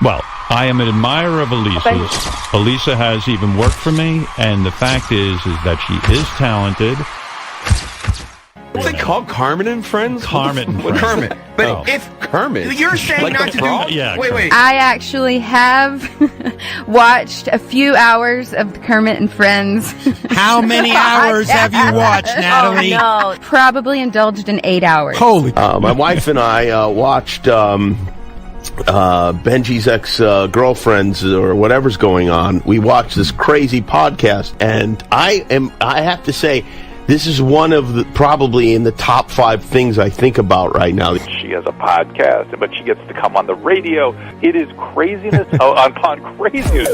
Well, I am an admirer of Elisa's. Elisa has even worked for me, and the fact is that she is talented. What's it called? Kermit and Friends? Kermit and Friends. Kermit. But if Kermit, you're saying like not to do. Yeah, Wait. I actually have watched a few hours of the Kermit and Friends. How many hours have you watched, Natalie? Oh, no. Probably indulged in 8 hours. Holy. my wife and I watched Benji's ex-girlfriends or whatever's going on. We watched this crazy podcast, and I have to say, this is one of the, probably in the top 5 things I think about right now. She has a podcast, but she gets to come on the radio. It is craziness upon craziness.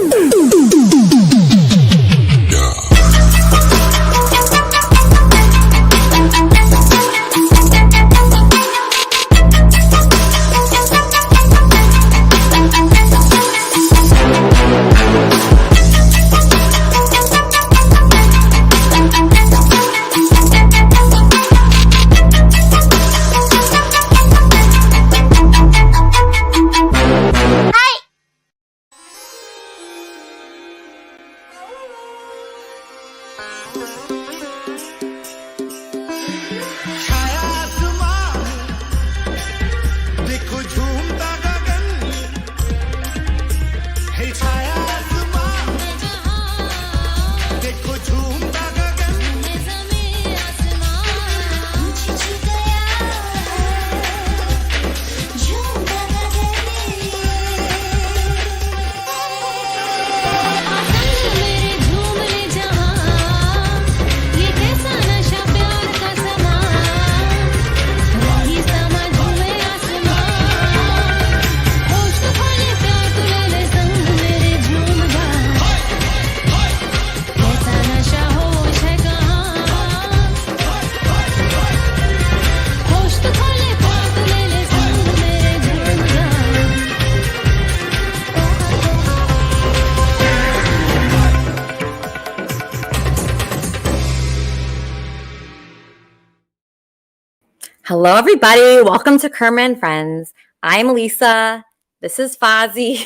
Hello, everybody. Welcome to Kermit and Friends. I'm Lisa. This is Fozzie.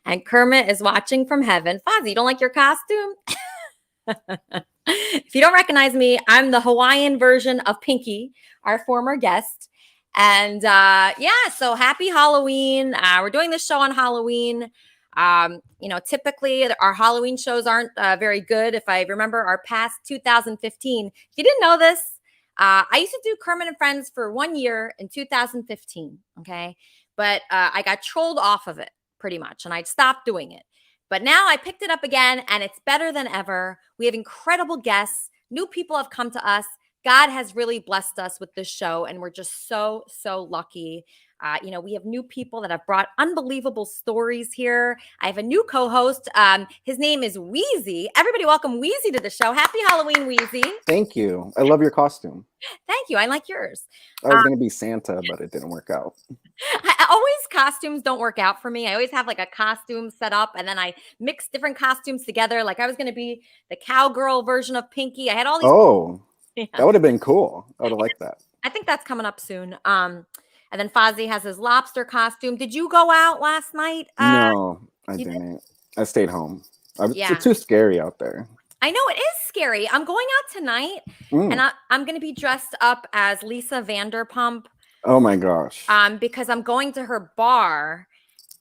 And Kermit is watching from heaven. Fozzie, you don't like your costume? If you don't recognize me, I'm the Hawaiian version of Pinky, our former guest. And so happy Halloween. We're doing this show on Halloween. Typically our Halloween shows aren't very good. If I remember our past 2015, if you didn't know this, I used to do Kermit and Friends for 1 year in 2015, okay? But I got trolled off of it pretty much, and I'd stopped doing it. But now I picked it up again, and it's better than ever. We have incredible guests. New people have come to us. God has really blessed us with this show, and we're just so, so lucky. We have new people that have brought unbelievable stories here. I have a new co-host. His name is Wheezy. Everybody welcome Wheezy to the show. Happy Halloween, Wheezy. Thank you. I love your costume. Thank you. I like yours. I was going to be Santa, but it didn't work out. Costumes don't work out for me. I always have like a costume set up, and then I mix different costumes together. Like I was going to be the cowgirl version of Pinky. I had all these. Oh, yeah. That would have been cool. I would have liked that. I think that's coming up soon. And then Fozzie has his lobster costume. Did you go out last night? No, I didn't. I stayed home. It's too scary out there. I know it is scary. I'm going out tonight, and I'm going to be dressed up as Lisa Vanderpump. Oh my gosh. Because I'm going to her bar,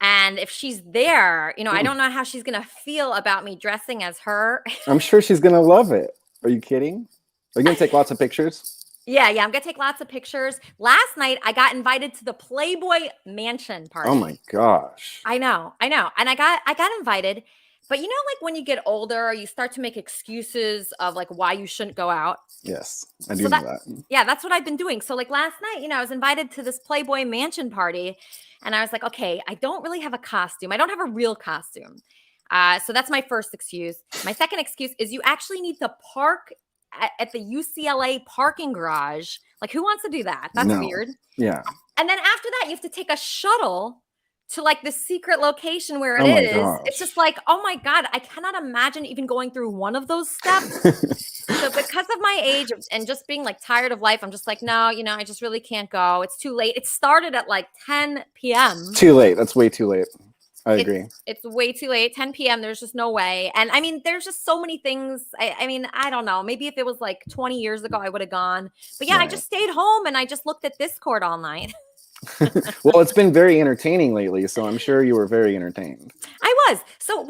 and if she's there, I don't know how she's going to feel about me dressing as her. I'm sure she's going to love it. Are you kidding? Are you going to take lots of pictures? Yeah, I'm going to take lots of pictures. Last night, I got invited to the Playboy Mansion party. Oh my gosh. I know. And I got invited. But like when you get older, you start to make excuses of like why you shouldn't go out. Yes, I do know that. Yeah, that's what I've been doing. So like last night, I was invited to this Playboy Mansion party, and I was like, okay, I don't really have a costume. I don't have a real costume. So that's my first excuse. My second excuse is you actually need to park at the UCLA parking garage. Like, who wants to do that? That's weird. Yeah. And then after that, you have to take a shuttle to like the secret location where it is. Gosh. It's just like, oh my God, I cannot imagine even going through one of those steps. So because of my age and just being like tired of life, I'm just like, no, I just really can't go. It's too late. It started at like 10 p.m. Too late. That's way too late. I agree. It's way too late. 10 p.m. There's just no way. And I mean, there's just so many things. I mean, I don't know. Maybe if it was like 20 years ago, I would have gone. But yeah, I just stayed home and I just looked at Discord all night. Well, it's been very entertaining lately, so I'm sure you were very entertained. I was. So,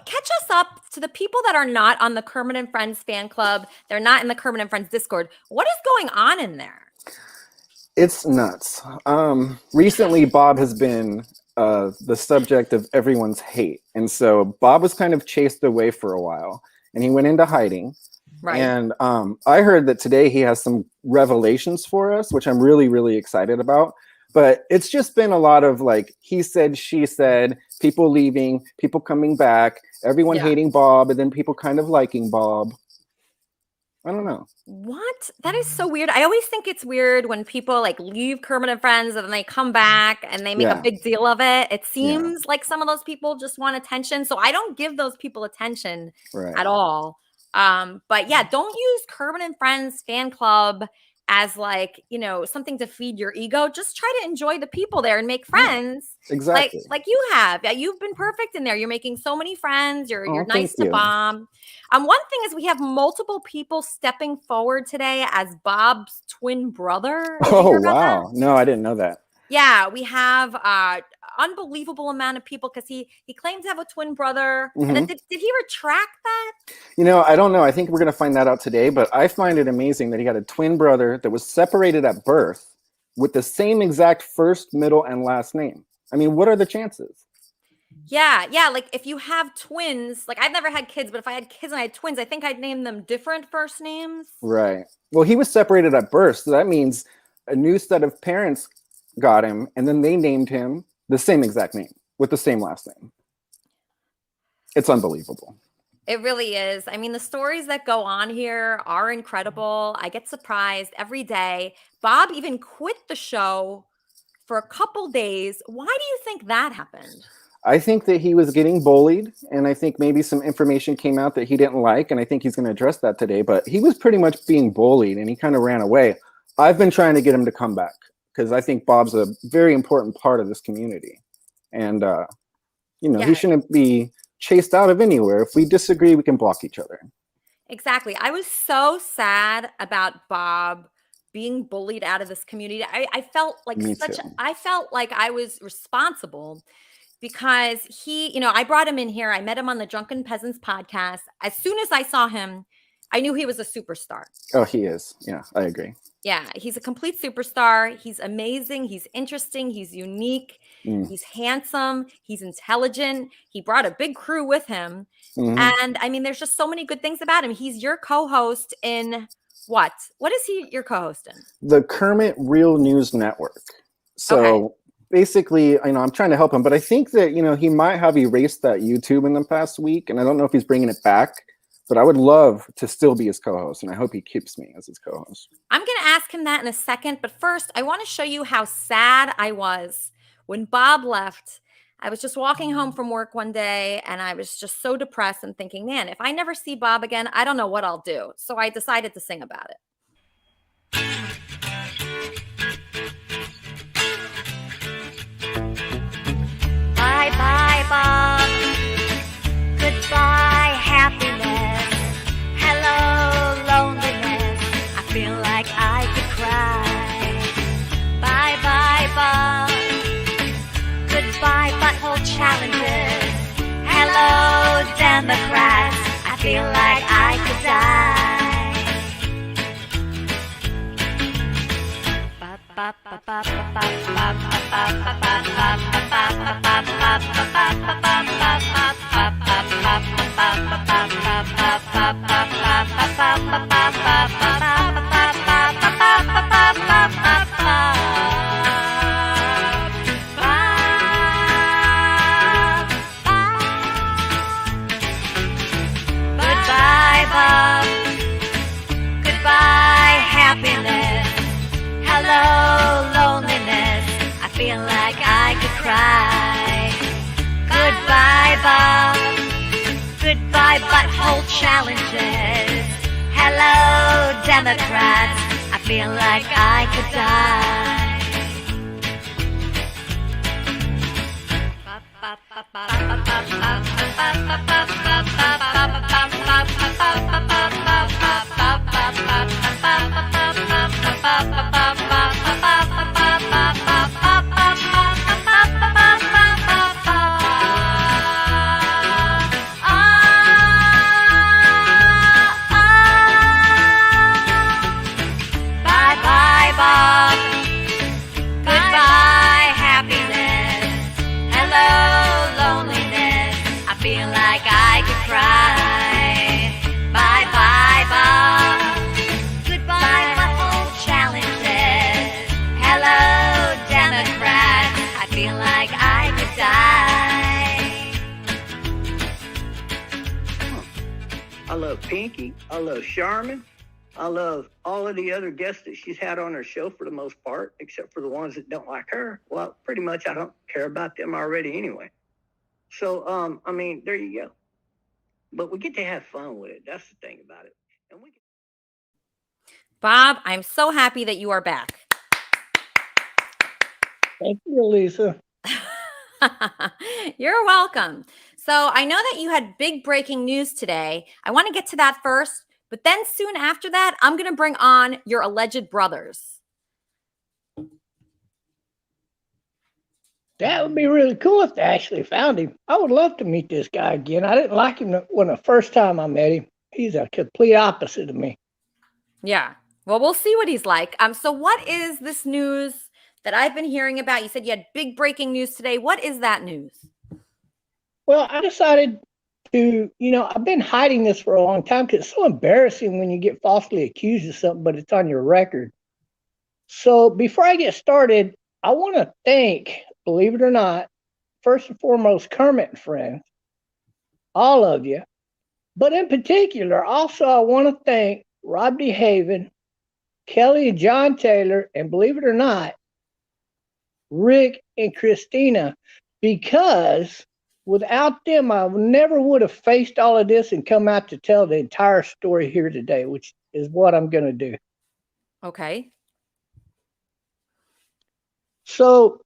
catch us up to the people that are not on the Kermit and Friends fan club. They're not in the Kermit and Friends Discord. What is going on in there? It's nuts. Recently, Bob has been the subject of everyone's hate. And so Bob was kind of chased away for a while, and he went into hiding. Right. And I heard that today he has some revelations for us, which I'm really, really excited about. But it's just been a lot of like, he said, she said, people leaving, people coming back, everyone hating Bob, and then people kind of liking Bob. I don't know. What? That is so weird. I always think it's weird when people like leave Kermit and Friends and then they come back and they make a big deal of it. It seems like some of those people just want attention. So I don't give those people attention at all. But yeah, don't use Kermit and Friends fan club as like, something to feed your ego. Just try to enjoy the people there and make friends. Exactly. Like you have. Yeah, you've been perfect in there. You're making so many friends. You're nice to Bob. One thing is we have multiple people stepping forward today as Bob's twin brother. Oh, wow. No, I didn't know that. Yeah, we have unbelievable amount of people because he claims to have a twin brother. And then did he retract that? I don't know. I think we're going to find that out today, but I find it amazing that he got a twin brother that was separated at birth with the same exact first, middle, and last name. I mean, what are the chances? Yeah. Like if you have twins, like I've never had kids, but if I had kids and I had twins, I think I'd name them different first names. Right. Well, he was separated at birth, so that means a new set of parents got him, and then they named him the same exact name with the same last name. It's unbelievable. It really is. I mean, the stories that go on here are incredible. I get surprised every day. Bob even quit the show for a couple days. Why do you think that happened? I think that he was getting bullied, and I think maybe some information came out that he didn't like, and I think he's going to address that today. But he was pretty much being bullied, and he kind of ran away. I've been trying to get him to come back because I think Bob's a very important part of this community. And, he shouldn't be chased out of anywhere. If we disagree, we can block each other. Exactly. I was so sad about Bob being bullied out of this community. I felt like I felt like I was responsible because I brought him in here. I met him on the Drunken Peasants podcast. As soon as I saw him, I knew he was a superstar. Oh, he is. Yeah, I agree. Yeah, he's a complete superstar. He's amazing. He's interesting. He's unique. He's handsome. He's intelligent. He brought a big crew with him. And I mean, there's just so many good things about him. He's your co-host in what? What is he your co-host in? The Kermit Real News Network. So basically, I'm trying to help him, but I think that, he might have erased that YouTube in the past week, and I don't know if he's bringing it back. But I would love to still be his co-host, and I hope he keeps me as his co-host. I'm going to ask him that in a second. But first, I want to show you how sad I was when Bob left. I was just walking home from work one day, and I was just so depressed and thinking, man, if I never see Bob again, I don't know what I'll do. So I decided to sing about it. Bye-bye, Bob. Goodbye, happiness. Hello, loneliness. I feel like I could cry. Bye-bye, Bob. Goodbye, butthole challenges. Hello, Democrats. I feel like I could Goodbye, Bob. Goodbye, happiness. Hello, loneliness. I feel like I could cry. Goodbye, Bob. Goodbye, butthole challenges. Hello, Democrats, I feel like I could die. Bye-bye, Bob. Goodbye, happiness. Hello, loneliness. I feel like I could cry. Bye-bye, Bob. Goodbye, my old challenges. Hello, Democrats. I feel like I could die. I love Pinky. I love Charmin. I love all of the other guests that she's had on her show for the most part, except for the ones that don't like her. Well, pretty much I don't care about them already anyway. So, I mean, there you go. But we get to have fun with it. That's the thing about it. And we Bob, I'm so happy that you are back. Thank you, Lisa. You're welcome. So I know that you had big breaking news today. I want to get to that first, but then soon after that, I'm going to bring on your alleged brothers. That would be really cool if they actually found him. I would love to meet this guy again. I didn't like him when the first time I met him. He's a complete opposite of me. Yeah. Well, we'll see what he's like. So what is this news that I've been hearing about? You said you had big breaking news today. What is that news? Well, I decided to, I've been hiding this for a long time because it's so embarrassing when you get falsely accused of something, but it's on your record. So before I get started, I want to thank, believe it or not, first and foremost, Kermit and Friends, all of you. But in particular, also, I want to thank Rob DeHaven, Kelly and John Taylor, and believe it or not, Rick and Christina, because without them, I never would have faced all of this and come out to tell the entire story here today, which is what I'm going to do. Okay. So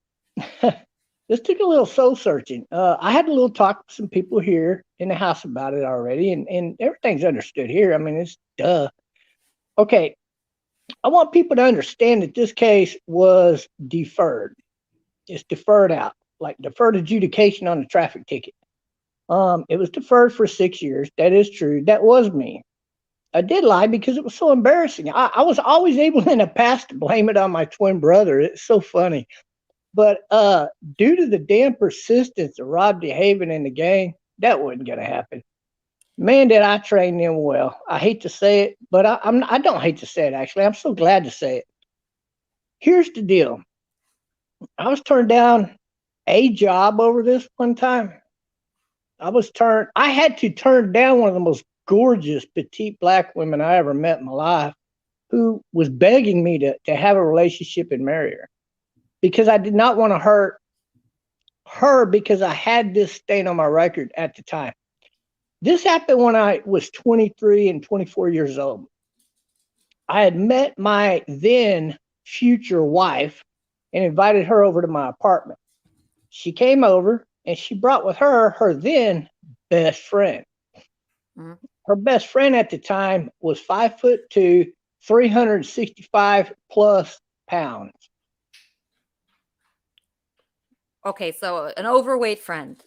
this took a little soul searching. I had a little talk with some people here in the house about it already, and everything's understood here. I mean, it's duh. Okay. I want people to understand that this case was deferred. It's deferred out, like deferred adjudication on the traffic ticket. It was deferred for 6 years. That is true. That was me. I did lie because it was so embarrassing. I was always able in the past to blame it on my twin brother. It's so funny. But due to the damn persistence of Rob DeHaven in the gang, that wasn't going to happen. Man, did I train them well. I hate to say it, but I don't hate to say it, actually. I'm so glad to say it. Here's the deal. I was turned down a job over this one time. I had to turn down one of the most gorgeous petite black women I ever met in my life, who was begging me to have a relationship and marry her because I did not want to hurt her because I had this stain on my record at the time. This happened when I was 23 and 24 years old. I had met my then future wife and invited her over to my apartment. She came over and she brought with her her then best friend. Mm-hmm. Her best friend at the time was 5'2", 365 plus pounds. Okay, so an overweight friend.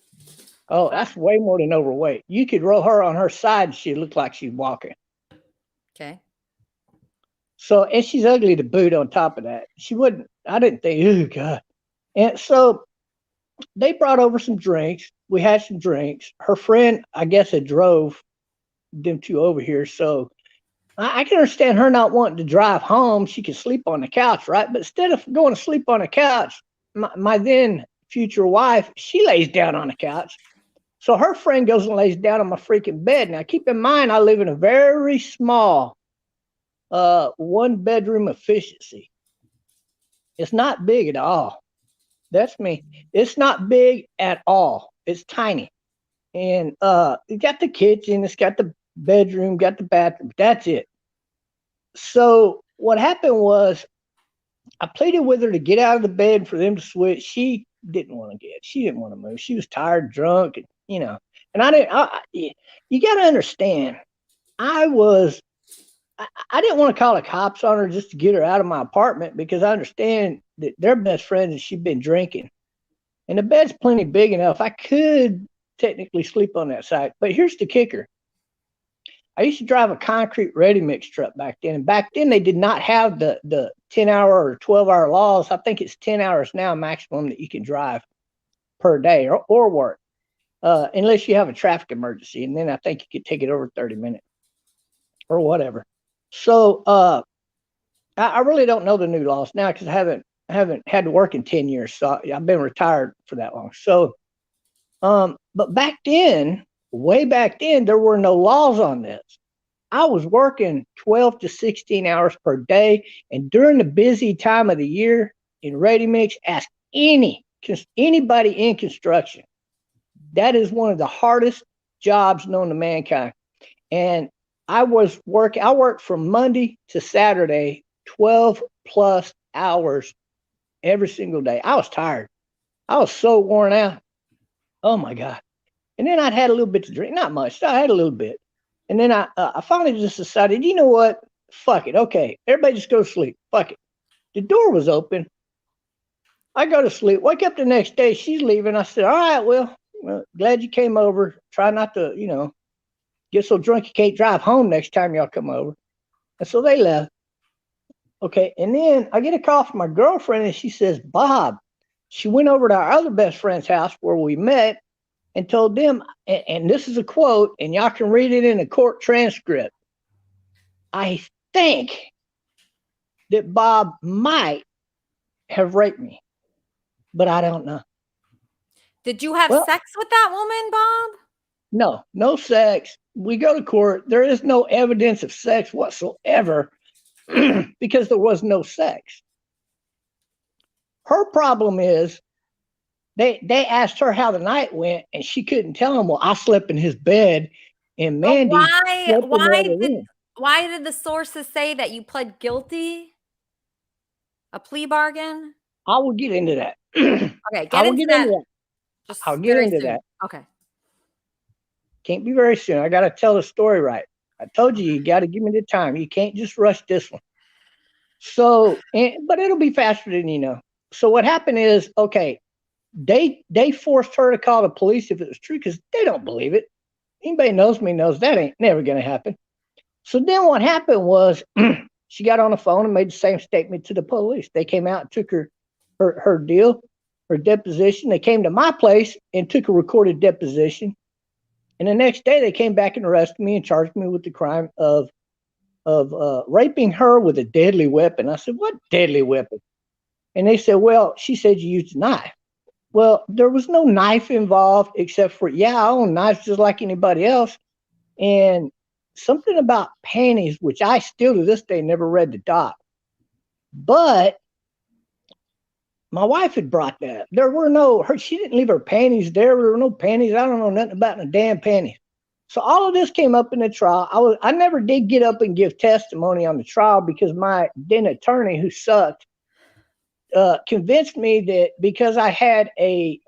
Oh, that's way more than overweight. You could roll her on her side and she looked like she's walking. Okay. So, and she's ugly to boot on top of that. I didn't think, oh, God. And so they brought over some drinks. We had some drinks. Her friend, I guess, had drove them two over here. So I can understand her not wanting to drive home. She could sleep on the couch, right? But instead of going to sleep on the couch, my then future wife, she lays down on the couch. So her friend goes and lays down on my freaking bed. Now, keep in mind, I live in a very small one-bedroom efficiency. It's not big at all. That's me. It's not big at all. It's tiny. And it got the kitchen, it's got the bedroom, got the bathroom. That's it. So what happened was I pleaded with her to get out of the bed for them to switch. She didn't want to get. She didn't want to move. She was tired, drunk, and And I didn't. You got to understand. I didn't want to call the cops on her just to get her out of my apartment because I understand that they're best friends and she'd been drinking. And the bed's plenty big enough. I could technically sleep on that side. But here's the kicker. I used to drive a concrete ready mix truck back then. And back then they did not have the 10-hour or 12-hour laws. I think it's 10 hours now maximum that you can drive per day or work. Unless you have a traffic emergency. And then I think you could take it over 30 minutes or whatever. So I really don't know the new laws now because I haven't had to work in 10 years. So I've been retired for that long. So, but back then, way back then, there were no laws on this. I was working 12 to 16 hours per day. And during the busy time of the year in ready mix, ask anybody in construction. That is one of the hardest jobs known to mankind. And I worked from Monday to Saturday, 12 plus hours every single day. I was tired. I was so worn out. Oh my God. And then I'd had a little bit to drink, not much. I had a little bit. And then I finally just decided, you know what? Fuck it. Okay. Everybody just go to sleep. Fuck it. The door was open. I go to sleep. Wake up the next day. She's leaving. I said, all right, well, glad you came over. Try not to, get so drunk you can't drive home next time y'all come over. And so they left. Okay. And then I get a call from my girlfriend and she says, Bob, she went over to our other best friend's house where we met and told them, and this is a quote, and y'all can read it in a court transcript. I think that Bob might have raped me, but I don't know. Did you have sex with that woman, Bob? No sex. We go to court. There is no evidence of sex whatsoever because there was no sex. Her problem is they asked her how the night went and she couldn't tell them. Well, I slept in his bed and Mandy. Why did the sources say that you pled guilty? A plea bargain? I will get into that. Okay, get into that. I'll get into that. Okay. Can't be very soon. I got to tell the story right. I told you got to give me the time. You can't just rush this one. So, but it'll be faster than you know. So what happened is, okay, they forced her to call the police if it was true because they don't believe it. Anybody knows me knows that ain't never going to happen. So then what happened was she got on the phone and made the same statement to the police. They came out and took her deposition. They came to my place and took a recorded deposition. And the next day they came back and arrested me and charged me with the crime of raping her with a deadly weapon. I said, what deadly weapon? And they said, well, she said you used a knife. Well, there was no knife involved except for, I own knives just like anybody else. And something about panties, which I still to this day never read the doc. But my wife had brought that. There were she didn't leave her panties there. There were no panties. I don't know nothing about no damn panties. So all of this came up in the trial. I never did get up and give testimony on the trial because my then attorney, who sucked, convinced me that because I had a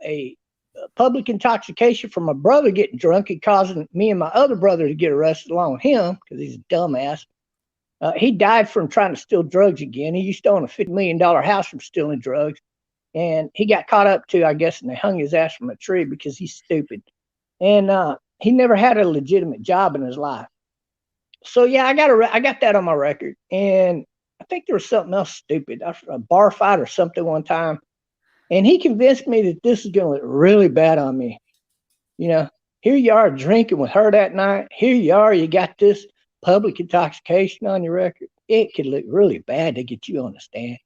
public intoxication from my brother getting drunk and causing me and my other brother to get arrested along with him because he's a dumbass. He died from trying to steal drugs again. He used to own a $50 million house from stealing drugs. And he got caught up too, I guess, and they hung his ass from a tree because he's stupid. And he never had a legitimate job in his life. So I got that on my record. And I think there was something else stupid, a bar fight or something one time. And he convinced me that this is going to look really bad on me. Here you are drinking with her that night. Here you are, you got this public intoxication on your record. It could look really bad to get you on the stand.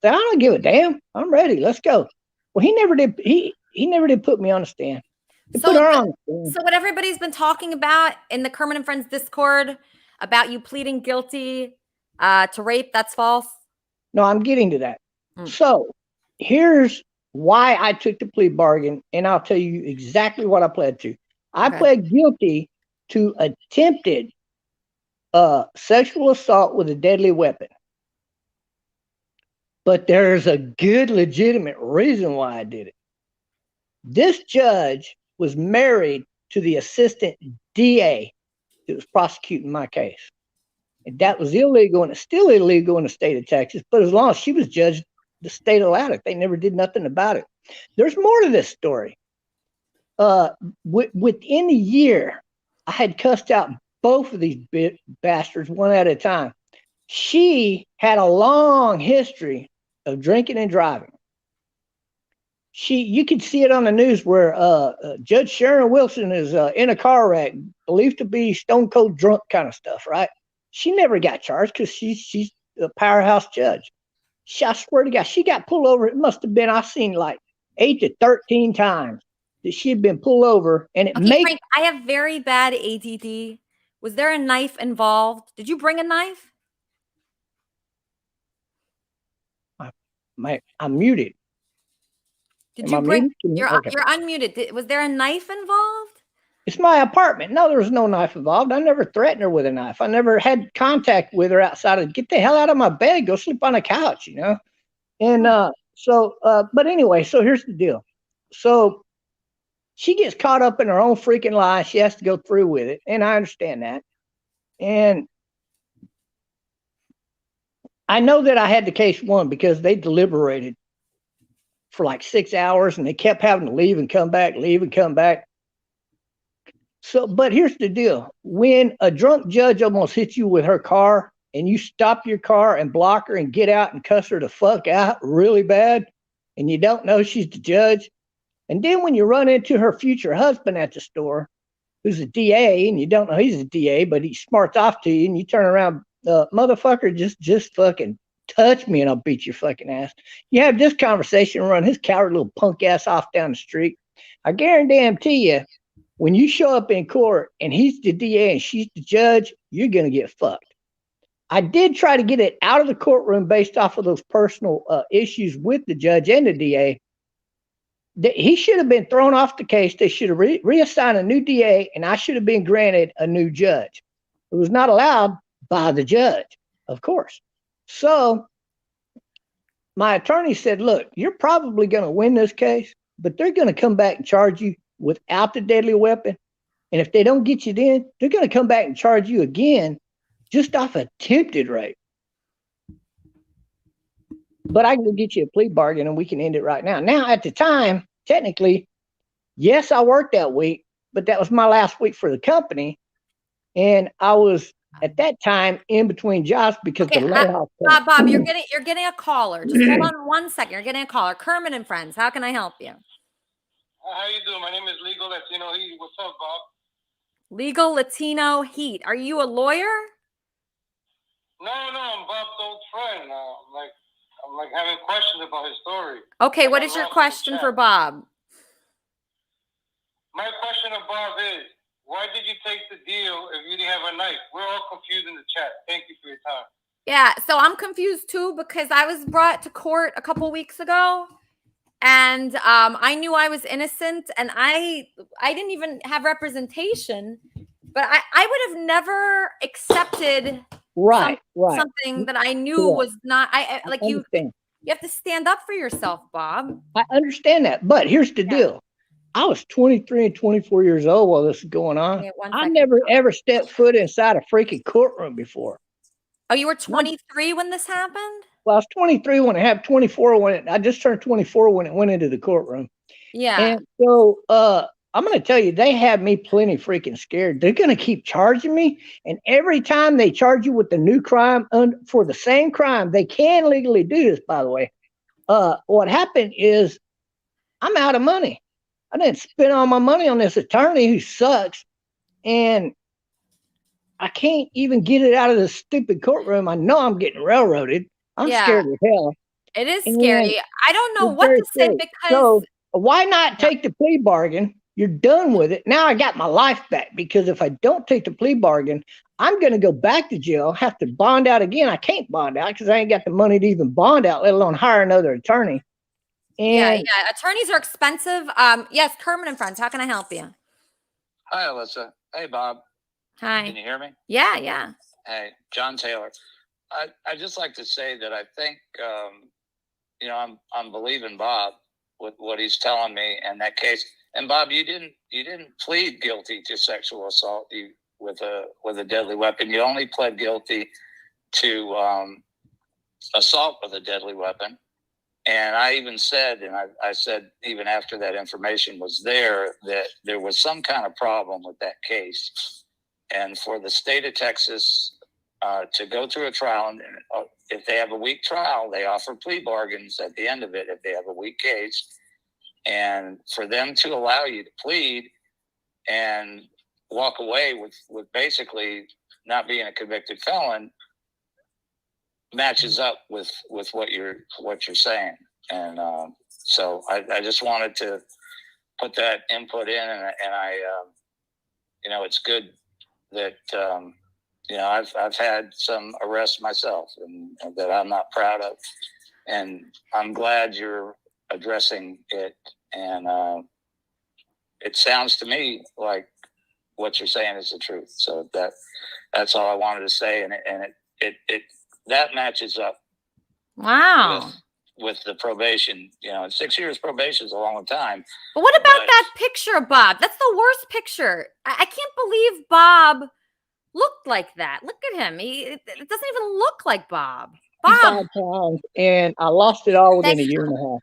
So I don't give a damn. I'm ready. Let's go. Well, he never did. He never did put me on the stand. So what everybody's been talking about in the Kermit and Friends Discord about you pleading guilty to rape, that's false? No, I'm getting to that. So here's why I took the plea bargain, and I'll tell you exactly what I pled to. I pled guilty to attempted sexual assault with a deadly weapon. But there's a good, legitimate reason why I did it. This judge was married to the assistant DA that was prosecuting my case. And that was illegal, and it's still illegal in the state of Texas. But as long as she was judged, the state allowed it. They never did nothing about it. There's more to this story. Within a year, I had cussed out both of these bastards one at a time. She had a long history of drinking and driving. You could see it on the news where Judge Sharon Wilson is in a car wreck, believed to be stone cold drunk kind of stuff, right? She never got charged because she's a powerhouse judge. I swear to God, she got pulled over. It must have been, I've seen like 8 to 13 times that she had been pulled over, and it made. Frank, I have very bad ADD. Was there a knife involved? Did you bring a knife? I'm muted. Did you bring? You're unmuted. Was there a knife involved? It's my apartment. No, there was no knife involved. I never threatened her with a knife. I never had contact with her outside of, get the hell out of my bed, go sleep on a couch, you know? And but anyway, so here's the deal. So she gets caught up in her own freaking lie. She has to go through with it. And I understand that. And I know that I had the case won because they deliberated for like 6 hours and they kept having to leave and come back, leave and come back. So, but here's the deal. When a drunk judge almost hits you with her car and you stop your car and block her and get out and cuss her the fuck out really bad, and you don't know she's the judge, and then when you run into her future husband at the store, who's a DA, and you don't know he's a DA, but he smarts off to you, and you turn around, motherfucker, just fucking touch me and I'll beat your fucking ass. You have this conversation, run his coward little punk ass off down the street. I guarantee you, when you show up in court and he's the DA and she's the judge, you're going to get fucked. I did try to get it out of the courtroom based off of those personal issues with the judge and the DA. He should have been thrown off the case. They should have reassigned a new DA, and I should have been granted a new judge. It was not allowed by the judge, of course. So my attorney said, look, you're probably going to win this case, but they're going to come back and charge you without the deadly weapon. And if they don't get you then, they're going to come back and charge you again just off attempted rape. But I can go get you a plea bargain and we can end it right now. Now, at the time, technically, yes, I worked that week, but that was my last week for the company. And I was at that time in between jobs because the layoff. Bob, you're getting a caller. Just hold on 1 second. You're getting a caller. Kermit and Friends. How can I help you? How you doing? My name is Legal Latino Heat. What's up, Bob? Legal Latino Heat. Are you a lawyer? No, I'm Bob's old friend. I'm like having questions about his story. Okay, what is your question for Bob? My question to Bob is, why did you take the deal if you didn't have a knife? We're all confused in the chat. Thank you for your time. Yeah, so I'm confused too because I was brought to court a couple weeks ago. And I knew I was innocent, and I didn't even have representation, but I would have never accepted something that I knew was not. You have to stand up for yourself, Bob. I understand that, but here's the deal. I was 23 and 24 years old while this is going on. I never ever stepped foot inside a freaking courtroom before. Oh, you were 23 when this happened? Well, I was 23 when it happened, 24 when I just turned 24 when it went into the courtroom. Yeah. And so I'm going to tell you, they had me plenty freaking scared. They're going to keep charging me. And every time they charge you with the new crime for the same crime, they can legally do this, by the way. What happened is I'm out of money. I didn't spend all my money on this attorney who sucks. And I can't even get it out of this stupid courtroom. I know I'm getting railroaded. I'm scared as hell. It is scary. I don't know what to say because. So why not take the plea bargain? You're done with it. Now I got my life back because if I don't take the plea bargain, I'm going to go back to jail, have to bond out again. I can't bond out because I ain't got the money to even bond out, let alone hire another attorney. And yeah. Attorneys are expensive. Yes, Kermit and Friends. How can I help you? Hi, Alyssa. Hey, Bob. Hi. Can you hear me? Yeah. Hey, John Taylor. I just like to say that I think I'm believing Bob with what he's telling me in that case. And Bob, you didn't plead guilty to sexual assault with a deadly weapon. You only pled guilty to assault with a deadly weapon. And I even said, and I said even after that information was there, that there was some kind of problem with that case. And for the state of Texas to go through a trial, and if they have a weak trial, they offer plea bargains at the end of it if they have a weak case. And for them to allow you to plead and walk away with basically not being a convicted felon matches up with what you're saying. And so I just wanted to put that input in, and I it's good that I've had some arrests myself and that I'm not proud of, and I'm glad you're addressing it. And it sounds to me like what you're saying is the truth. So that's all I wanted to say, and it that matches up. Wow. With the probation, 6 years probation is a long time. But what about that picture of Bob? That's the worst picture. I can't believe Bob looked like that. Look at him. It doesn't even look like Bob. 5 pounds, and I lost it all within a year and a half.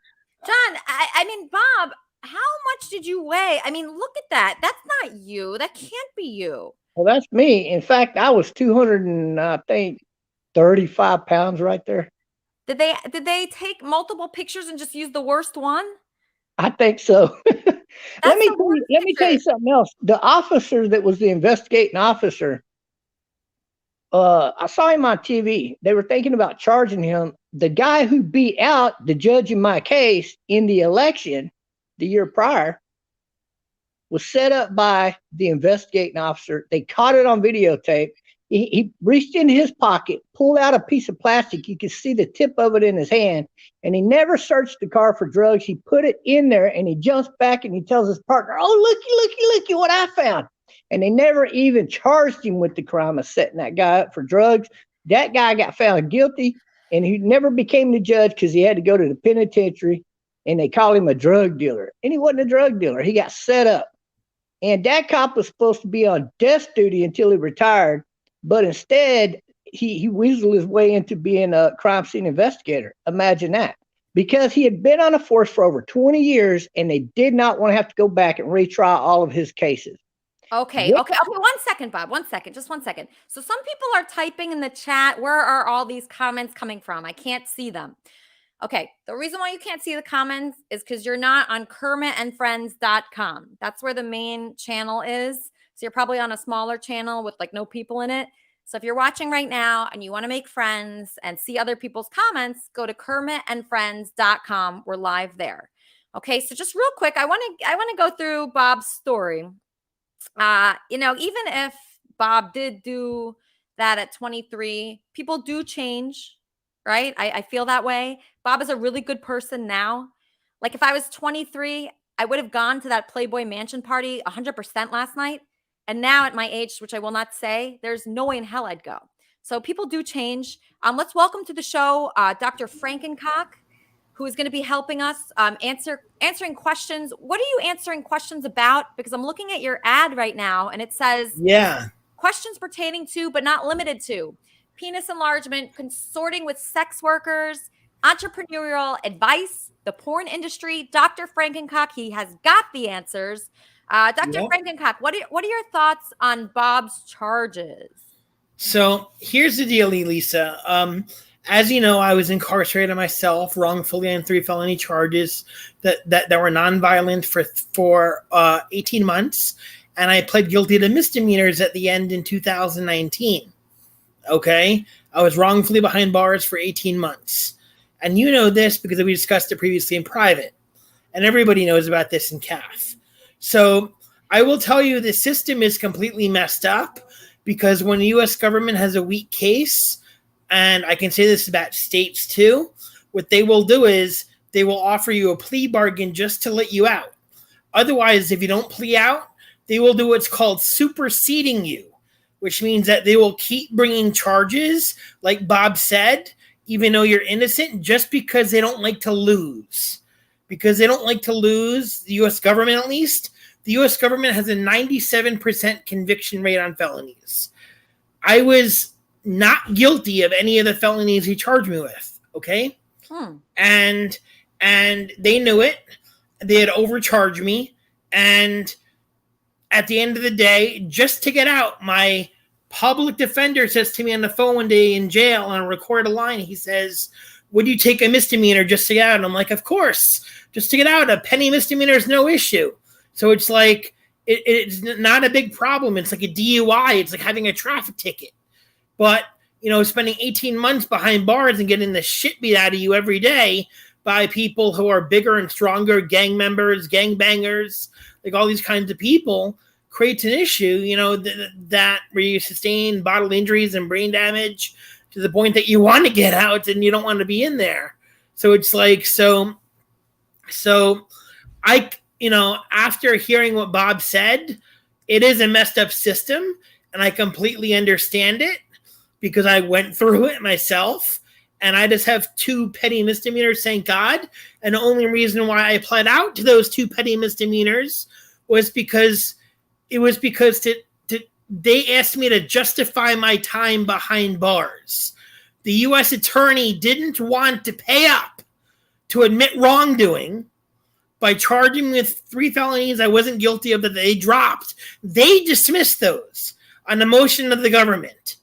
John, I mean, Bob, how much did you weigh? I mean, look at that. That's not you. That can't be you. Well, that's me. In fact, I was 235 pounds right there. Did they take multiple pictures and just use the worst one? I think so. Let me tell you something else. The officer that was the investigating officer, I saw him on TV. They were thinking about charging him. The guy who beat out the judge in my case in the election the year prior was set up by the investigating officer. They caught it on videotape. He reached into his pocket, pulled out a piece of plastic. You could see the tip of it in his hand, and he never searched the car for drugs. He put it in there, and he jumps back, and he tells his partner, "Oh, looky what I found." And they never even charged him with the crime of setting that guy up for drugs. That guy got found guilty, and he never became the judge because he had to go to the penitentiary, and they called him a drug dealer. And he wasn't a drug dealer. He got set up. And that cop was supposed to be on desk duty until he retired. But instead, he weaseled his way into being a crime scene investigator. Imagine that. Because he had been on a force for over 20 years, and they did not want to have to go back and retry all of his cases. Okay. 1 second, Bob. 1 second. Just 1 second. So some people are typing in the chat. Where are all these comments coming from? I can't see them. Okay. The reason why you can't see the comments is because you're not on KermitandFriends.com. That's where the main channel is. So you're probably on a smaller channel with like no people in it. So if you're watching right now and you want to make friends and see other people's comments, go to KermitandFriends.com. We're live there. Okay. So just real quick, I want to go through Bob's story. Even if Bob did do that at 23, people do change, right? I feel that way. Bob is a really good person now. Like if I was 23, I would have gone to that Playboy Mansion party 100% last night. And now at my age, which I will not say, there's no way in hell I'd go. So people do change. Let's welcome to the show Dr. Frankencock, who is going to be helping us answering questions. What are you answering questions about? Because I'm looking at your ad right now, and it says, questions pertaining to, but not limited to, penis enlargement, consorting with sex workers, entrepreneurial advice, the porn industry. Dr. Frankencock, he has got the answers. Dr. Frankencock, what are your thoughts on Bob's charges? So here's the deal, Elisa. As you know, I was incarcerated myself wrongfully on 3 felony charges that were nonviolent for 18 months. And I pled guilty to misdemeanors at the end in 2019. Okay? I was wrongfully behind bars for 18 months. And you know this because we discussed it previously in private. And everybody knows about this in CAF. So I will tell you the system is completely messed up because when the U.S. government has a weak case, and I can say this about states too, what they will do is they will offer you a plea bargain just to let you out. Otherwise, if you don't plea out, they will do what's called superseding you. which means that they will keep bringing charges, like Bob said, even though you're innocent, just because they don't like to lose. Because they don't like to lose, the U.S. government at least. The U.S. government has a 97% conviction rate on felonies. I was not guilty of any of the felonies he charged me with, okay? And they knew it. They had overcharged me. And at the end of the day, just to get out, my public defender says to me on the phone one day in jail on a recorded line, he says, would you take a misdemeanor just to get out? And I'm like, of course. Just to get out. A penny misdemeanor is no issue. So it's like, it's not a big problem. It's like a DUI. It's like having a traffic ticket. But, spending 18 months behind bars and getting the shit beat out of you every day by people who are bigger and stronger, gang members, gang bangers, like all these kinds of people, creates an issue, that where you sustain bodily injuries and brain damage to the point that you want to get out and you don't want to be in there. So it's like, so I, after hearing what Bob said, it is a messed up system, and I completely understand it because I went through it myself, and I just have 2 petty misdemeanors, thank God. And the only reason why I pled out to those 2 petty misdemeanors was because they asked me to justify my time behind bars. The U.S. attorney didn't want to pay up to admit wrongdoing by charging me with 3 felonies I wasn't guilty of that they dropped. They dismissed those on the motion of the government.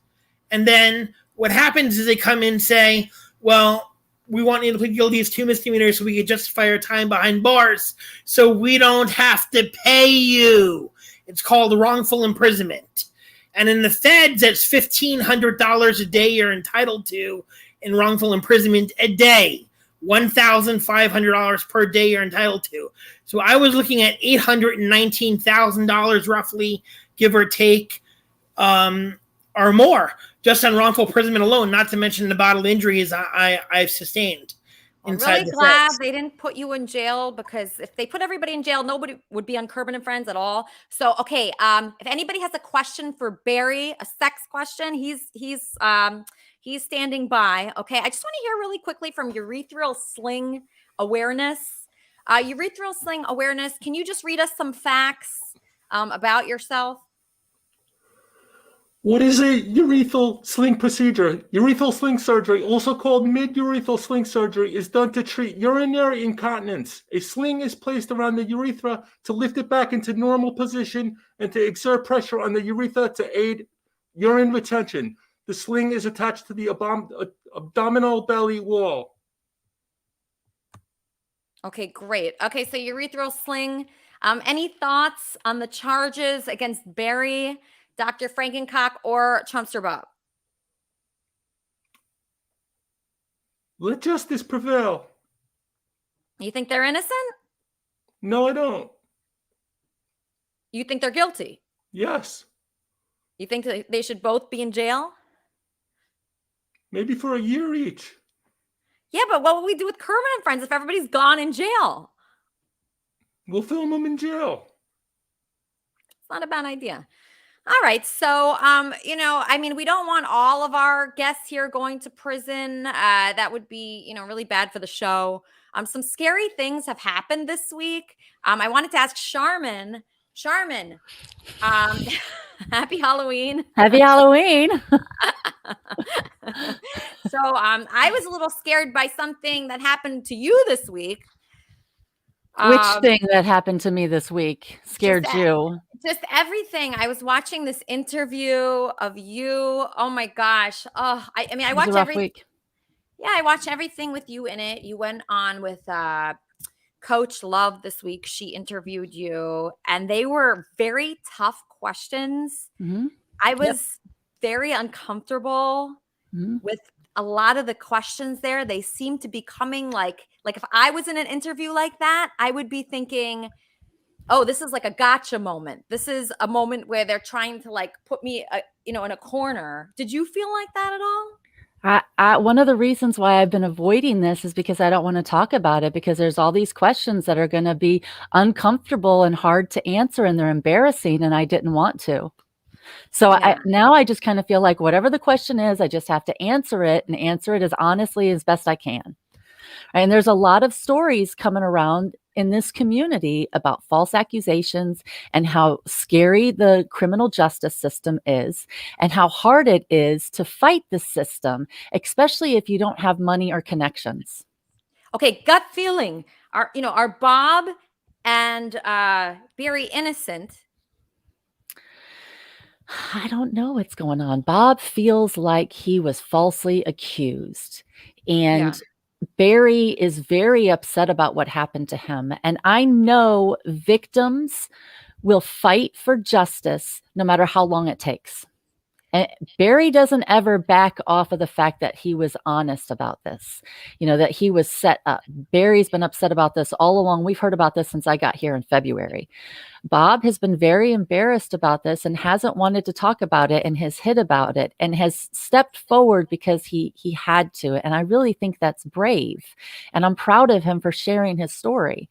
And then what happens is they come in and say, well, we want you to plead guilty as 2 misdemeanors so we can justify our time behind bars so we don't have to pay you. It's called wrongful imprisonment. And in the feds, that's $1,500 a day you're entitled to in wrongful imprisonment a day. $1,500 per day you're entitled to. So I was looking at $819,000 roughly, give or take, or more, just on wrongful imprisonment alone, not to mention the bodily injuries I've sustained. I'm really glad they didn't put you in jail, because if they put everybody in jail, nobody would be on Kermit and Friends at all. So, okay, if anybody has a question for Barry, a sex question, he's standing by. Okay, I just want to hear really quickly from urethral sling awareness. Urethral sling awareness, can you just read us some facts about yourself? What is a urethral sling procedure? Urethral sling surgery, also called mid-urethral sling surgery, is done to treat urinary incontinence. A sling is placed around the urethra to lift it back into normal position and to exert pressure on the urethra to aid urine retention. The sling is attached to the abdominal belly wall. Okay, great. Okay, so urethral sling. Any thoughts on the charges against Barry, Dr. Frankencock, or Trumpster Bob? Let justice prevail. You think they're innocent? No, I don't. You think they're guilty? Yes. You think that they should both be in jail? Maybe for a year each. Yeah, but what will we do with Kermit and Friends if everybody's gone in jail? We'll film them in jail. It's not a bad idea. All right. So, we don't want all of our guests here going to prison. That would be, really bad for the show. Some scary things have happened this week. I wanted to ask Charmin, happy Halloween. Happy Halloween. So, I was a little scared by something that happened to you this week. Which thing that happened to me this week scared you? Just everything. I was watching this interview of you. Oh my gosh. Oh, I watched everything. Yeah, I watched everything with you in it. You went on with Coach Love this week. She interviewed you, and they were very tough questions. Mm-hmm. I was very uncomfortable with a lot of the questions there. They seem to be coming like if I was in an interview like that, I would be thinking, oh, this is like a gotcha moment. This is a moment where they're trying to put me, in a corner. Did you feel like that at all? One of the reasons why I've been avoiding this is because I don't want to talk about it, because there's all these questions that are going to be uncomfortable and hard to answer, and they're embarrassing, and I didn't want to. So Yeah. now I just kind of feel like whatever the question is, I just have to answer it and answer it as honestly as best I can. And there's a lot of stories coming around in this community about false accusations and how scary the criminal justice system is and how hard it is to fight the system, especially if you don't have money or connections. Okay, gut feeling. Are Bob and Barry innocent? I don't know what's going on. Bob feels like he was falsely accused. And Barry is very upset about what happened to him. And I know victims will fight for justice no matter how long it takes. And Barry doesn't ever back off of the fact that he was honest about this, that he was set up. Barry's been upset about this all along. We've heard about this since I got here in February. Bob has been very embarrassed about this and hasn't wanted to talk about it and has hid about it and has stepped forward because he had to. And I really think that's brave. And I'm proud of him for sharing his story.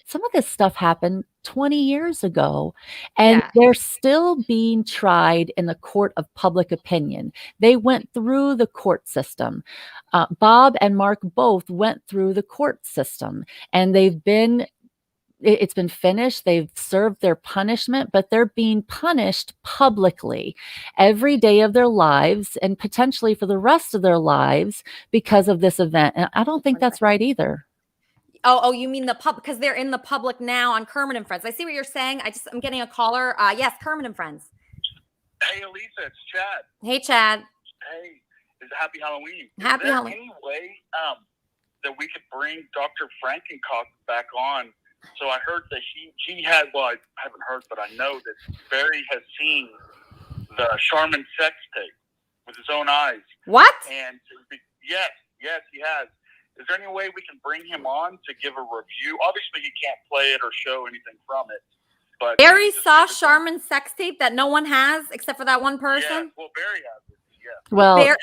Some of this stuff happened 20 years ago, and they're still being tried in the court of public opinion. They went through the court system. Bob and Mark both went through the court system, and it's been finished. They've served their punishment, but they're being punished publicly every day of their lives and potentially for the rest of their lives because of this event. And I don't think that's right either. Oh, you mean the pub, because they're in the public now on Kermit and Friends. I see what you're saying. I'm getting a caller. Yes, Kermit and Friends. Hey, Elisa, it's Chad. Hey, Chad. Hey, it's Happy Halloween. Happy Is there Halloween. any way that we could bring Dr. Frankencock back on? So I heard that he had, well, I haven't heard, but I know that Barry has seen the Charmin sex tape with his own eyes. What? And yes, he has. Is there any way we can bring him on to give a review? Obviously, he can't play it or show anything from it. But Barry saw Charmin's sex tape that no one has except for that one person? Yeah, well, Barry has it, yeah. Well,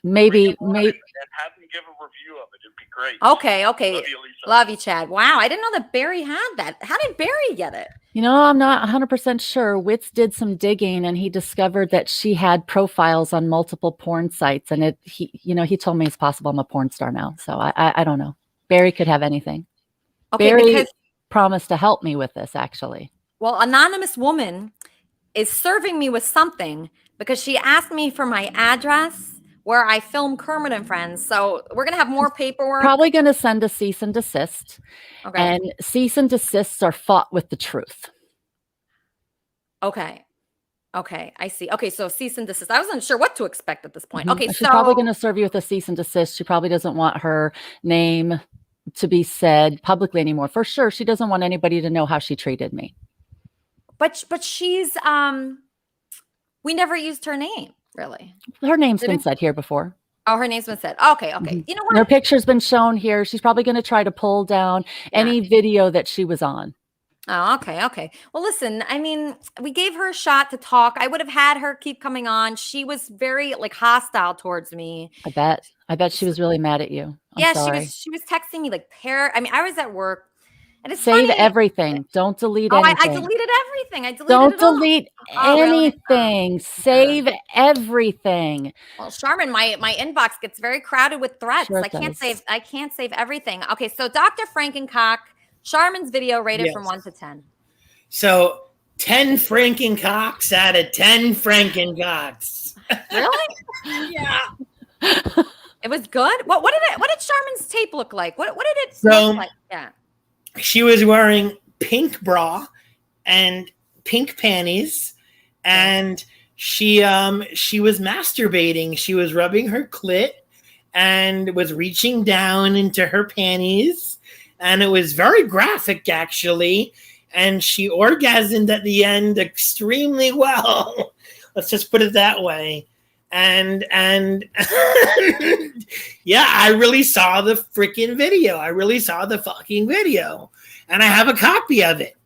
maybe. And have him give a review of it. It'd be great. Okay. Love you, Lisa. Love you, Chad. Wow, I didn't know that Barry had that. How did Barry get it? I'm not 100% sure. Witz did some digging and he discovered that she had profiles on multiple porn sites. And he told me it's possible I'm a porn star now. So I don't know. Barry could have anything. Okay, Barry promised to help me with this, actually. Well, anonymous woman is serving me with something because she asked me for my address where I film Kermit and Friends. So we're going to have more paperwork. Probably going to send a cease and desist. Okay. And cease and desists are fought with the truth. Okay. I see. Okay, so cease and desist. I wasn't sure what to expect at this point. Mhm. Okay, She's probably going to serve you with a cease and desist. She probably doesn't want her name to be said publicly anymore. For sure, she doesn't want anybody to know how she treated me. But she's we never used her name, really. Her name's been said here before. Oh, her name's been said. Okay. Mhm. You know Her what? picture's been shown here. She's probably going to try to pull down any video that she was on. Oh, okay. Well, listen, I mean, we gave her a shot to talk. I would have had her keep coming on. She was very hostile towards me. I bet she was really mad at you. I'm sorry. she was texting me I mean, I was at work. And it's Save funny. everything. Don't delete I anything. deleted everything. I deleted Don't it all. delete Oh, really? anything. Save everything. Well, Charmin, my inbox gets very crowded with threats. Sure it I can't does. save everything. Okay, so Dr. Frankencock, Charmin's video rated Yes. from 1 to 10. So 10 Frankencocks out of 10 Frankencocks. Really? Yeah. It was good. What did Charmin's tape look like? What did it So- look like? Yeah. She was wearing pink bra and pink panties, and she was masturbating. She was rubbing her clit and was reaching down into her panties, and it was very graphic, actually. And she orgasmed at the end extremely well. Let's just put it that way. And yeah, I really saw the freaking video. I really saw the fucking video. And I have a copy of it.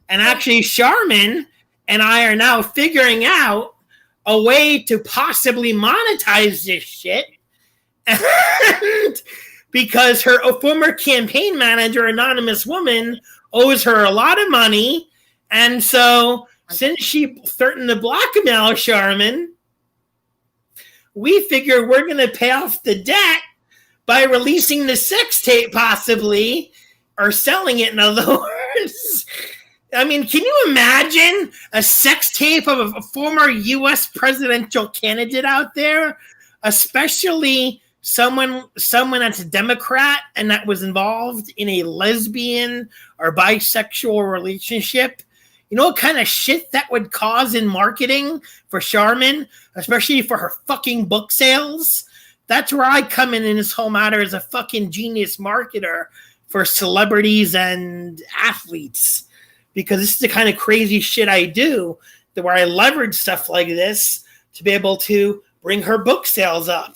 And actually, Charmin and I are now figuring out a way to possibly monetize this shit. And because her former campaign manager, anonymous woman, owes her a lot of money. And so since she threatened to blackmail Sharman, we figure we're going to pay off the debt by releasing the sex tape, possibly, or selling it, in other words. I mean, can you imagine a sex tape of a former U.S. presidential candidate out there, especially someone that's a Democrat and that was involved in a lesbian or bisexual relationship? You know what kind of shit that would cause in marketing for Sharman, especially for her fucking book sales? That's where I come in this whole matter as a fucking genius marketer for celebrities and athletes. Because this is the kind of crazy shit I do, where I leverage stuff like this to be able to bring her book sales up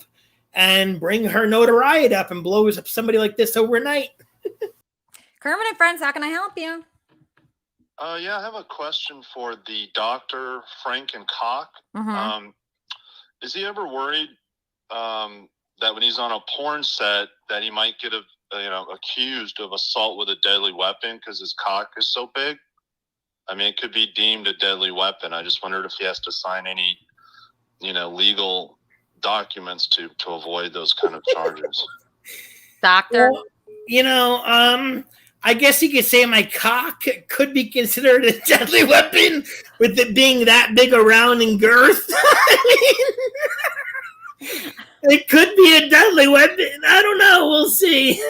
and bring her notoriety up and blows up somebody like this overnight. Kermit and Friends, how can I help you? Yeah, I have a question for the Dr. Frank and Cock. Is he ever worried that when he's on a porn set that he might get accused of assault with a deadly weapon because his cock is so big? I mean, it could be deemed a deadly weapon. I just wondered if he has to sign any, legal documents to avoid those kind of charges. Doctor? Well, I guess you could say my cock could be considered a deadly weapon with it being that big around in girth. I mean, it could be a deadly weapon. I don't know. We'll see.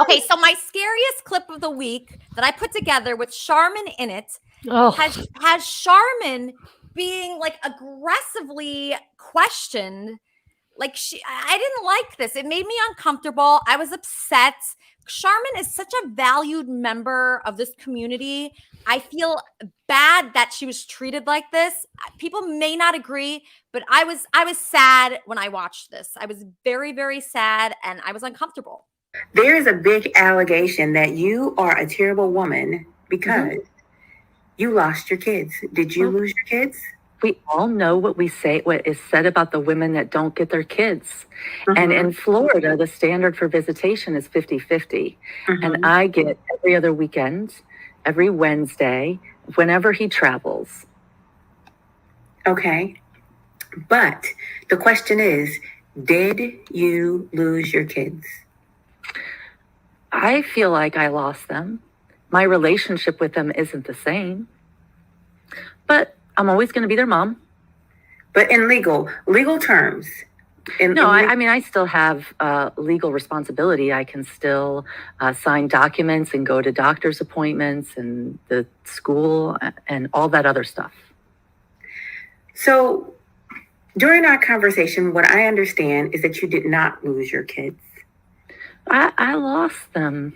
Okay, so my scariest clip of the week that I put together with Sharman in it has Sharman being like aggressively questioned. Like I didn't like this. It made me uncomfortable. I was upset. Sharman is such a valued member of this community. I feel bad that she was treated like this. People may not agree, but I was sad when I watched this. I was very, very sad, and I was uncomfortable. There is a big allegation that you are a terrible woman because you lost your kids. Did you lose your kids? We all know what is said about the women that don't get their kids. And in Florida, the standard for visitation is 50-50. And I get every other weekend, every Wednesday, whenever he travels. Okay. But the question is, did you lose your kids? I feel like I lost them. My relationship with them isn't the same. But I'm always going to be their mom. But in legal terms. I mean, I still have legal responsibility. I can still sign documents and go to doctor's appointments and the school and all that other stuff. So during our conversation, what I understand is that you did not lose your kids. I lost them.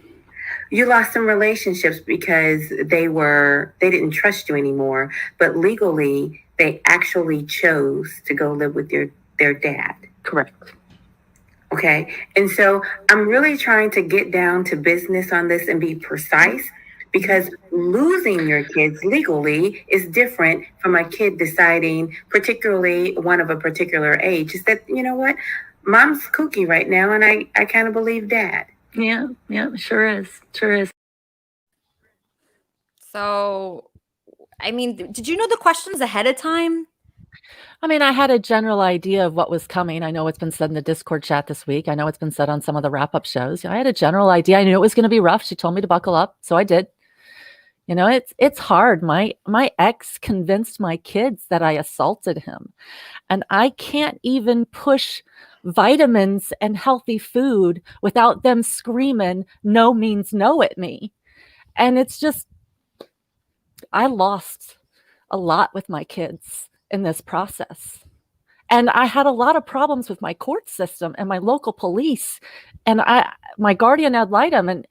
You lost some relationships because they didn't trust you anymore, but legally they actually chose to go live with their dad. Correct. Okay. And so I'm really trying to get down to business on this and be precise, because losing your kids legally is different from a kid deciding, particularly one of a particular age, is that, you know what, mom's kooky right now and I kind of believe dad. Yeah, sure is. So, I mean, did you know the questions ahead of time? I mean, I had a general idea of what was coming. I know it's been said in the Discord chat this week. I know it's been said on some of the wrap-up shows. I had a general idea. I knew it was going to be rough. She told me to buckle up, so I did. It's hard. My ex convinced my kids that I assaulted him, and I can't even push vitamins and healthy food without them screaming no means no at me. And it's just, I lost a lot with my kids in this process. And I had a lot of problems with my court system and my local police and my guardian ad litem. And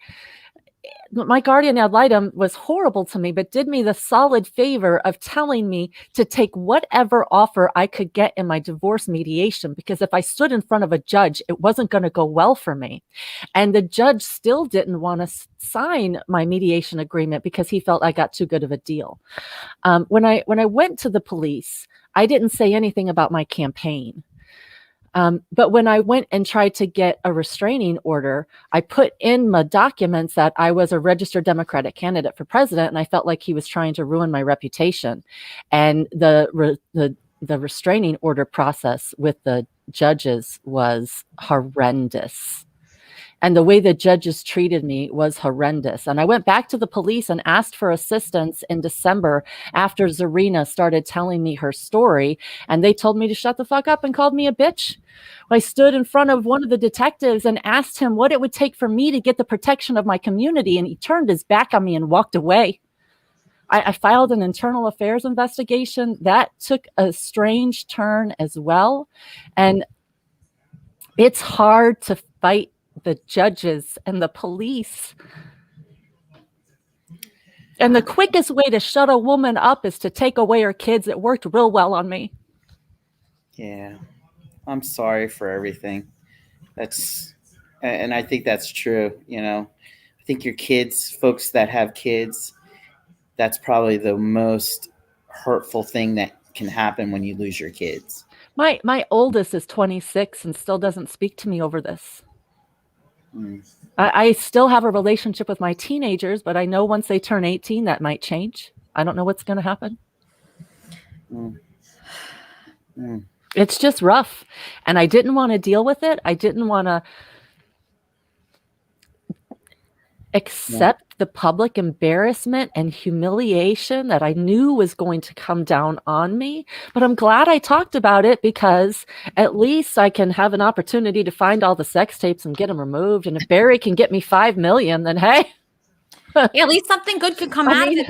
my guardian ad litem was horrible to me, but did me the solid favor of telling me to take whatever offer I could get in my divorce mediation, because if I stood in front of a judge, it wasn't going to go well for me. And the judge still didn't want to sign my mediation agreement because he felt I got too good of a deal. When I went to the police, I didn't say anything about my campaign. But when I went and tried to get a restraining order, I put in my documents that I was a registered Democratic candidate for president, and I felt like he was trying to ruin my reputation. And the restraining order process with the judges was horrendous. And the way the judges treated me was horrendous. And I went back to the police and asked for assistance in December after Zarina started telling me her story. And they told me to shut the fuck up and called me a bitch. I stood in front of one of the detectives and asked him what it would take for me to get the protection of my community. And he turned his back on me and walked away. I filed an internal affairs investigation. That took a strange turn as well. And it's hard to fight the judges and the police. And the quickest way to shut a woman up is to take away her kids. It worked real well on me. Yeah. I'm sorry for everything. And I think that's true. I think your kids, folks that have kids, that's probably the most hurtful thing that can happen when you lose your kids. My oldest is 26 and still doesn't speak to me over this. I still have a relationship with my teenagers, but I know once they turn 18, that might change. I don't know what's going to happen. It's just rough. And I didn't want to deal with it. I didn't want to accept the public embarrassment and humiliation that I knew was going to come down on me. But I'm glad I talked about it, because at least I can have an opportunity to find all the sex tapes and get them removed. And if Barry can get me $5 million, then hey. Yeah, at least something good could come out of it.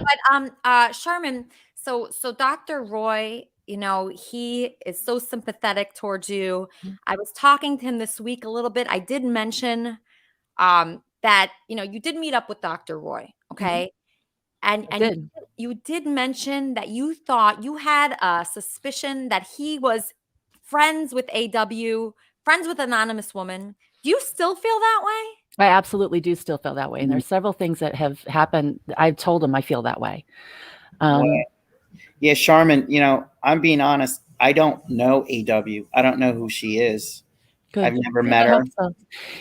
But Sharman, so Dr. Roy, he is so sympathetic towards you. I was talking to him this week a little bit. I did mention that you did meet up with Dr. Roy, okay? And you did mention that you thought you had a suspicion that he was friends with AW, friends with Anonymous Woman. Do you still feel that way? I absolutely do still feel that way. And there's several things that have happened. I've told him I feel that way. Yeah, Sharman, I'm being honest. I don't know AW. I don't know who she is. Good. I've never met her. So.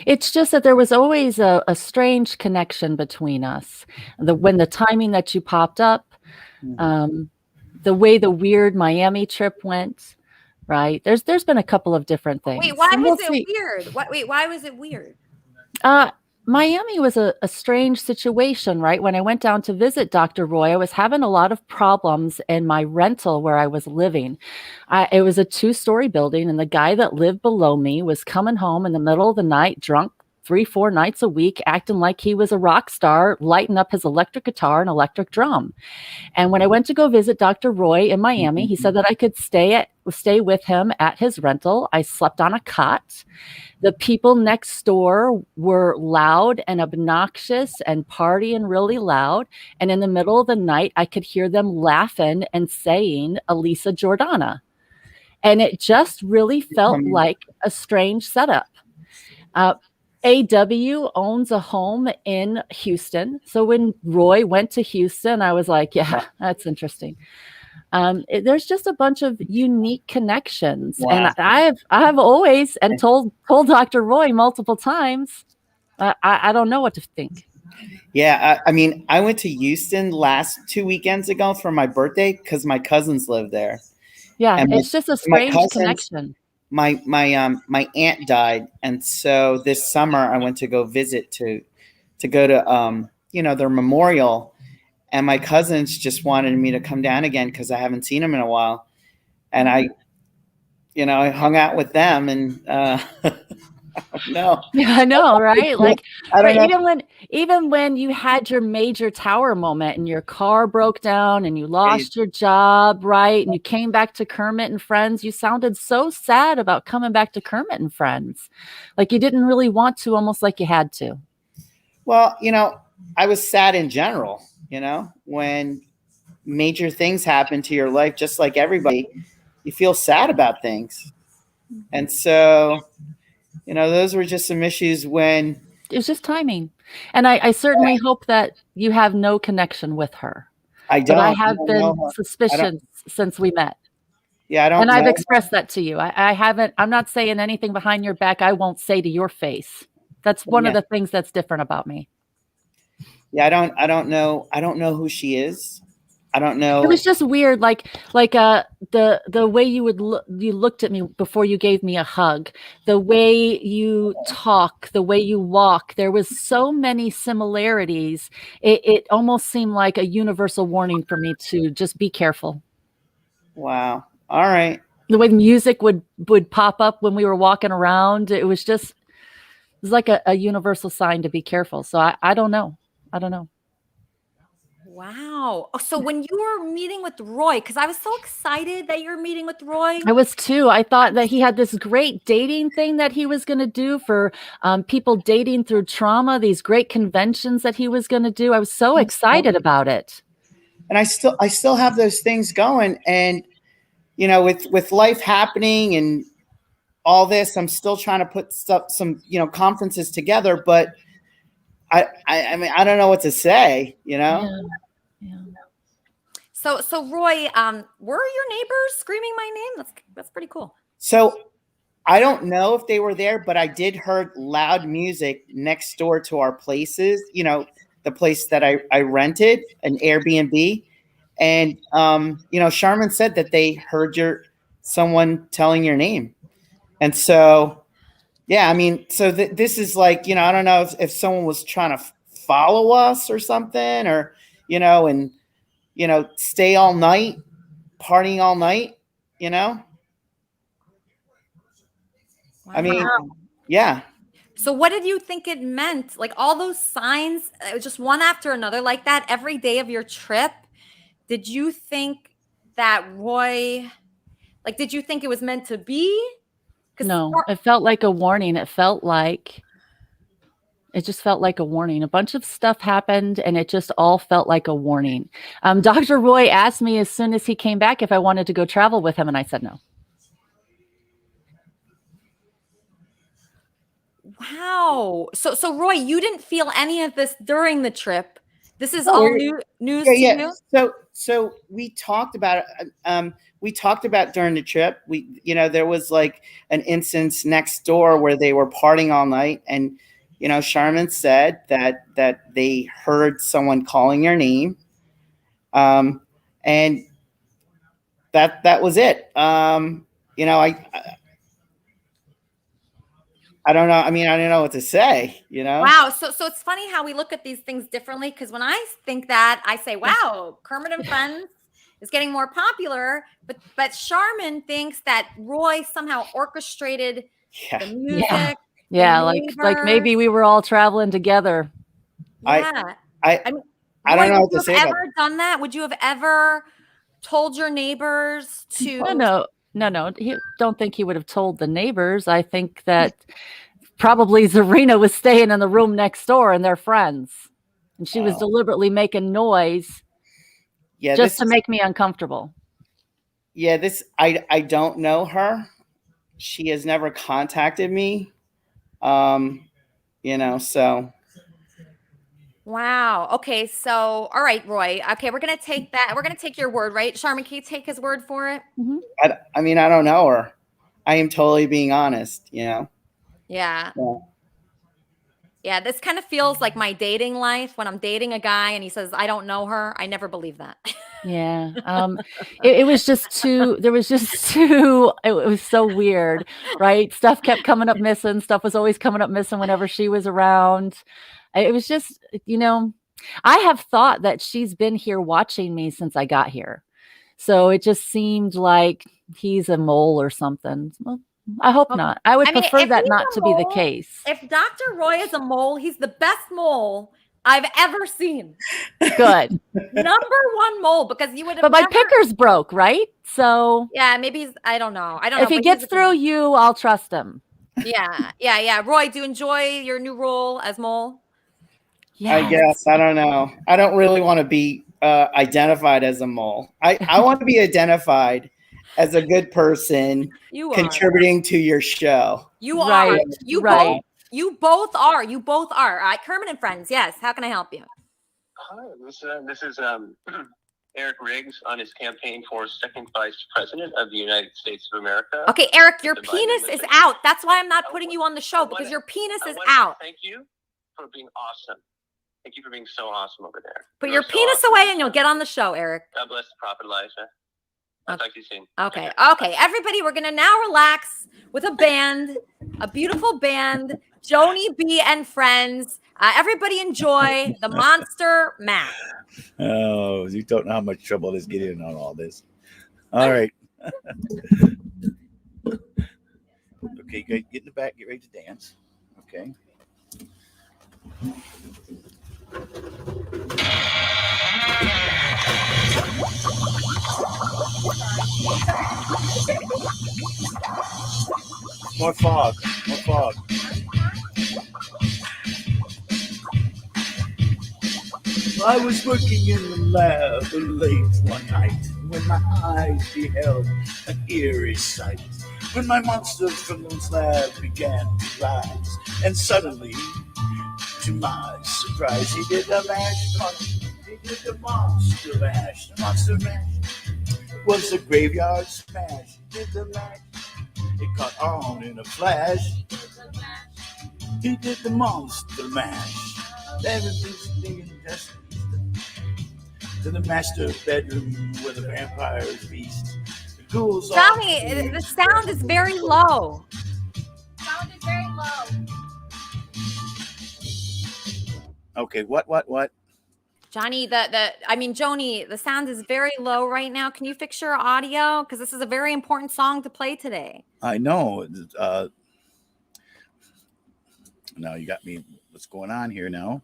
It's just that there was always a strange connection between us. When the timing that you popped up, the way the weird Miami trip went, right? There's been a couple of different things. Wait, why was it weird? Why was it weird? Miami was a strange situation, right? When I went down to visit Dr. Roy, I was having a lot of problems in my rental where I was living. It was a 2-story building, and the guy that lived below me was coming home in the middle of the night, drunk 3-4 nights a week, acting like he was a rock star, lighting up his electric guitar and electric drum. And when I went to go visit Dr. Roy in Miami, he said that I could stay with him at his rental. I slept on a cot. The people next door were loud and obnoxious and partying really loud. And in the middle of the night, I could hear them laughing and saying Elisa Jordana. And it just really felt like a strange setup. AW owns a home in Houston. So when Roy went to Houston, I was like, yeah, that's interesting. There's just a bunch of unique connections. Wow. And I've always and told Dr. Roy multiple times, I don't know what to think. Yeah, I mean, I went to Houston last 2 weekends ago for my birthday because my cousins live there. Yeah, and it's just a strange connection. My aunt died, and so this summer I went to go visit to go to their memorial, and my cousins just wanted me to come down again because I haven't seen them in a while, and I hung out with them, and no, yeah, I know, right? Like, even when you had your major tower moment and your car broke down and you lost your job, right? And you came back to Kermit and Friends, you sounded so sad about coming back to Kermit and Friends. Like you didn't really want to, almost like you had to. Well, I was sad in general, when major things happen to your life, just like everybody, you feel sad about things. And so, those were just some issues when it was just timing. And I certainly hope that you have no connection with her. I don't. But I have been suspicious since we met. Yeah, I don't And I've know. expressed that to you. I haven't, I'm not saying anything behind your back I won't say to your face. That's one of Yeah. the things that's different about me. Yeah, I don't know. I don't know who she is. I don't know. It was just weird, like the way you looked at me before you gave me a hug, the way you talk, the way you walk. There was so many similarities. It almost seemed like a universal warning for me to just be careful. Wow. All right. The way the music would pop up when we were walking around, it was like a universal sign to be careful. So I don't know. I don't know. Wow. Oh, so when you were meeting with Roy, because I was so excited that you were meeting with Roy. I was too. I thought that he had this great dating thing that he was going to do for people dating through trauma, these great conventions that he was going to do. I was so excited about it. And I still have those things going. And, you know, with life happening and all this, I'm still trying to put some, you know, conferences together, but I mean, I don't know what to say, you know? Yeah. So Roy, were your neighbors screaming my name? That's pretty cool. So I don't know if they were there, but I did heard loud music next door to our places, you know, the place that I rented, an Airbnb. And, you know, Charmin said that they heard someone telling your name. And so, yeah, I mean, so this is like, you know, I don't know if someone was trying to follow us or something, or, you know, and, you know, stay all night, partying all night, you know? Wow. I mean, yeah. So what did you think it meant? Like all those signs, just one after another like that every day of your trip. Did you think that Roy, like, did you think it was meant to be? No, it felt like a warning. It just felt like a warning. A bunch of stuff happened and it just all felt like a warning. Dr. Roy asked me as soon as he came back if I wanted to go travel with him, and I said no. Wow. So Roy, you didn't feel any of this during the trip. This is all news to you? So we talked about it. We talked about during the trip. You know, there was like an instance next door where they were partying all night, and you know, Charmin said that they heard someone calling your name, and that was it. You know, I don't know. I mean, I don't know what to say, you know? Wow. So it's funny how we look at these things differently. Because when I think that, I say, wow, Kermit and Friends is getting more popular. But Charmin thinks that Roy somehow orchestrated the music. Yeah, like maybe we were all traveling together. Yeah. I don't know what to say. Would you have ever done that? Would you have ever told your neighbors to? No. Don't think he would have told the neighbors. I think that probably Zarina was staying in the room next door and they're friends. And she was deliberately making noise just to make me uncomfortable. Yeah, I don't know her. She has never contacted me. You know, so. Wow. Okay. So, all right, Roy. Okay. We're going to take that. We're going to take your word, right? Charmin, can you take his word for it? Mm-hmm. I mean, I don't know her. I am totally being honest, you know? Yeah. Yeah. This kind of feels like my dating life when I'm dating a guy and he says, I don't know her. I never believe that. Yeah. It was just it was so weird, right? Stuff kept coming up missing. Stuff was always coming up missing whenever she was around. It was just, you know, I have thought that she's been here watching me since I got here. So it just seemed like he's a mole or something. Well, I hope not. I would prefer that not to be the case. If Dr. Roy is a mole, he's the best mole I've ever seen. Good. Number one mole, because you would have. But my picker's broke, right? So yeah, maybe I don't know. If he gets through you, I'll trust him. Yeah. Roy, do you enjoy your new role as mole? Yes. I guess. I don't know. I don't really want to be identified as a mole. I want to be identified as a good person contributing to your show. You are. You both are. You both are. Kermit and Friends. Yes. How can I help you? Hi. This is Eric Riggs on his campaign for second vice president of the United States of America. Okay, Eric, your penis is out. That's why I'm not putting you on the show, because your penis is out. Thank you for being awesome. Thank you for being so awesome over there. Put your penis away and you'll get on the show, Eric. God bless the prophet Elijah. I'll talk to you soon. Okay. Okay. Everybody, we're going to now relax with a band, a beautiful band, Joni B and Friends. Everybody enjoy the Monster Mash. Oh, you don't know how much trouble is getting on all this. All right. Okay, get in the back, get ready to dance. Okay. More fog, more fog. I was working in the lab late one night when my eyes beheld an eerie sight. When my monster from the lab began to rise, and suddenly, to my surprise, he did the mash. He did the monster mash. The monster mash was a graveyard smash. He did the mash. It caught on in a flash. He did the monster mash. Everything's digging just to the master bedroom where the vampires feast. The ghouls Tell me, the sound is very low. Sound is very low. Okay, what? Johnny, Joni, the sound is very low right now. Can you fix your audio? Because this is a very important song to play today. I know. Now you got me. What's going on here now?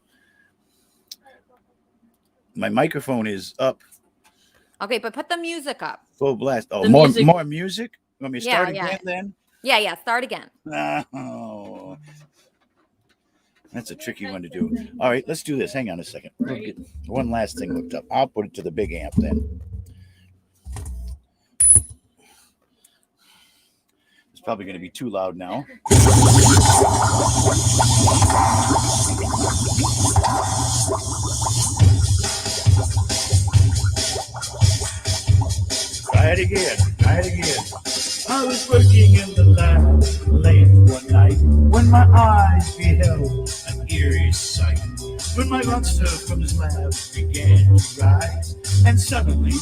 My microphone is up. Okay, but put the music up. Full blast. Oh, The more music. more music? You want me to start Yeah, again then? Yeah, start again. Oh, that's a tricky one to do. All right, let's do this. Hang on a second. We'll get one last thing hooked up. I'll put it to the big amp then. It's probably going to be too loud now. Try it again. I was working in the lab late one night when my eyes beheld an eerie sight. When my monster from his lab began to rise, and suddenly,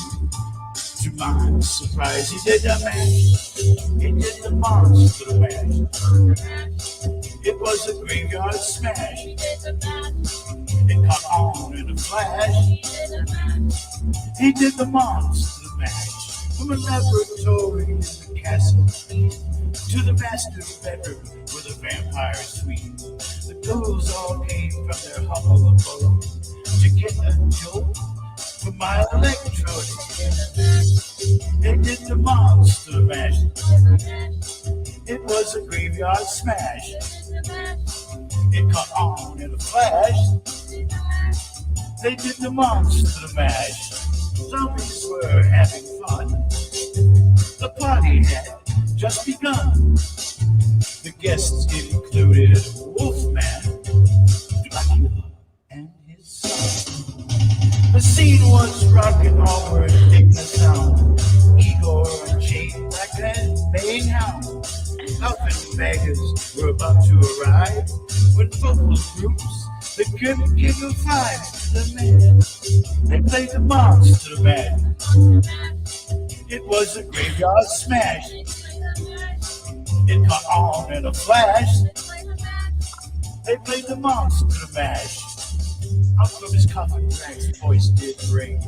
to my surprise, he did the mash. He did the monster mash. It was a graveyard smash. It caught on in a flash. He did the monster mash. From a laboratory in the castle to the master bedroom where the vampires suite. The ghouls all came from their humble abode to get a jolt from my electrode. They did the monster mash. It was a graveyard smash. It caught on in a flash. They did the monster mash. Zombies were having fun. The party had just begun. The guests included Wolfman, Dracula, and his son. The scene was rocking onward, dig the sound. Igor and Jane, like that baying hound. Outfit baggers were about to arrive when vocal groups, the Kermit King of Five, the man. They played the monster mash. It was a graveyard smash. It caught on in a flash. They played the monster mash. Out from his coffin, Drax's voice did ring.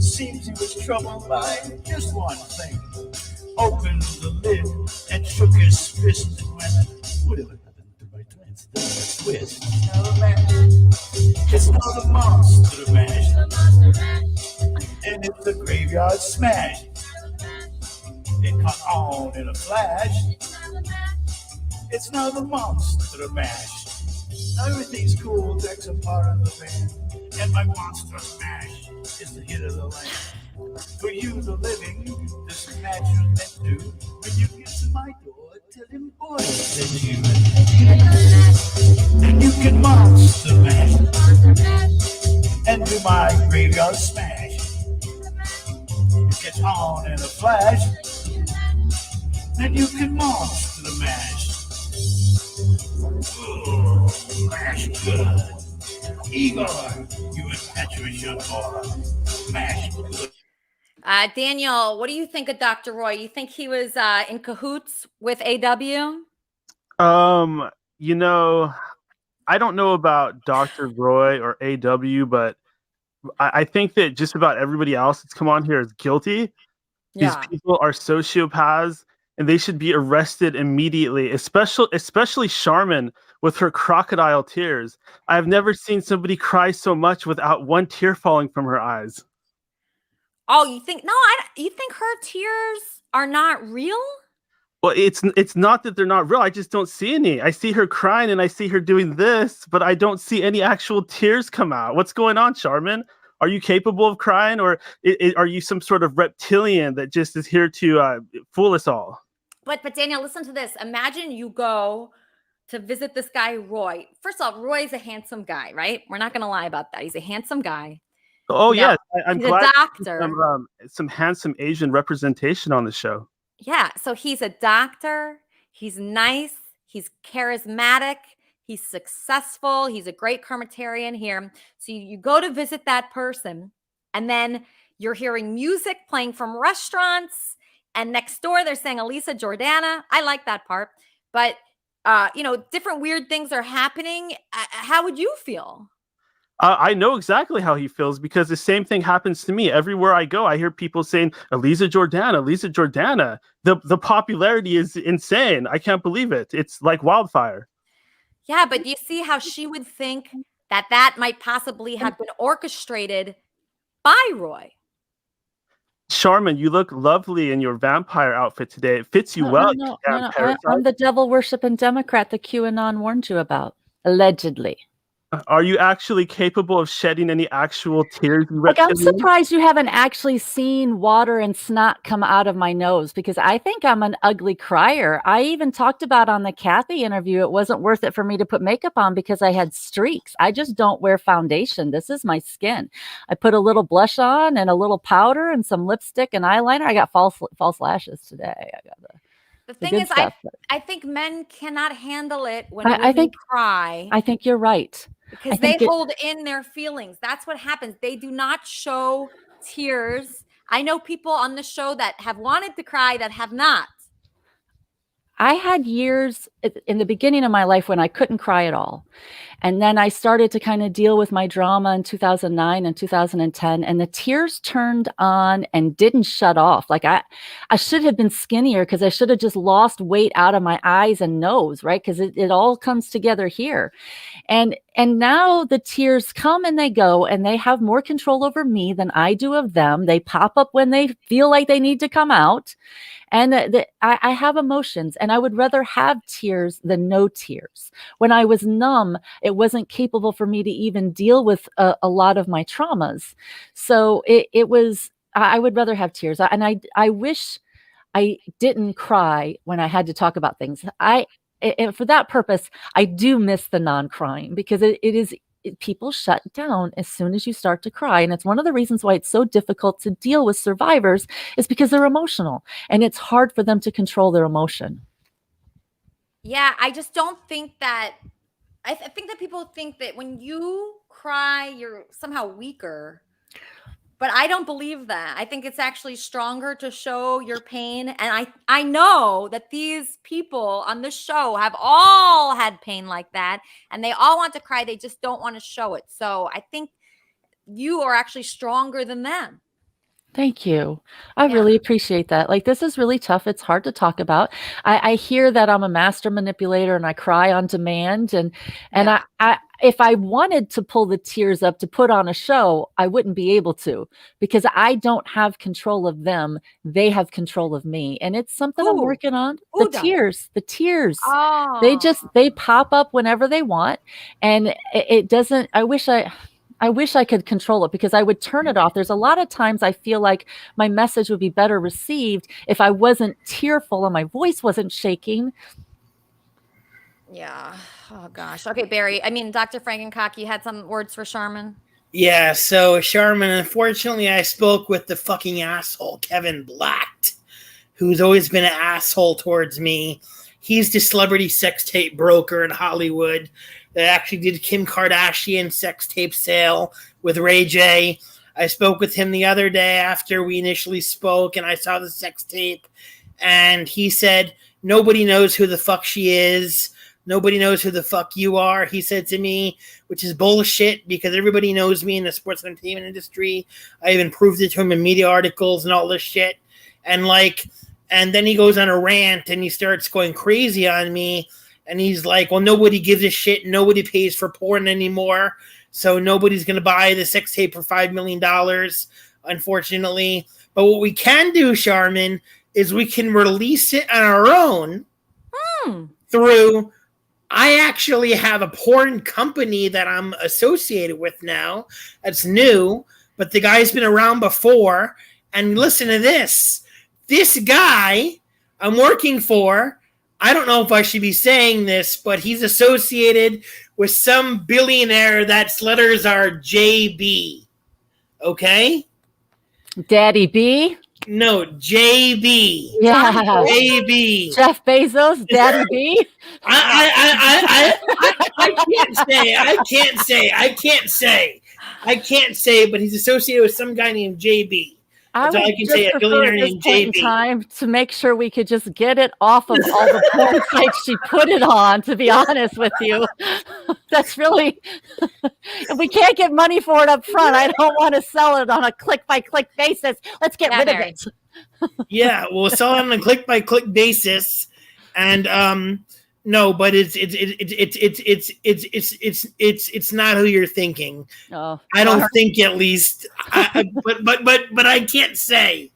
Seems he was troubled by just one thing. Opened the lid and shook his fist and went, whatever happened to my twins? Then a twist. Now the mash. It's not a monster mash. And it's a graveyard smash. It caught on in a flash. It's now the monster mash. Now everything's cool, Deck's a part of the band. And my monster mash is the hit of the land. For you, the living, this match was meant to. When you get to my door, tell him boys send you. And you can monster mash. And do my graveyard smash. gets on in a flash, then you can monster the mash. Ooh, mash good. Igor, you impetuous young boy. Mash good. Daniel, what do you think of Dr. Roy? You think he was in cahoots with AW? You know, I don't know about Dr. Roy or AW, but I think that just about everybody else that's come on here is guilty. These people are sociopaths, and they should be arrested immediately. Especially Charmin with her crocodile tears. I've never seen somebody cry so much without one tear falling from her eyes. Oh, you think you think her tears are not real? Well, it's not that they're not real. I just don't see any. I see her crying and I see her doing this, but I don't see any actual tears come out. What's going on, Charmin? Are you capable of crying, or are you some sort of reptilian that just is here to fool us all? But Daniel, listen to this. Imagine you go to visit this guy, Roy. First of all, Roy's a handsome guy, right? We're not going to lie about that. He's a handsome guy. Oh, You know, yes. I'm he's glad a doctor. some handsome Asian representation on the show. Yeah, so he's a doctor. He's nice. He's charismatic. He's successful. He's a great Kermitarian here. So you go to visit that person, and then you're hearing music playing from restaurants, and next door they're saying Elisa Jordana. I like that part. But, different weird things are happening. How would you feel? I know exactly how he feels because the same thing happens to me. Everywhere I go, I hear people saying, Elisa Jordana, Elisa Jordana. The popularity is insane. I can't believe it. It's like wildfire. Yeah, but do you see how she would think that might possibly have been orchestrated by Roy? Charmin, you look lovely in your vampire outfit today. It fits you well. No. I'm the devil-worshipping Democrat that QAnon warned you about, allegedly. Are you actually capable of shedding any actual tears? Like, I'm surprised you haven't actually seen water and snot come out of my nose, because I think I'm an ugly crier. I even talked about on the Kathy interview, it wasn't worth it for me to put makeup on because I had streaks. I just don't wear foundation. This is my skin. I put a little blush on and a little powder and some lipstick and eyeliner. I got false lashes today. I got the thing is, I think men cannot handle it when women cry. I think you're right. Because they hold in their feelings. That's what happens. They do not show tears. I know people on the show that have wanted to cry that have not. I had years in the beginning of my life when I couldn't cry at all. And then I started to kind of deal with my drama in 2009 and 2010. And the tears turned on and didn't shut off. Like I should have been skinnier because I should have just lost weight out of my eyes and nose, right? Because it all comes together here. And now the tears come and they go, and they have more control over me than I do of them. They pop up when they feel like they need to come out. And I have emotions, and I would rather have tears than no tears. When I was numb, it wasn't capable for me to even deal with a lot of my traumas. So I would rather have tears. And I wish I didn't cry when I had to talk about things. And for that purpose, I do miss the non-crying, because people shut down as soon as you start to cry. And it's one of the reasons why it's so difficult to deal with survivors, is because they're emotional and it's hard for them to control their emotion. Yeah, I just don't think that, I think that people think that when you cry, you're somehow weaker. But I don't believe that. I think it's actually stronger to show your pain. And I know that these people on this show have all had pain like that, and they all want to cry. They just don't want to show it. So I think you are actually stronger than them. Thank you. I really appreciate that. Like, this is really tough. It's hard to talk about. I hear that I'm a master manipulator and I cry on demand. And I if I wanted to pull the tears up to put on a show, I wouldn't be able to, because I don't have control of them. They have control of me. And it's something I'm working on. The tears. Oh. They pop up whenever they want. And it doesn't, I wish I could control it, because I would turn it off. There's a lot of times I feel like my message would be better received if I wasn't tearful and my voice wasn't shaking. Yeah. Oh, gosh. Okay, Barry. I mean, Dr. Frankencock, you had some words for Charmin? Yeah, so Charmin, unfortunately, I spoke with the fucking asshole Kevin Blatt, who's always been an asshole towards me. He's the celebrity sex tape broker in Hollywood that actually did Kim Kardashian sex tape sale with Ray J. I spoke with him the other day after we initially spoke, and I saw the sex tape, and he said, nobody knows who the fuck she is. Nobody knows who the fuck you are, he said to me, which is bullshit because everybody knows me in the sports entertainment industry. I even proved it to him in media articles and all this shit. And then he goes on a rant and he starts going crazy on me. And he's like, well, nobody gives a shit. Nobody pays for porn anymore. So nobody's going to buy the sex tape for $5 million, unfortunately. But what we can do, Charmin, is we can release it on our own through... I actually have a porn company that I'm associated with now. That's new, but the guy's been around before. And listen to this. This guy I'm working for, I don't know if I should be saying this, but he's associated with some billionaire that's letters are JB. Okay? Daddy B? No, JB. Yeah. JB. Jeff Bezos, Daddy B? I can't say, but he's associated with some guy named JB. That's all I can say, a billionaire named JB. Time to make sure we could just get it off of all the porn sites she put it on, to be honest with you. That's really, if we can't get money for it up front, I don't want to sell it on a click-by-click basis. Let's get rid of it. Yeah, we'll sell it on a click-by-click basis. And no, but it's not who you're thinking. Oh, I don't think, at least. But I can't say.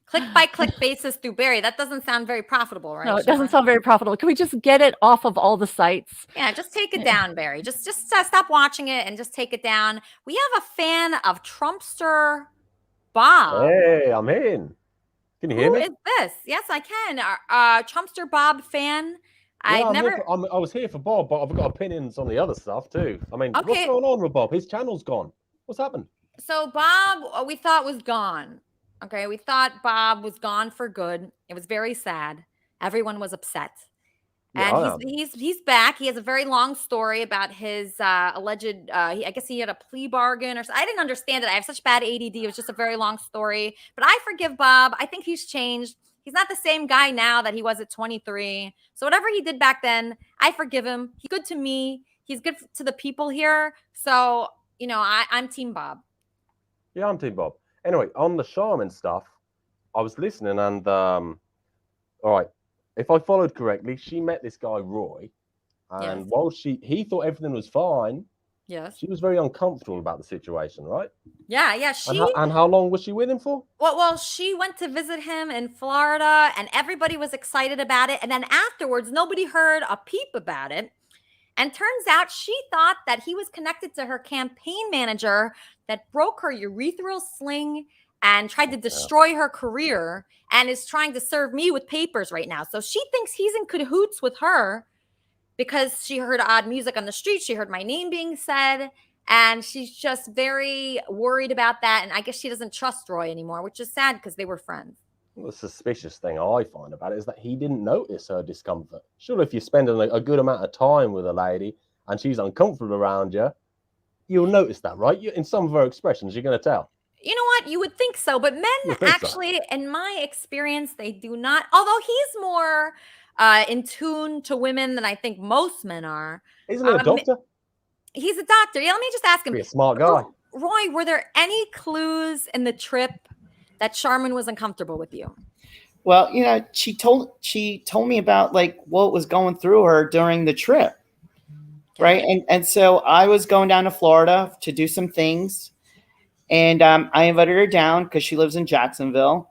Click by click basis through Barry. That doesn't sound very profitable, right? No, it doesn't sound very profitable. Can we just get it off of all the sites? Yeah, just take it down, Barry. Just stop watching it and just take it down. We have a fan of Trumpster Bob. Hey, I'm in. Can you hear me? Who is this? Yes, I can. Trumpster Bob fan. I was here for Bob, but I've got opinions on the other stuff too. I mean, what's going on with Bob? His channel's gone. What's happened? So Bob, we thought was gone. Okay, we thought Bob was gone for good. It was very sad. Everyone was upset. And he's back. He has a very long story about his alleged, I guess he had a plea bargain or something. I didn't understand it. I have such bad ADD. It was just a very long story. But I forgive Bob. I think he's changed. He's not the same guy now that he was at 23. So whatever he did back then, I forgive him. He's good to me. He's good to the people here. So, I'm Team Bob. Yeah, I'm Team Bob. Anyway, on the Charmin stuff, I was listening and, all right, if I followed correctly, she met this guy, Roy, and while he thought everything was fine, she was very uncomfortable about the situation, right? Yeah. And how long was she with him for? Well, she went to visit him in Florida, and everybody was excited about it. And then afterwards, nobody heard a peep about it. And turns out she thought that he was connected to her campaign manager that broke her urethral sling and tried to destroy her career and is trying to serve me with papers right now. So she thinks he's in cahoots with her because she heard odd music on the street. She heard my name being said, and she's just very worried about that. And I guess she doesn't trust Roy anymore, which is sad because they were friends. The suspicious thing I find about it is that he didn't notice her discomfort. Surely if you're spending a good amount of time with a lady and she's uncomfortable around you, you'll notice that, right? In some of her expressions, you're going to tell. You know what? You would think so, but men actually, in my experience, they do not. Although he's more in tune to women than I think most men are. Isn't he a doctor? He's a doctor. Yeah, let me just ask him. Be a smart guy. Roy, were there any clues in the trip that Charmin was uncomfortable with you? Well, she told me about what was going through her during the trip. Right. And so I was going down to Florida to do some things. And I invited her down because she lives in Jacksonville.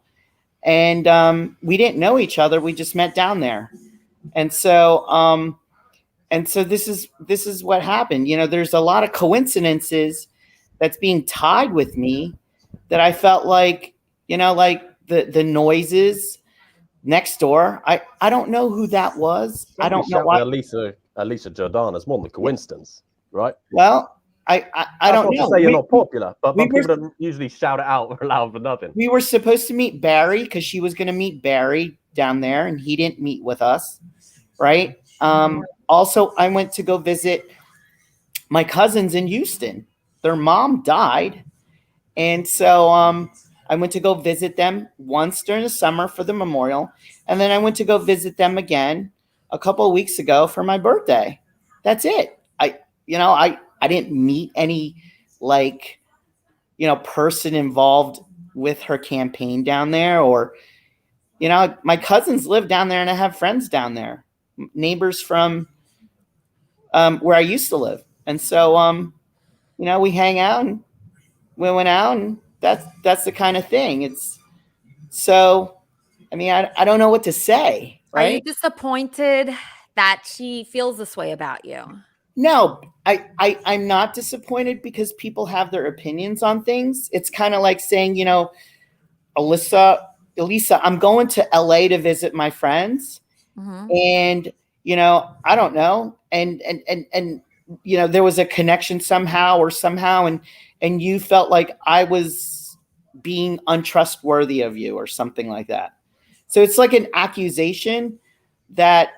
And we didn't know each other. We just met down there. And so this is what happened. There's a lot of coincidences that's being tied with me that I felt like, the noises next door. I don't know who that was. I don't know why. Elisa Jordana's more than a coincidence, right? Well, I don't That's know. not to say you're not popular, but we people were- don't usually shout it out loud for nothing. We were supposed to meet Barry because she was going to meet Barry down there, and he didn't meet with us, right? Also, I went to go visit my cousins in Houston. Their mom died, and so I went to go visit them once during the summer for the memorial, and then I went to go visit them again a couple of weeks ago for my birthday. That's it. I didn't meet any person involved with her campaign down there, or my cousins live down there and I have friends down there, neighbors from where I used to live. And so we hang out and we went out, and that's the kind of thing. It's so, I don't know what to say, Are you right? disappointed that she feels this way about you? No, I'm not disappointed because people have their opinions on things. It's kind of like saying, Elisa, I'm going to LA to visit my friends. And, I don't know. And there was a connection somehow, and you felt like I was being untrustworthy of you or something like that. So it's like an accusation that,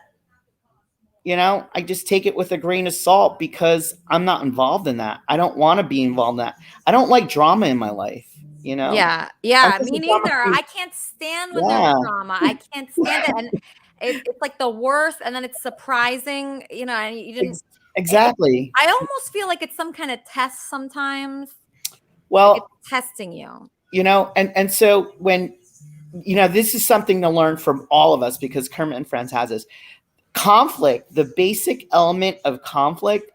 I just take it with a grain of salt because I'm not involved in that. I don't want to be involved in that. I don't like drama in my life, Yeah, me neither. I can't stand when there's drama. I can't stand it, and it's like the worst. And then it's surprising, and you didn't exactly. I almost feel like it's some kind of test sometimes. Well, like it's testing you. And so when this is something to learn from all of us because Kermit and Friends has this. Conflict, the basic element of conflict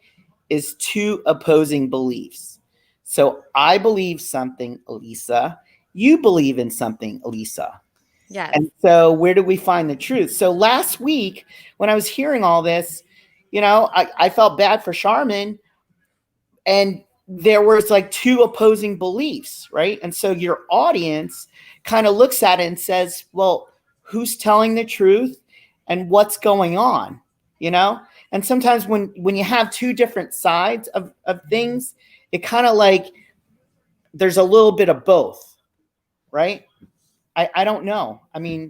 is two opposing beliefs. So I believe something, Elisa. You believe in something, Elisa. Yes. And so where do we find the truth? So last week when I was hearing all this, I felt bad for Charmin, and there was like two opposing beliefs, right? And so your audience kind of looks at it and says, well, who's telling the truth? And what's going on, And sometimes when you have two different sides of things, it kind of like there's a little bit of both, right? I don't know.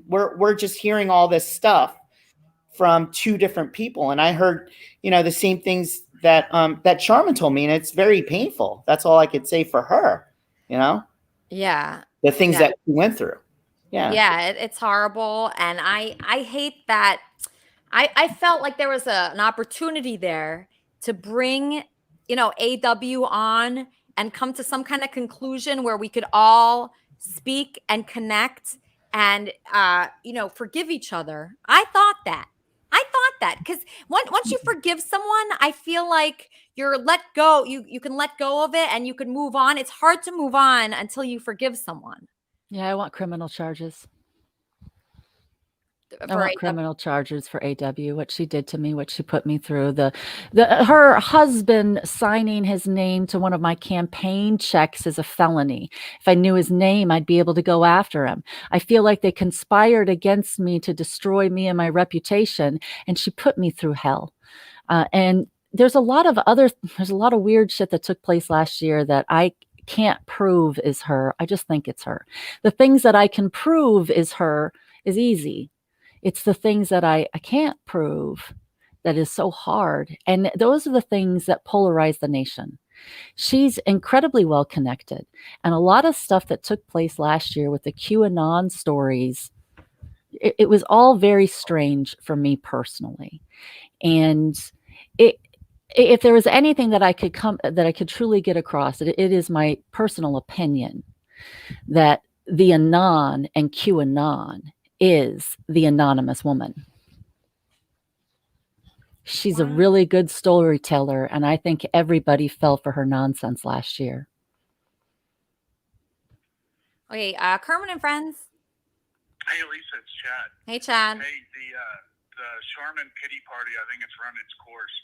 We're just hearing all this stuff from two different people, and I heard the same things that that Charmin told me, and it's very painful. That's all I could say for her, Yeah. the things that she went through. Yeah, it's horrible. And I hate that. I felt like there was an opportunity there to bring, AW on and come to some kind of conclusion where we could all speak and connect and, forgive each other. I thought that because once you forgive someone, I feel like you're let go. You can let go of it and you can move on. It's hard to move on until you forgive someone. Yeah, I want criminal charges. I For want AW. criminal charges for AW, what she did to me, what she put me through. Her husband signing his name to one of my campaign checks is a felony. If I knew his name, I'd be able to go after him. I feel like they conspired against me to destroy me and my reputation, and she put me through hell. And there's a lot of weird shit that took place last year that I can't prove is her. I just think it's her. The things that I can prove is her is easy. It's the things that I can't prove that is so hard. And those are the things that polarize the nation. She's incredibly well connected. And a lot of stuff that took place last year with the QAnon stories, it was all very strange for me personally. And if there was anything that I could truly get across, it is my personal opinion that the Anon and QAnon is the anonymous woman. She's a really good storyteller, and I think everybody fell for her nonsense last year. Okay, Kermit and Friends. Hey, Lisa, it's Chad. Hey, Chad. Hey, the Charmin pity party, I think it's run its course.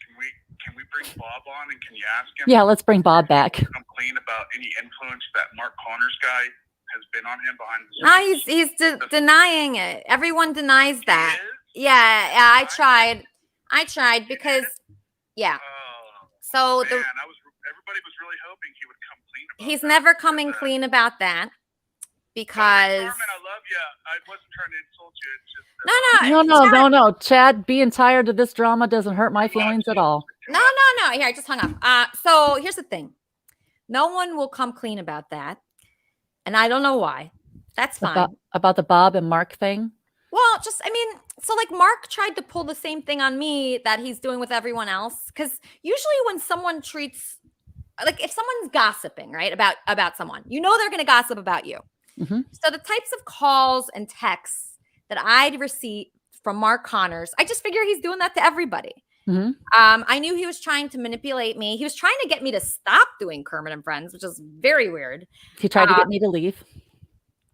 Can we bring Bob on, and can you ask him? Yeah, let's bring Bob back. Come clean about any influence that Mark Connors guy has been on him behind the scenes. No, he's denying it. Everyone denies that. Yeah, I tried because, yeah. So man, I was Everybody was really hoping he would come clean about He's that. never coming clean about that because. Carmen, I love you. I wasn't trying to insult you. It's just No. Chad, being tired of this drama doesn't hurt my feelings at all. No. Here, I just hung up. So here's the thing. No one will come clean about that. And I don't know why. That's fine. About the Bob and Mark thing? Well, so like Mark tried to pull the same thing on me that he's doing with everyone else. Because usually when someone treats, like if someone's gossiping, right, about someone, you know they're going to gossip about you. Mm-hmm. So the types of calls and texts that I'd receive from Mark Connors, I just figure he's doing that to everybody. Mm-hmm. I knew he was trying to manipulate me. He was trying to get me to stop doing Kermit and Friends, which is very weird. He tried to get me to leave.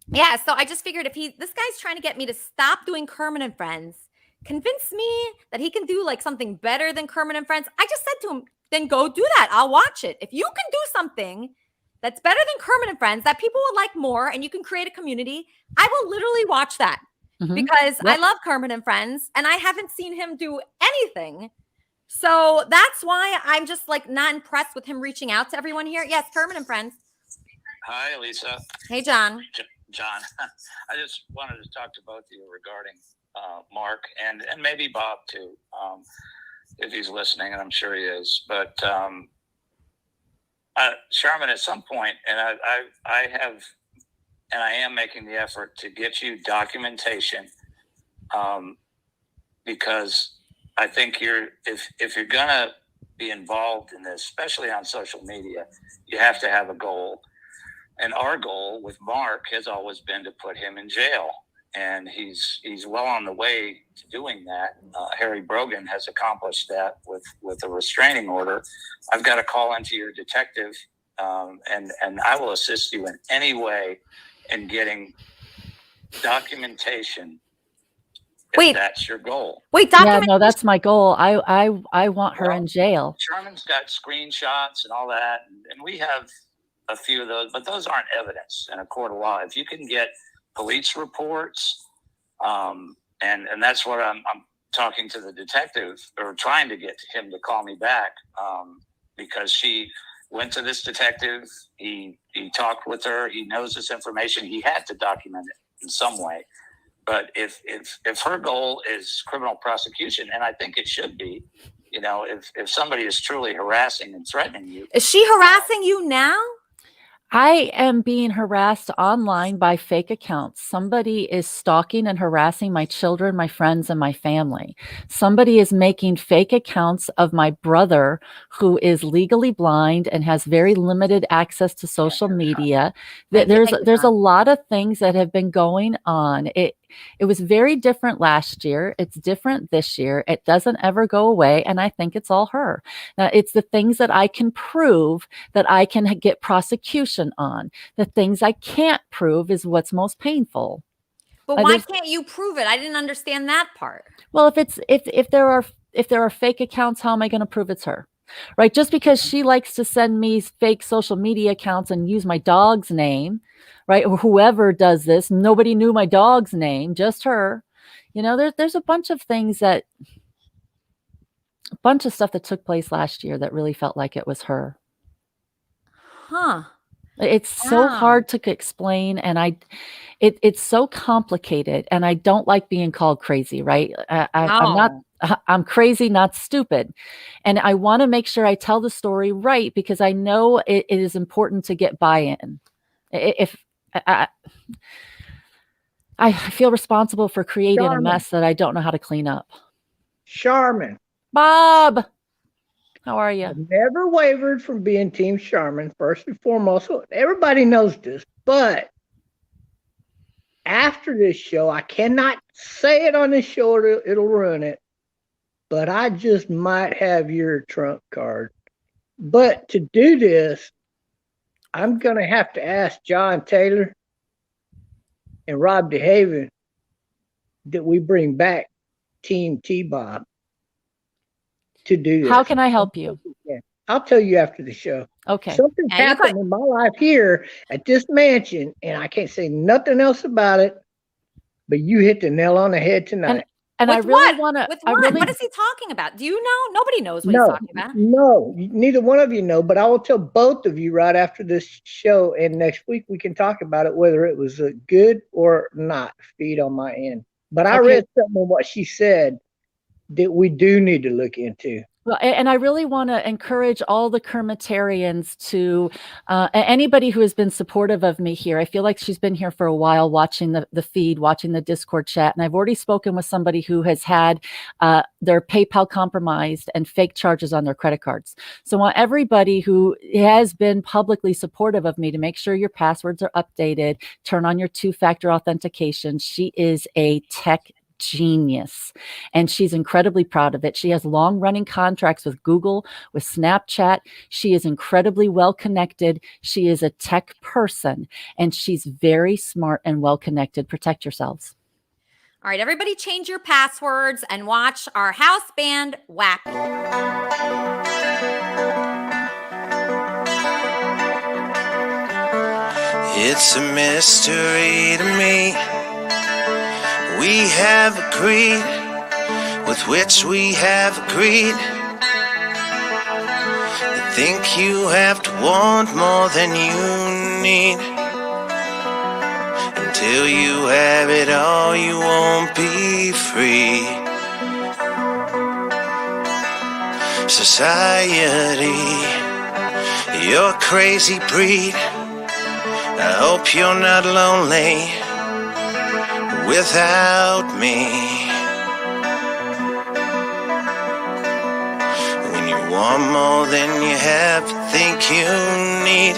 Yeah, so I just figured if this guy's trying to get me to stop doing Kermit and Friends, convince me that he can do like something better than Kermit and Friends. I just said to him, then go do that. I'll watch it. If you can do something that's better than Kermit and Friends that people would like more and you can create a community, I will literally watch that. Mm-hmm. Because I love Kermit and Friends and I haven't seen him do anything. So that's why I'm just like not impressed with him reaching out to everyone here. Yes, Kermit and Friends. Hi, Lisa. Hey, John. John, I just wanted to talk to both of you regarding Mark and maybe Bob too, if he's listening, and I'm sure he is. But Sharman, at some point, and I am making the effort to get you documentation, because I think if you're gonna be involved in this, especially on social media, you have to have a goal. And our goal with Mark has always been to put him in jail, and he's well on the way to doing that. Harry Brogan has accomplished that with a restraining order. I've got to call into your detective, and I will assist you in any way in getting documentation. If that's your goal. Yeah, no, that's my goal. I want her in jail. Sherman's got screenshots and all that, and we have a few of those, but those aren't evidence in a court of law. If you can get police reports, and that's what I'm talking to the detective, or trying to get him to call me back, because she went to this detective. He talked with her. He knows this information. He had to document it in some way. But if her goal is criminal prosecution, and I think it should be, if somebody is truly harassing and threatening you. Is she harassing you now? I am being harassed online by fake accounts. Somebody is stalking and harassing my children, my friends, and my family. Somebody is making fake accounts of my brother, who is legally blind and has very limited access to social media. There's a lot of things that have been going on. It was very different last year. It's different this year. It doesn't ever go away. And I think it's all her. Now, it's the things that I can prove that I can get prosecution on. The things I can't prove is what's most painful. But why can't you prove it? I didn't understand that part. Well, if there are fake accounts, how am I going to prove it's her? Right? Just because she likes to send me fake social media accounts and use my dog's name, right? Or whoever does this, nobody knew my dog's name, just her. There's a bunch of things a bunch of stuff that took place last year that really felt like it was her. Huh. It's so hard to explain, and it's so complicated, and I don't like being called crazy, right? I'm crazy, not stupid. And I want to make sure I tell the story right, because I know it is important to get buy-in. I feel responsible for creating a mess that I don't know how to clean up. Sharman. Bob, how are you? I've never wavered from being Team Sharman, first and foremost. Everybody knows this, but after this show, I cannot say it on this show, it'll ruin it, but I just might have your trump card. But to do this, I'm going to have to ask John Taylor and Rob DeHaven that we bring back Team T-Bob to do this. How can I help you? I'll tell you after the show. Okay. Something happened in my life here at this mansion, and I can't say nothing else about it, but you hit the nail on the head tonight. And With I really what? want to. With I what? really What is he talking about? Do you know? Nobody knows what he's No, talking about. no, neither one of you know, but I will tell both of you right after this show, and next week we can talk about it, whether it was a good or not feed on my end. But I read something in what she said that we do need to look into. Well, and I really want to encourage all the Kermitarians to anybody who has been supportive of me here. I feel like she's been here for a while, watching the feed, watching the Discord chat, and I've already spoken with somebody who has had their PayPal compromised and fake charges on their credit cards. So I want everybody who has been publicly supportive of me to make sure your passwords are updated, turn on your 2-factor authentication. She is a tech genius, and she's incredibly proud of it. She has long-running contracts with Google, with Snapchat. She is incredibly well connected. She is a tech person, and she's very smart and well connected. Protect yourselves. All right, everybody change your passwords and watch our house band WAP. It's a mystery to me. We have agreed with which we have agreed. I think you have to want more than you need. Until you have it all, you won't be free. Society, you're a crazy breed. I hope you're not lonely without me. When you want more than you have to think you need,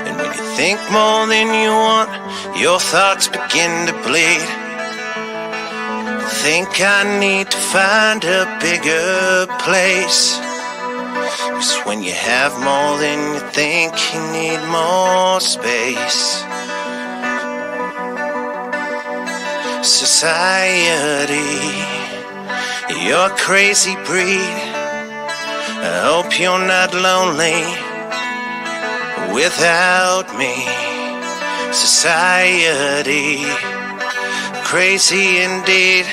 and when you think more than you want, your thoughts begin to bleed. Think I need to find a bigger place, 'cause when you have more than you think, you need more space. Society, you're a crazy breed. I hope you're not lonely without me. Society, crazy indeed.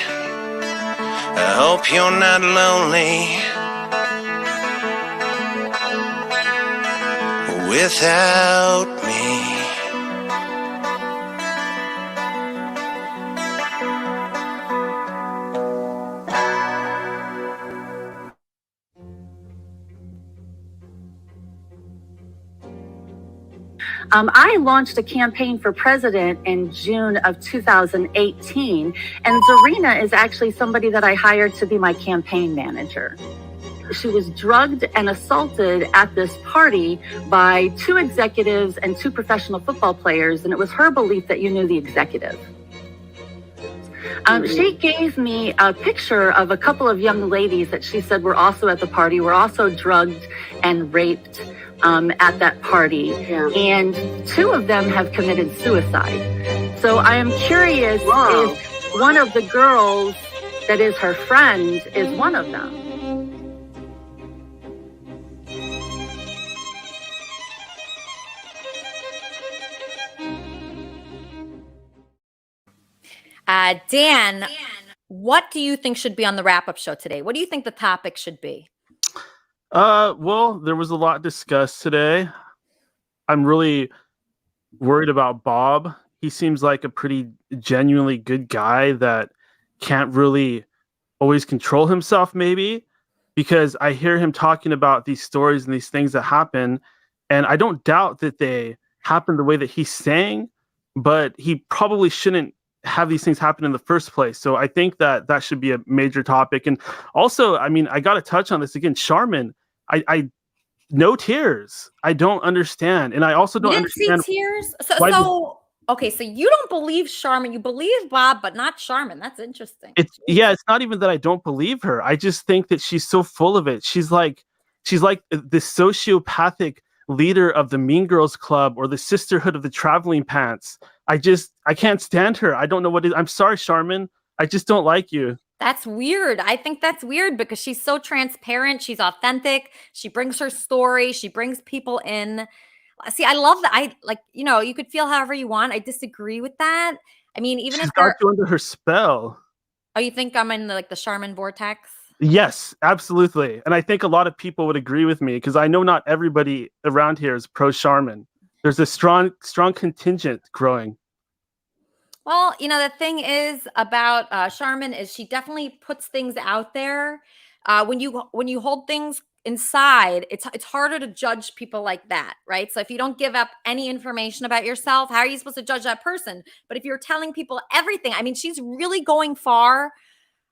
I hope you're not lonely without me. I launched a campaign for president in June of 2018, and Zarina is actually somebody that I hired to be my campaign manager. She was drugged and assaulted at this party by 2 executives and 2 professional football players, and it was her belief that you knew the executive. She gave me a picture of a couple of young ladies that she said were also at the party, were also drugged and raped at that party. Yeah. And 2 of them have committed suicide. So I am curious if one of the girls that is her friend is one of them. Dan, what do you think should be on the wrap-up show today? What do you think the topic should be? Well, there was a lot discussed today. I'm really worried about Bob. He seems like a pretty genuinely good guy that can't really always control himself, maybe, because I hear him talking about these stories and these things that happen, and I don't doubt that they happen the way that he's saying, but he probably shouldn't have these things happen in the first place. So I think that that should be a major topic. And also, I mean, I got to touch on this again. Charmin, I no tears. I don't understand. And I also don't understand. See tears? Okay, so you don't believe Charmin. You believe Bob, but not Charmin. That's interesting. It's not even that I don't believe her. I just think that she's so full of it. She's like this sociopathic leader of the Mean Girls Club or the Sisterhood of the Traveling Pants. I can't stand her. I don't know what it is. I'm sorry, Charmin. I just don't like you. That's weird. I think that's weird because she's so transparent. She's authentic. She brings her story. She brings people in. See, I love that. You could feel however you want. I disagree with that. I mean, even she's if got you under her spell. Oh, you think I'm in the Charmin vortex? Yes, absolutely. And I think a lot of people would agree with me because I know not everybody around here is pro Charmin. There's a strong contingent growing. Well, the thing is about Charmin is she definitely puts things out there. When you hold things inside, it's harder to judge people like that, right? So if you don't give up any information about yourself, how are you supposed to judge that person? But if you're telling people everything, I mean, she's really going far.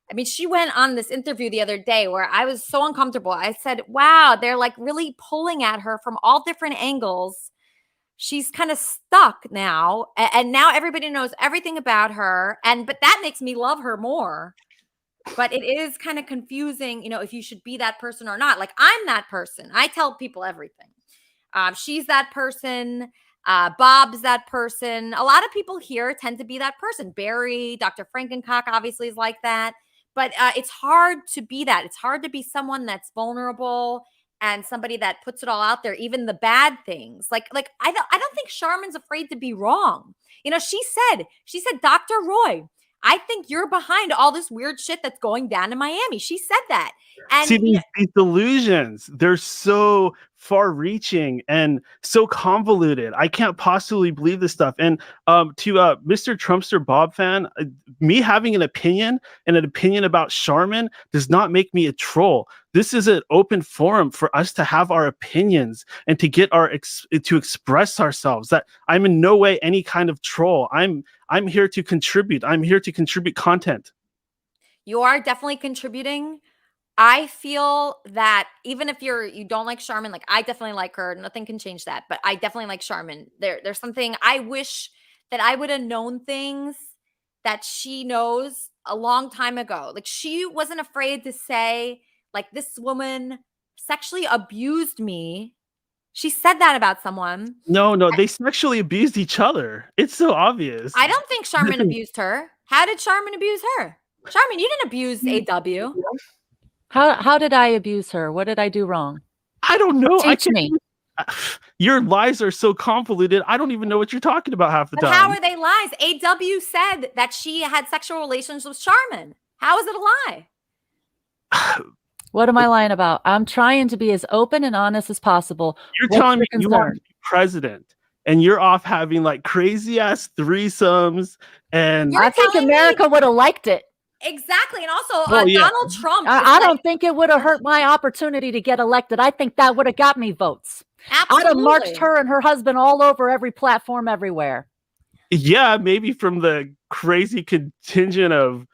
I mean, she went on this interview the other day where I was so uncomfortable. I said, wow, they're like really pulling at her from all different angles. She's kind of stuck now. And now everybody knows everything about her. But that makes me love her more. But it is kind of confusing, if you should be that person or not. Like, I'm that person. I tell people everything. She's that person. Bob's that person. A lot of people here tend to be that person. Barry, Dr. Frankencock obviously is like that. But it's hard to be that. It's hard to be someone that's vulnerable and somebody that puts it all out there, even the bad things. Like I don't think Charmin's afraid to be wrong. She said, Dr. Roy, I think you're behind all this weird shit that's going down in Miami. She said that. And see, these delusions, they're so far-reaching and so convoluted. I can't possibly believe this stuff. And to Mr. Trumpster Bob fan, me having an opinion about Charmin does not make me a troll. This is an open forum for us to have our opinions and to get to express ourselves. That I'm in no way any kind of troll. I'm here to contribute. I'm here to contribute content. You are definitely contributing. I feel that even if you don't like Charmin, like I definitely like her. Nothing can change that. But I definitely like Charmin. There's something I wish that I would have known things that she knows a long time ago. Like, she wasn't afraid to say, like, this woman sexually abused me. She said that about someone. No, they sexually abused each other. It's so obvious. I don't think Charmin abused her. How did Charmin abuse her? Charmin, you didn't abuse AW. How did I abuse her? What did I do wrong? I don't know. Teach me. Your lies are so convoluted. I don't even know what you're talking about half the time. How are they lies? AW said that she had sexual relations with Charmin. How is it a lie? What am I lying about? I'm trying to be as open and honest as possible. You're telling me you want to be president and you're off having like crazy ass threesomes, and I think America would have liked it. Exactly. And also Donald Trump. I don't think it would have hurt my opportunity to get elected. I think that would have got me votes. Absolutely. I'd have marched her and her husband all over every platform everywhere. Yeah, maybe from the crazy contingent of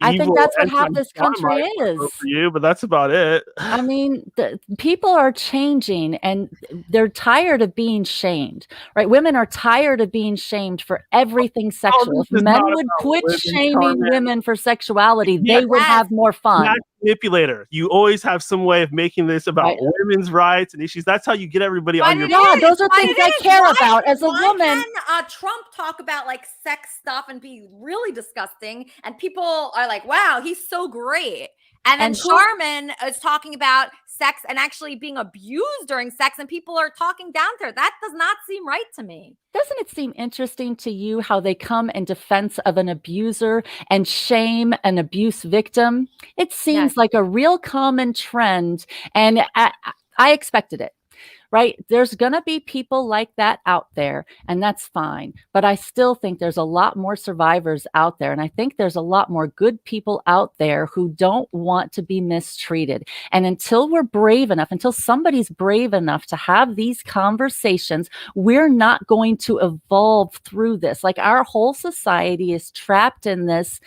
I think that's what half this country is. For you, but that's about it. I mean, people are changing and they're tired of being shamed, right? Women are tired of being shamed for everything sexual. If men would quit shaming women for sexuality, they would have more fun. Manipulator. You always have some way of making this about women's rights and issues. That's how you get everybody on your side. Those are things I care about as a woman. Can Trump talk about like sex stuff and be really disgusting, and people are like, wow, he's so great. And then Charmin is talking about sex and actually being abused during sex, and people are talking down to her. That does not seem right to me. Doesn't it seem interesting to you how they come in defense of an abuser and shame an abuse victim? It seems like a real common trend, and I expected it. Right? There's going to be people like that out there, and that's fine. But I still think there's a lot more survivors out there. And I think there's a lot more good people out there who don't want to be mistreated. And until we're brave enough, until somebody's brave enough to have these conversations, we're not going to evolve through this. Like, our whole society is trapped in this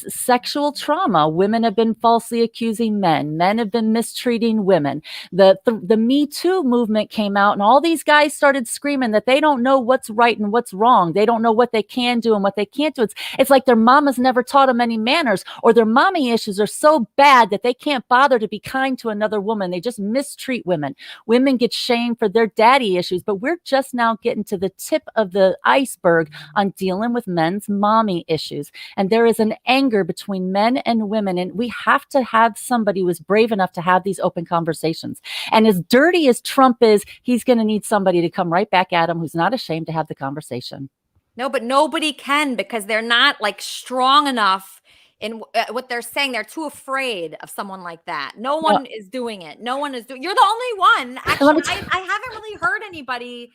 sexual trauma. Women have been falsely accusing men. Men have been mistreating women. The Me Too movement came out, and all these guys started screaming that they don't know what's right and what's wrong. They don't know what they can do and what they can't do. It's like their mamas never taught them any manners, or their mommy issues are so bad that they can't bother to be kind to another woman. They just mistreat women. Women get shamed for their daddy issues, but we're just now getting to the tip of the iceberg on dealing with men's mommy issues. And there is an anger between men and women, and we have to have somebody who is brave enough to have these open conversations. And as dirty as Trump is, he's going to need somebody to come right back at him who's not ashamed to have the conversation. No, but nobody can, because they're not like strong enough in what they're saying. They're too afraid of someone like that. No one is doing it. No one is doing. You're the only one. Actually, I haven't really heard anybody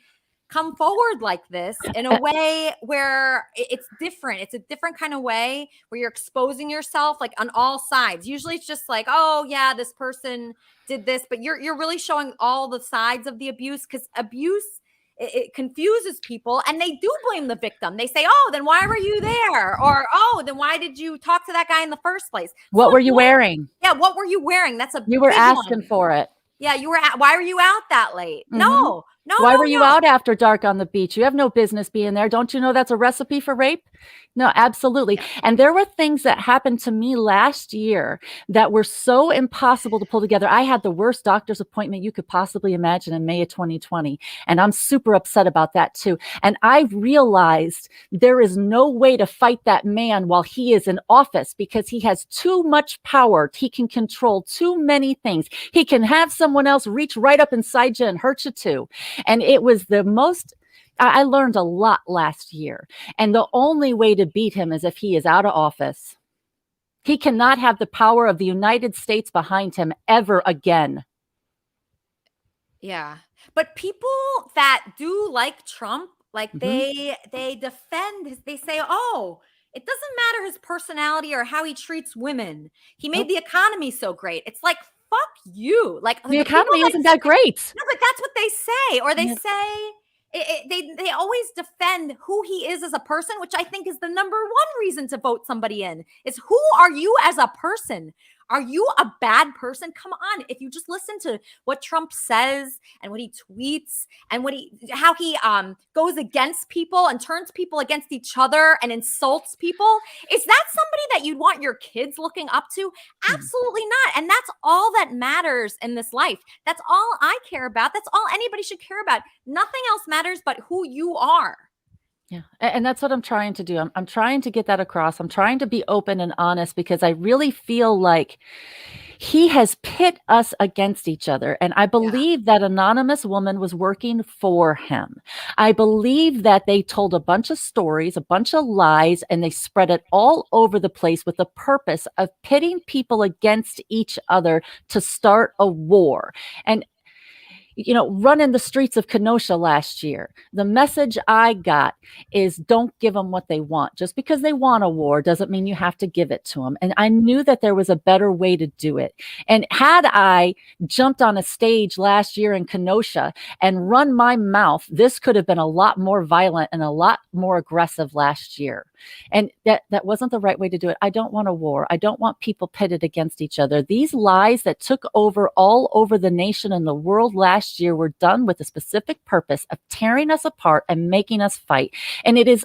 come forward like this in a way where it's different. It's a different kind of way where you're exposing yourself like on all sides. Usually it's just like, oh yeah, this person did this, but you're really showing all the sides of the abuse, because abuse, it confuses people, and they do blame the victim. They say, oh, then why were you there? Or, oh, then why did you talk to that guy in the first place? What were you wearing? Yeah, what were you wearing? That's a You were big asking one. for it. Yeah, you were. Why were you out that late? No. Why were you out after dark on the beach? You have no business being there. Don't you know that's a recipe for rape? No, absolutely. And there were things that happened to me last year that were so impossible to pull together. I had the worst doctor's appointment you could possibly imagine in May of 2020. And I'm super upset about that too. And I've realized there is no way to fight that man while he is in office, because he has too much power. He can control too many things. He can have someone else reach right up inside you and hurt you too. And it was the most, I learned a lot last year. And the only way to beat him is if he is out of office. He cannot have the power of the United States behind him ever again. Yeah. But people that do like Trump, like they defend, they say, oh, it doesn't matter his personality or how he treats women. He made the economy so great. It's like, fuck you. Like the economy isn't that great. No, but that's what they say. Or they say they always defend who he is as a person, which I think is the number one reason to vote somebody in, is who are you as a person? Are you a bad person? Come on. If you just listen to what Trump says and what he tweets and how he goes against people and turns people against each other and insults people, is that somebody that you'd want your kids looking up to? Absolutely not. And that's all that matters in this life. That's all I care about. That's all anybody should care about. Nothing else matters but who you are. Yeah. And that's what I'm trying to do. I'm trying to get that across. I'm trying to be open and honest, because I really feel like he has pit us against each other. And I believe that anonymous woman was working for him. I believe that they told a bunch of stories, a bunch of lies, and they spread it all over the place with the purpose of pitting people against each other to start a war. And running the streets of Kenosha last year, the message I got is don't give them what they want. Just because they want a war doesn't mean you have to give it to them. And I knew that there was a better way to do it. And had I jumped on a stage last year in Kenosha and run my mouth, this could have been a lot more violent and a lot more aggressive last year. And that wasn't the right way to do it. I don't want a war. I don't want people pitted against each other. These lies that took over all over the nation and the world last year were done with a specific purpose of tearing us apart and making us fight. And it is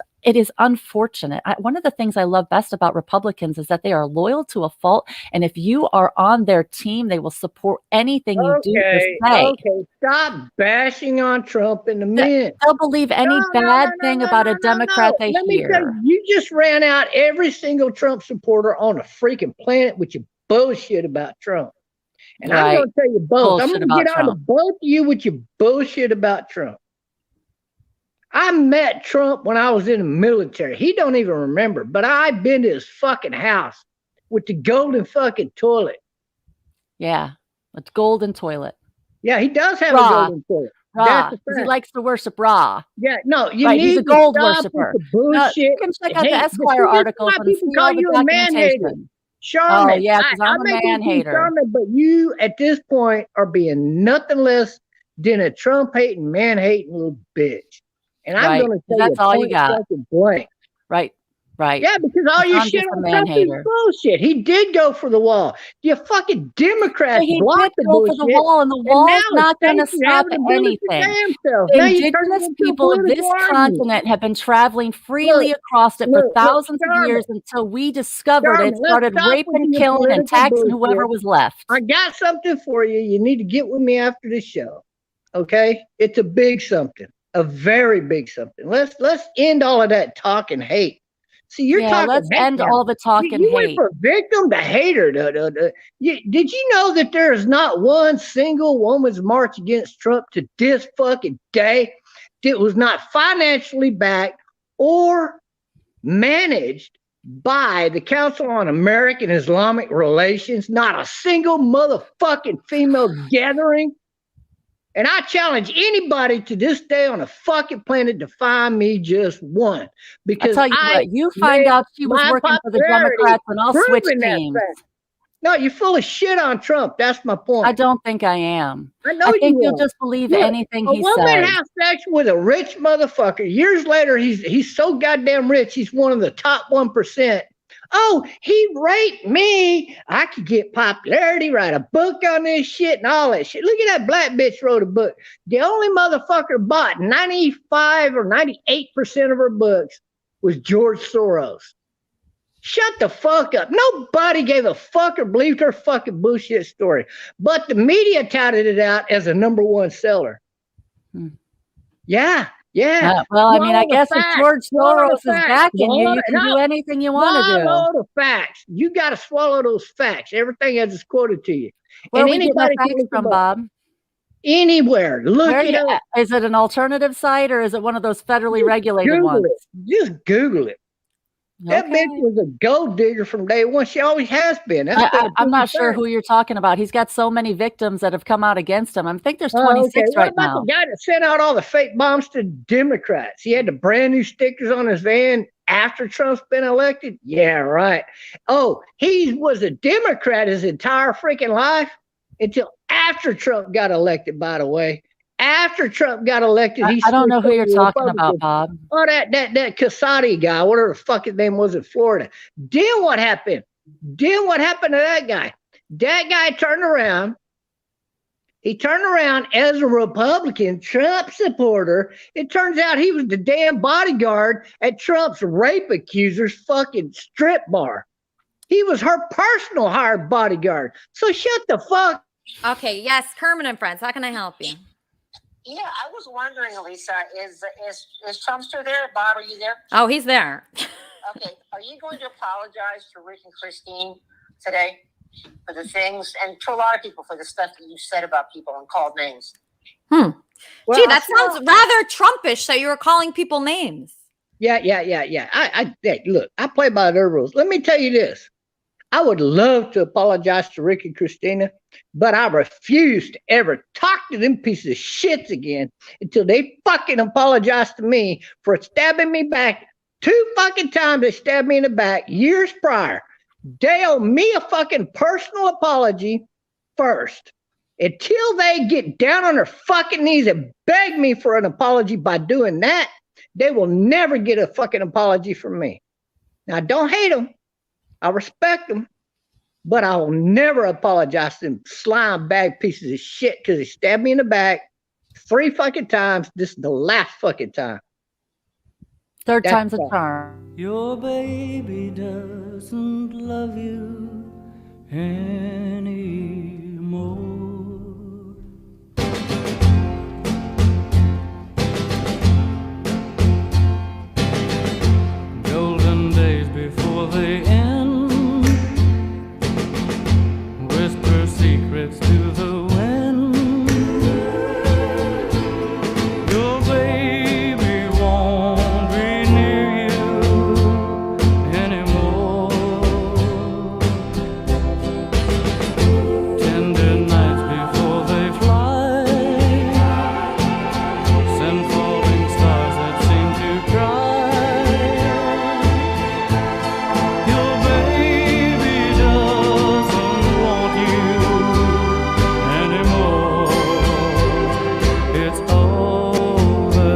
unfortunate. One of the things I love best about Republicans is that they are loyal to a fault. And if you are on their team, they will support anything you do or say. Okay, stop bashing on Trump and the men. They'll believe any bad thing about a Democrat they Let me tell hear. you, you just ran out every single Trump supporter on the freaking planet with your bullshit about Trump. And I'm going to tell you both. I'm going to get on to both of you with your bullshit about Trump. I met Trump when I was in the military. He don't even remember, but I've been to his fucking house with the golden fucking toilet. Yeah, it's golden toilet. Yeah, he does have a golden toilet. Ra, because he likes to worship Ra. Yeah, no, you right, need he's a to gold stop worshiper. with the bullshit. You can check out the Esquire article and people see call all the you a man hater. documentation. Charmin, Oh yeah, because I'm a man hater. Charmin, but you at this point are being nothing less than a Trump hating, man hating little bitch. And I'm going to tell that's you, all you got. Blank. Right. Yeah, because all your shit on Trump is bullshit. He did go for the wall. You fucking Democrats blocked the bullshit. For the wall, and the wall is not going to stop anything. Indigenous people of this continent have been traveling freely across it for thousands of years until we discovered it, started raping, killing, and taxing whoever was left. I got something for you. You need to get with me after the show. Okay? It's a big something. A very big something. Let's end all of that talk and hate. See, you're talking. Let's end all the talk and you hate. Went from victim to hater. Did you know that there is not one single woman's march against Trump to this fucking day that was not financially backed or managed by the Council on American Islamic Relations, not a single motherfucking female gathering. And I challenge anybody to this day on the fucking planet to find me just one. Because I tell you what, you find out she was working for the Democrats and I'll switch teams. No, you're full of shit on Trump. That's my point. I don't think I am. I know I think you you'll are. just believe Look, anything he a woman says. has sex with a rich motherfucker. Years later, he's so goddamn rich. He's one of the top 1%. Oh, he raped me. I could get popularity, write a book on this shit and all that shit. Look at that black bitch wrote a book. The only motherfucker bought 95 or 98% of her books was George Soros. Shut the fuck up. Nobody gave a fuck or believed her fucking bullshit story. But the media touted it out as a #1 seller. Yeah. Well, I mean, I guess if George Soros is backing you, you can do anything you want to do. Swallow the facts. You got to swallow those facts. Everything I just quoted to you. Where we get our facts from, Bob? Anywhere. Look it up. Is it an alternative site or is it one of those federally regulated ones? Just Google it. That bitch was a gold digger from day one. She always has been. I'm not sure who you're talking about. He's got so many victims that have come out against him. I think there's 26 right now. What about the guy that sent out all the fake bombs to Democrats? He had the brand new stickers on his van after Trump's been elected? Yeah, right. Oh, he was a Democrat his entire freaking life until after Trump got elected, by the way. After Trump got elected, I don't know who you're talking about, Bob. Oh, that Casati guy, whatever the fuck his name was in Florida. Then what happened? To that guy? That guy turned around. He turned around as a Republican Trump supporter. It turns out he was the damn bodyguard at Trump's rape accuser's fucking strip bar. He was her personal hired bodyguard. So shut the fuck. Okay, yes, Kermit and Friends. How can I help you? Yeah, I was wondering, Lisa, is Trump still there? Bob, are you there? Oh, he's there. Okay, are you going to apologize to Rick and Christine today for the things, and to a lot of people for the stuff that you said about people and called names? Well, Gee, that sounds rather Trumpish that you were calling people names. Yeah. Look, I play by their rules. Let me tell you this. I would love to apologize to Rick and Christina, but I refuse to ever talk to them pieces of shits again until they fucking apologize to me for stabbing me back 2 fucking times. They stabbed me in the back years prior. They owe me a fucking personal apology first. Until they get down on their fucking knees and beg me for an apology by doing that, they will never get a fucking apology from me. Now, I don't hate them. I respect them, but I will never apologize to them slime bag pieces of shit because they stabbed me in the back 3 fucking times. This is the last fucking time. Third time's a charm. Your baby doesn't love you anymore. Golden days before they end. Whisper secrets to the wind. Your baby won't be near you anymore. Tender nights before they fly. Send falling stars that seem to cry. Your baby doesn't want you anymore. It's over.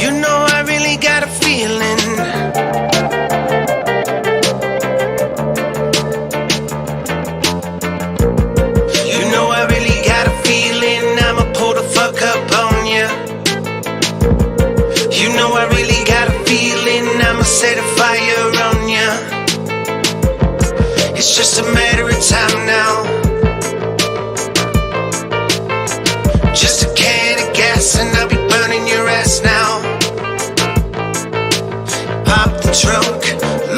You know I really got a feeling. You know I really got a feeling. I'ma pull the fuck up on ya. You know I really got a feeling. I'ma set a fire on ya. It's just a matter of time now. Just a can of gas and I'll be burning your ass now. Pop the trunk,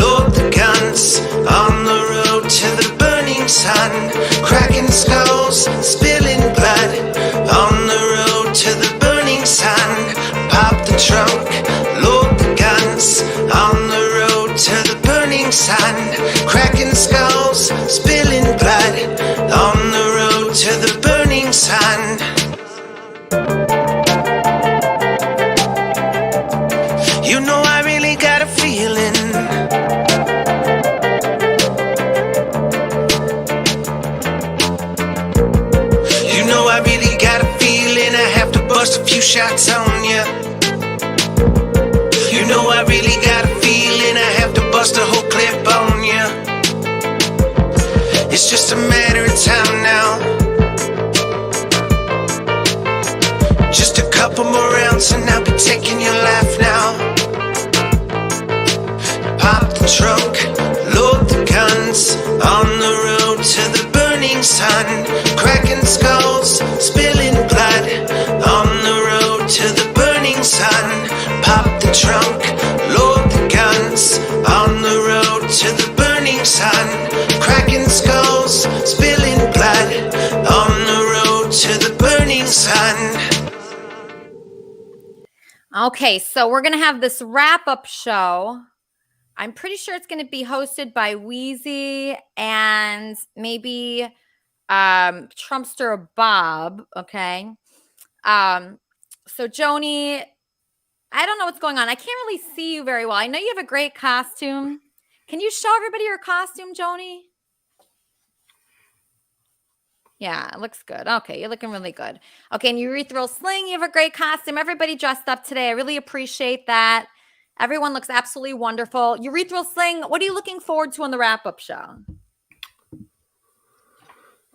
load the guns, on the road to the burning sun, cracking skulls skulls, spilling blood. On the road to the burning sun. Pop the trunk, load the guns. On the road to the burning sun. Cracking skulls, spilling blood. On the road to the burning sun. You know I really got a feeling. You know I really got a feeling. I have to bust a few shots on ya. You know I really got a feeling. I have to bust a whole clip on ya. It's just a matter of time now. Just a couple more rounds and I'll be taking your life now. Pop the trunk, load the guns. On the road to the burning sun. Cracking skulls, spilling blood. On the road to the burning sun. Pop the trunk, load the guns. On the road to the burning sun. Cracking skulls, spilling blood. On the road to the burning sun. Okay, so we're going to have this wrap-up show. I'm pretty sure it's going to be hosted by Wheezy and maybe Trumpster Bob, okay? So Joni, I don't know what's going on. I can't really see you very well. I know you have a great costume. Can you show everybody your costume, Joni? Yeah, it looks good. Okay, you're looking really good. Okay, and urethral sling, you have a great costume. Everybody dressed up today. I really appreciate that. Everyone looks absolutely wonderful. Urethral sling, what are you looking forward to on the wrap-up show?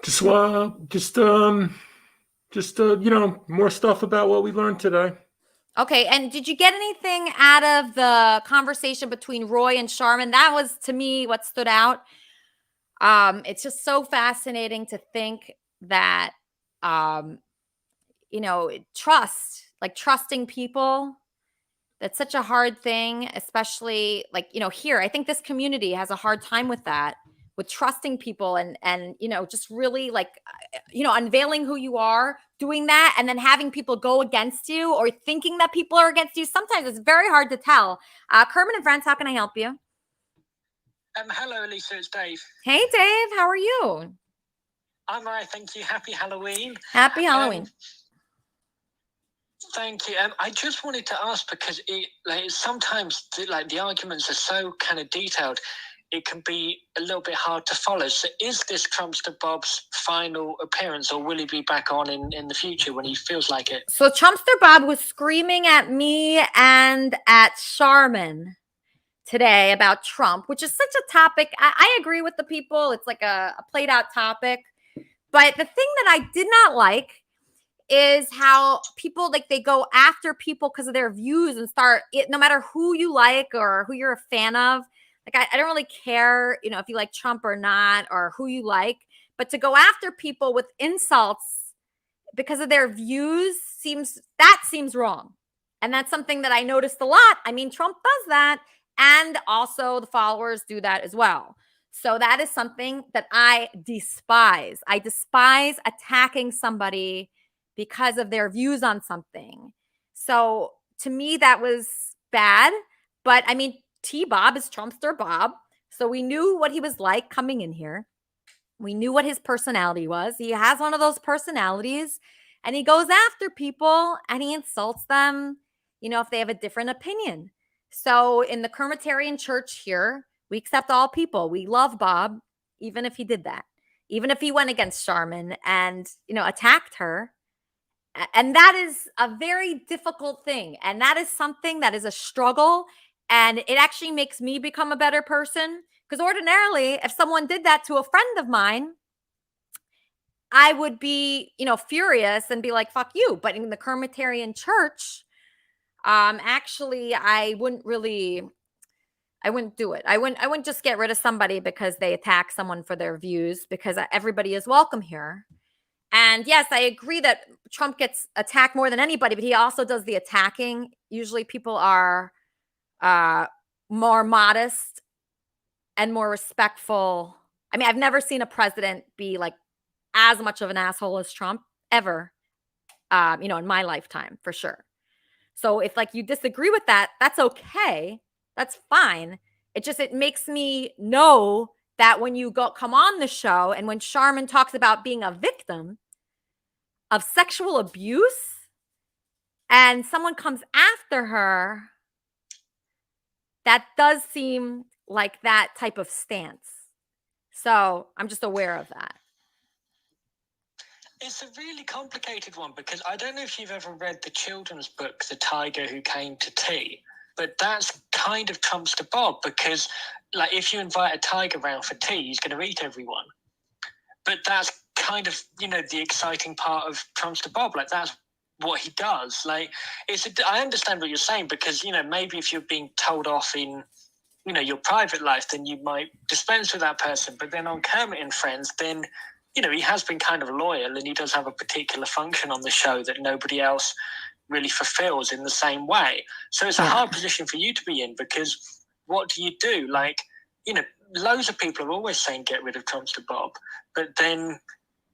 Just more stuff about what we learned today. Okay, and did you get anything out of the conversation between Roy and Charmin? That was, to me, what stood out. It's just so fascinating to think that, trusting people, that's such a hard thing, especially here. I think this community has a hard time with that, with trusting people and just really unveiling who you are, doing that, and then having people go against you or thinking that people are against you. Sometimes it's very hard to tell. Kermit and Friends, how can I help you? Hello, Lisa. It's Dave. Hey, Dave. How are you? I'm all right, thank you. Happy Halloween. Happy Halloween. Thank you. I just wanted to ask because sometimes the arguments are so kind of detailed, it can be a little bit hard to follow. So is this Trumpster Bob's final appearance, or will he be back on in the future when he feels like it? So Trumpster Bob was screaming at me and at Charmin today about Trump, which is such a topic. I agree with the people. It's like a played out topic. But the thing that I did not like is how people they go after people because of their views and no matter who you like or who you're a fan of. I don't really care, if you like Trump or not or who you like, but to go after people with insults because of their views seems wrong. And that's something that I noticed a lot. I mean, Trump does that. And also the followers do that as well. So that is something that I despise. I despise attacking somebody because of their views on something. So to me, that was bad. But I mean, T-Bob is Trumpster Bob. So we knew what he was like coming in here. We knew what his personality was. He has one of those personalities and he goes after people and he insults them, if they have a different opinion. So in the Kermitarian church here, we accept all people. We love Bob, even if he did that, even if he went against Charmin and, attacked her. And that is a very difficult thing. And that is something that is a struggle. And it actually makes me become a better person. Because ordinarily, if someone did that to a friend of mine, I would be, furious and be like, fuck you. But in the Kermitarian church, actually, I wouldn't do it. I wouldn't just get rid of somebody because they attack someone for their views, because everybody is welcome here. And yes, I agree that Trump gets attacked more than anybody, but he also does the attacking. Usually people are more modest and more respectful. I mean, I've never seen a president be as much of an asshole as Trump ever, in my lifetime, for sure. So if like you disagree with that, that's okay. That's fine. It makes me know that when you come on the show and when Charmin talks about being a victim of sexual abuse and someone comes after her, that does seem like that type of stance. So I'm just aware of that. It's a really complicated one because I don't know if you've ever read the children's book, The Tiger Who Came to Tea, but that's kind of Trumpster Bob because, like, if you invite a tiger round for tea, he's going to eat everyone. But that's kind of, the exciting part of Trumpster Bob. Like, that's what he does. Like, I understand what you're saying because, maybe if you're being told off in, your private life, then you might dispense with that person. But then on Kermit and Friends, then, he has been kind of loyal and he does have a particular function on the show that nobody else really fulfills in the same way. So it's a hard position for you to be in because what do you do? Like, loads of people are always saying get rid of Trumpster Bob, but then,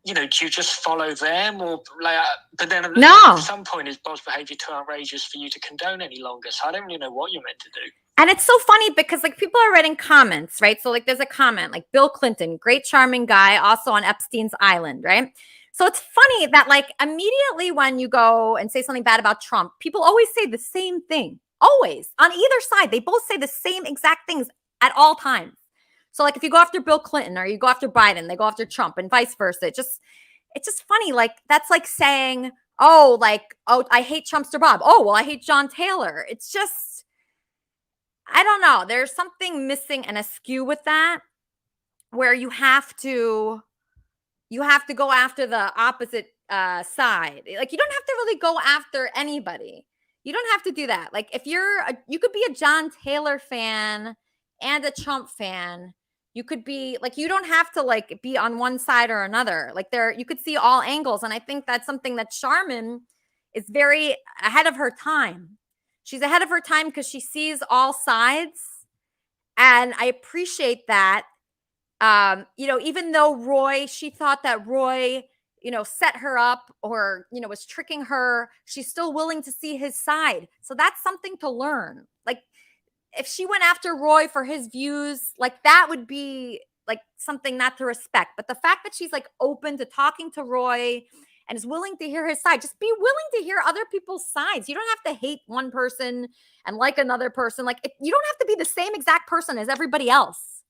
do you just follow them or like? But then at some point, is Bob's behaviour too outrageous for you to condone any longer? So I don't really know what you're meant to do. And it's so funny because like people are writing comments, right? So like there's a comment like Bill Clinton, great charming guy, also on Epstein's Island, right? So it's funny that like immediately when you go and say something bad about Trump, people always say the same thing. Always. On either side, they both say the same exact things at all times. So like if you go after Bill Clinton or you go after Biden, they go after Trump and vice versa. It's just funny. Like that's like saying, oh, I hate Trumpster Bob. Oh, well, I hate John Taylor. It's just, I don't know. There's something missing and askew with that where you have to go after the opposite side. Like you don't have to really go after anybody. You don't have to do that. Like if you could be a John Taylor fan and a Trump fan. You could be like, you don't have to like be on one side or another. Like you could see all angles. And I think that's something that Charmin is very ahead of her time. She's ahead of her time because she sees all sides. And I appreciate that. Even though she thought that Roy, set her up or, was tricking her, she's still willing to see his side. So that's something to learn. Like if she went after Roy for his views, like that would be like something not to respect. But the fact that she's like open to talking to Roy and is willing to hear his side, just be willing to hear other people's sides. You don't have to hate one person and like another person. Like you don't have to be the same exact person as everybody else.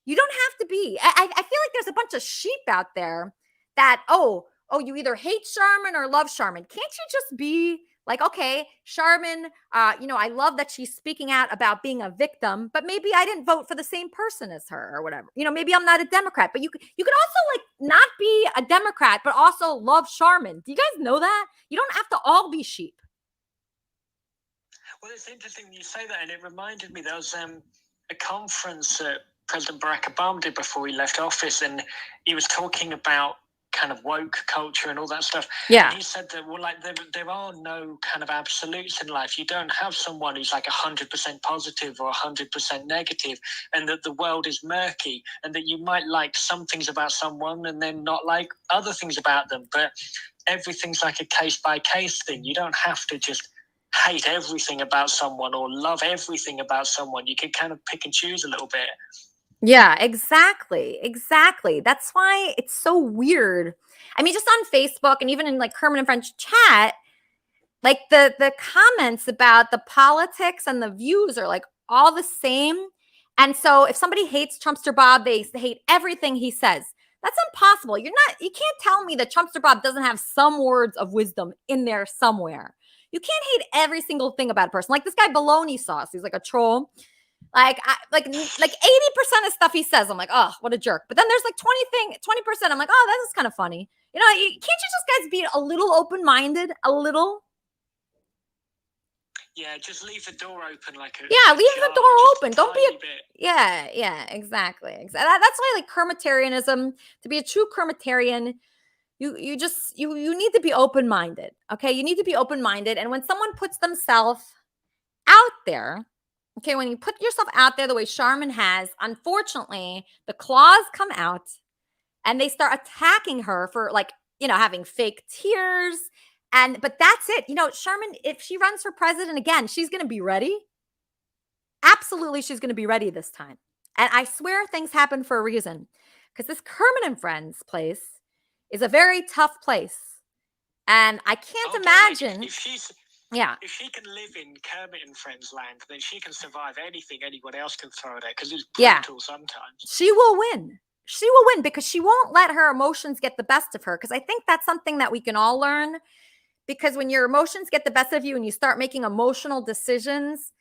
You don't have to be. I feel like there's a bunch of sheep out there that, oh, you either hate Charmin or love Charmin. Can't you just be like, okay, Charmin, I love that she's speaking out about being a victim, but maybe I didn't vote for the same person as her or whatever. Maybe I'm not a Democrat, but you could also like not be a Democrat, but also love Charmin. Do you guys know that? You don't have to all be sheep. Well, it's interesting you say that, and it reminded me there was a conference that President Barack Obama did before he left office, and he was talking about kind of woke culture and all that stuff. Yeah. And he said that, well, like there are no kind of absolutes in life. You don't have someone who's like 100% positive or 100% negative, and that the world is murky, and that you might like some things about someone and then not like other things about them. But everything's like a case by case thing. You don't have to just hate everything about someone or love everything about someone. You can kind of pick and choose a little bit. Yeah, exactly. That's why it's so weird. I mean, just on Facebook and even in like Kermit and Friends chat, like the comments about the politics and the views are like all the same. And so if somebody hates Trumpster Bob, they hate everything he says. That's impossible. You can't tell me that Trumpster Bob doesn't have some words of wisdom in there somewhere. You can't hate every single thing about a person. Like this guy Bologna Sauce, he's like a troll. Like 80% of stuff he says, I'm like, oh, what a jerk. But then there's like 20%. I'm like, oh, that is kind of funny. Can't you just guys be a little open-minded? A little? Yeah, just leave the door open like a Yeah, leave the door open. Don't be a bit. Yeah, exactly. That's why like Kermitarianism, to be a true Kermitarian, you need to be open-minded. Okay? You need to be open-minded. And when someone puts themselves out there, okay, when you put yourself out there the way Charmin has, unfortunately, the claws come out and they start attacking her for like, having fake tears. But that's it. Sherman, if she runs for president again, she's going to be ready. Absolutely, she's going to be ready this time. And I swear things happen for a reason, because this Kermit and Friends place is a very tough place. And I can't imagine. If she can live in Kermit and Friends land, then she can survive anything anyone else can throw at her, because it's brutal sometimes. She will win. She will win because she won't let her emotions get the best of her. Because I think that's something that we can all learn. Because when your emotions get the best of you and you start making emotional decisions,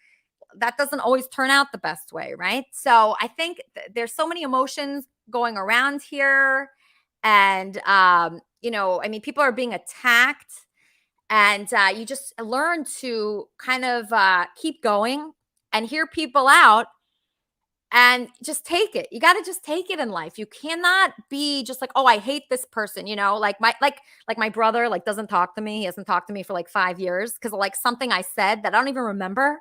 that doesn't always turn out the best way, right? So I think there's so many emotions going around here. And, people are being attacked. And you just learn to kind of keep going and hear people out and just take it. You got to just take it in life. You cannot be just like, oh, I hate this person. Like my brother, like, doesn't talk to me. He hasn't talked to me for like 5 years because of like something I said that I don't even remember.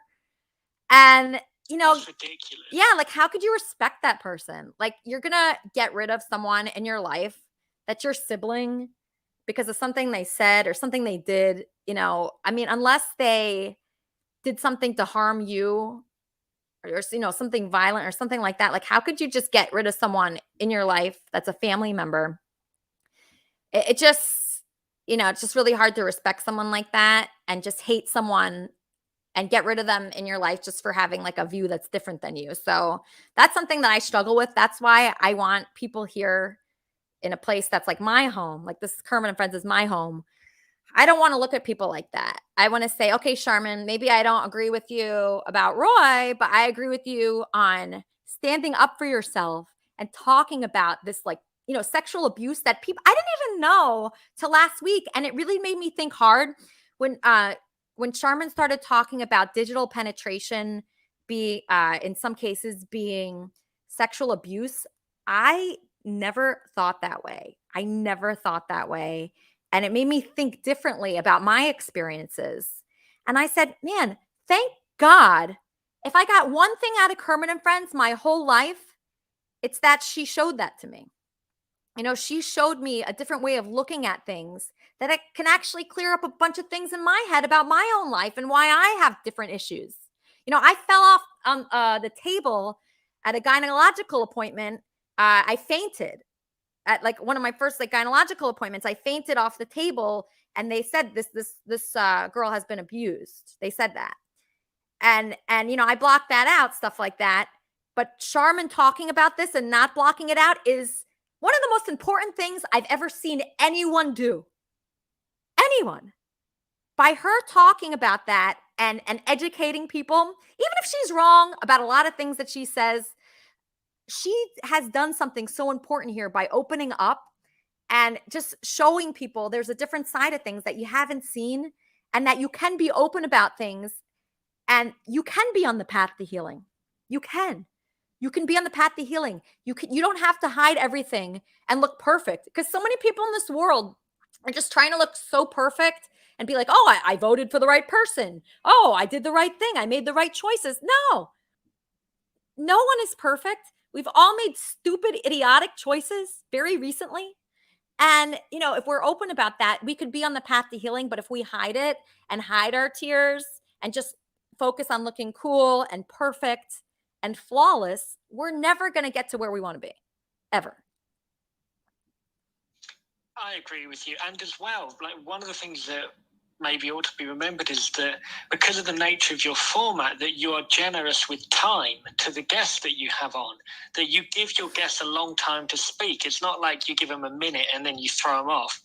And, That's ridiculous. Yeah, like, how could you respect that person? Like, you're going to get rid of someone in your life that's your sibling because of something they said or something they did, unless they did something to harm you or, something violent or something like that. Like, how could you just get rid of someone in your life that's a family member? It just, it's just really hard to respect someone like that and just hate someone and get rid of them in your life just for having like a view that's different than you. So that's something that I struggle with. That's why I want people here in a place that's like my home. Like, this Kermit and Friends is my home. I don't want to look at people like that. I want to say, okay, Charmin, maybe I don't agree with you about Roy, but I agree with you on standing up for yourself and talking about this, like, sexual abuse that people, I didn't even know till last week. And it really made me think hard when Charmin started talking about digital penetration in some cases being sexual abuse. I never thought that way. And it made me think differently about my experiences. And I said, man, thank God. If I got one thing out of Kermit and Friends my whole life, it's that she showed that to me. She showed me a different way of looking at things that it can actually clear up a bunch of things in my head about my own life and why I have different issues. I fell off on the table at a gynecological appointment. I fainted at like one of my first like gynecological appointments. I fainted off the table, and they said this girl has been abused. They said that, and I blocked that out, stuff like that. But Charmin talking about this and not blocking it out is one of the most important things I've ever seen anyone do. Anyone. By her talking about that and educating people, even if she's wrong about a lot of things that she says, she has done something so important here by opening up and just showing people there's a different side of things that you haven't seen, and that you can be open about things and you can be on the path to healing. You can be on the path to healing. You don't have to hide everything and look perfect, because so many people in this world are just trying to look so perfect and be like, oh, I voted for the right person. Oh, I did the right thing. I made the right choices. No one is perfect. We've all made stupid, idiotic choices very recently. And, if we're open about that, we could be on the path to healing. But if we hide it and hide our tears and just focus on looking cool and perfect and flawless, we're never going to get to where we want to be, ever. I agree with you. And as well, like, one of the things that maybe ought to be remembered is that because of the nature of your format, that you are generous with time to the guests that you have on, that you give your guests a long time to speak. It's not like you give them a minute and then you throw them off.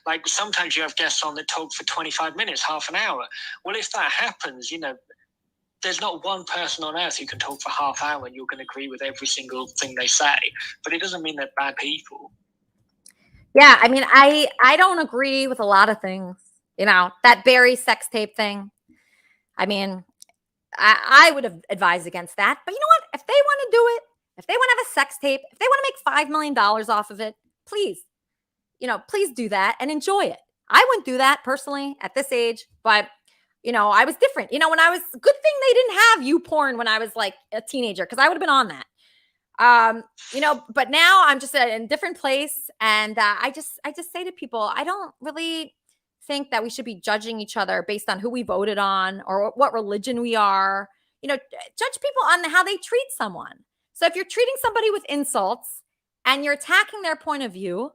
Like, sometimes you have guests on that talk for 25 minutes, half an hour. Well, if that happens, there's not one person on earth who can talk for half hour and you're going to agree with every single thing they say. But it doesn't mean they're bad people. Yeah, I mean, I don't agree with a lot of things. That Barry sex tape thing. I mean, I would have advised against that. But you know what? If they want to do it, if they want to have a sex tape, if they want to make $5 million off of it, please do that and enjoy it. I wouldn't do that personally at this age, but I was different. When I was, good thing they didn't have YouPorn when I was like a teenager, because I would have been on that. But now I'm just in a different place, and I just say to people, I don't really think that we should be judging each other based on who we voted on or what religion we are. Judge people on how they treat someone. So if you're treating somebody with insults and you're attacking their point of view,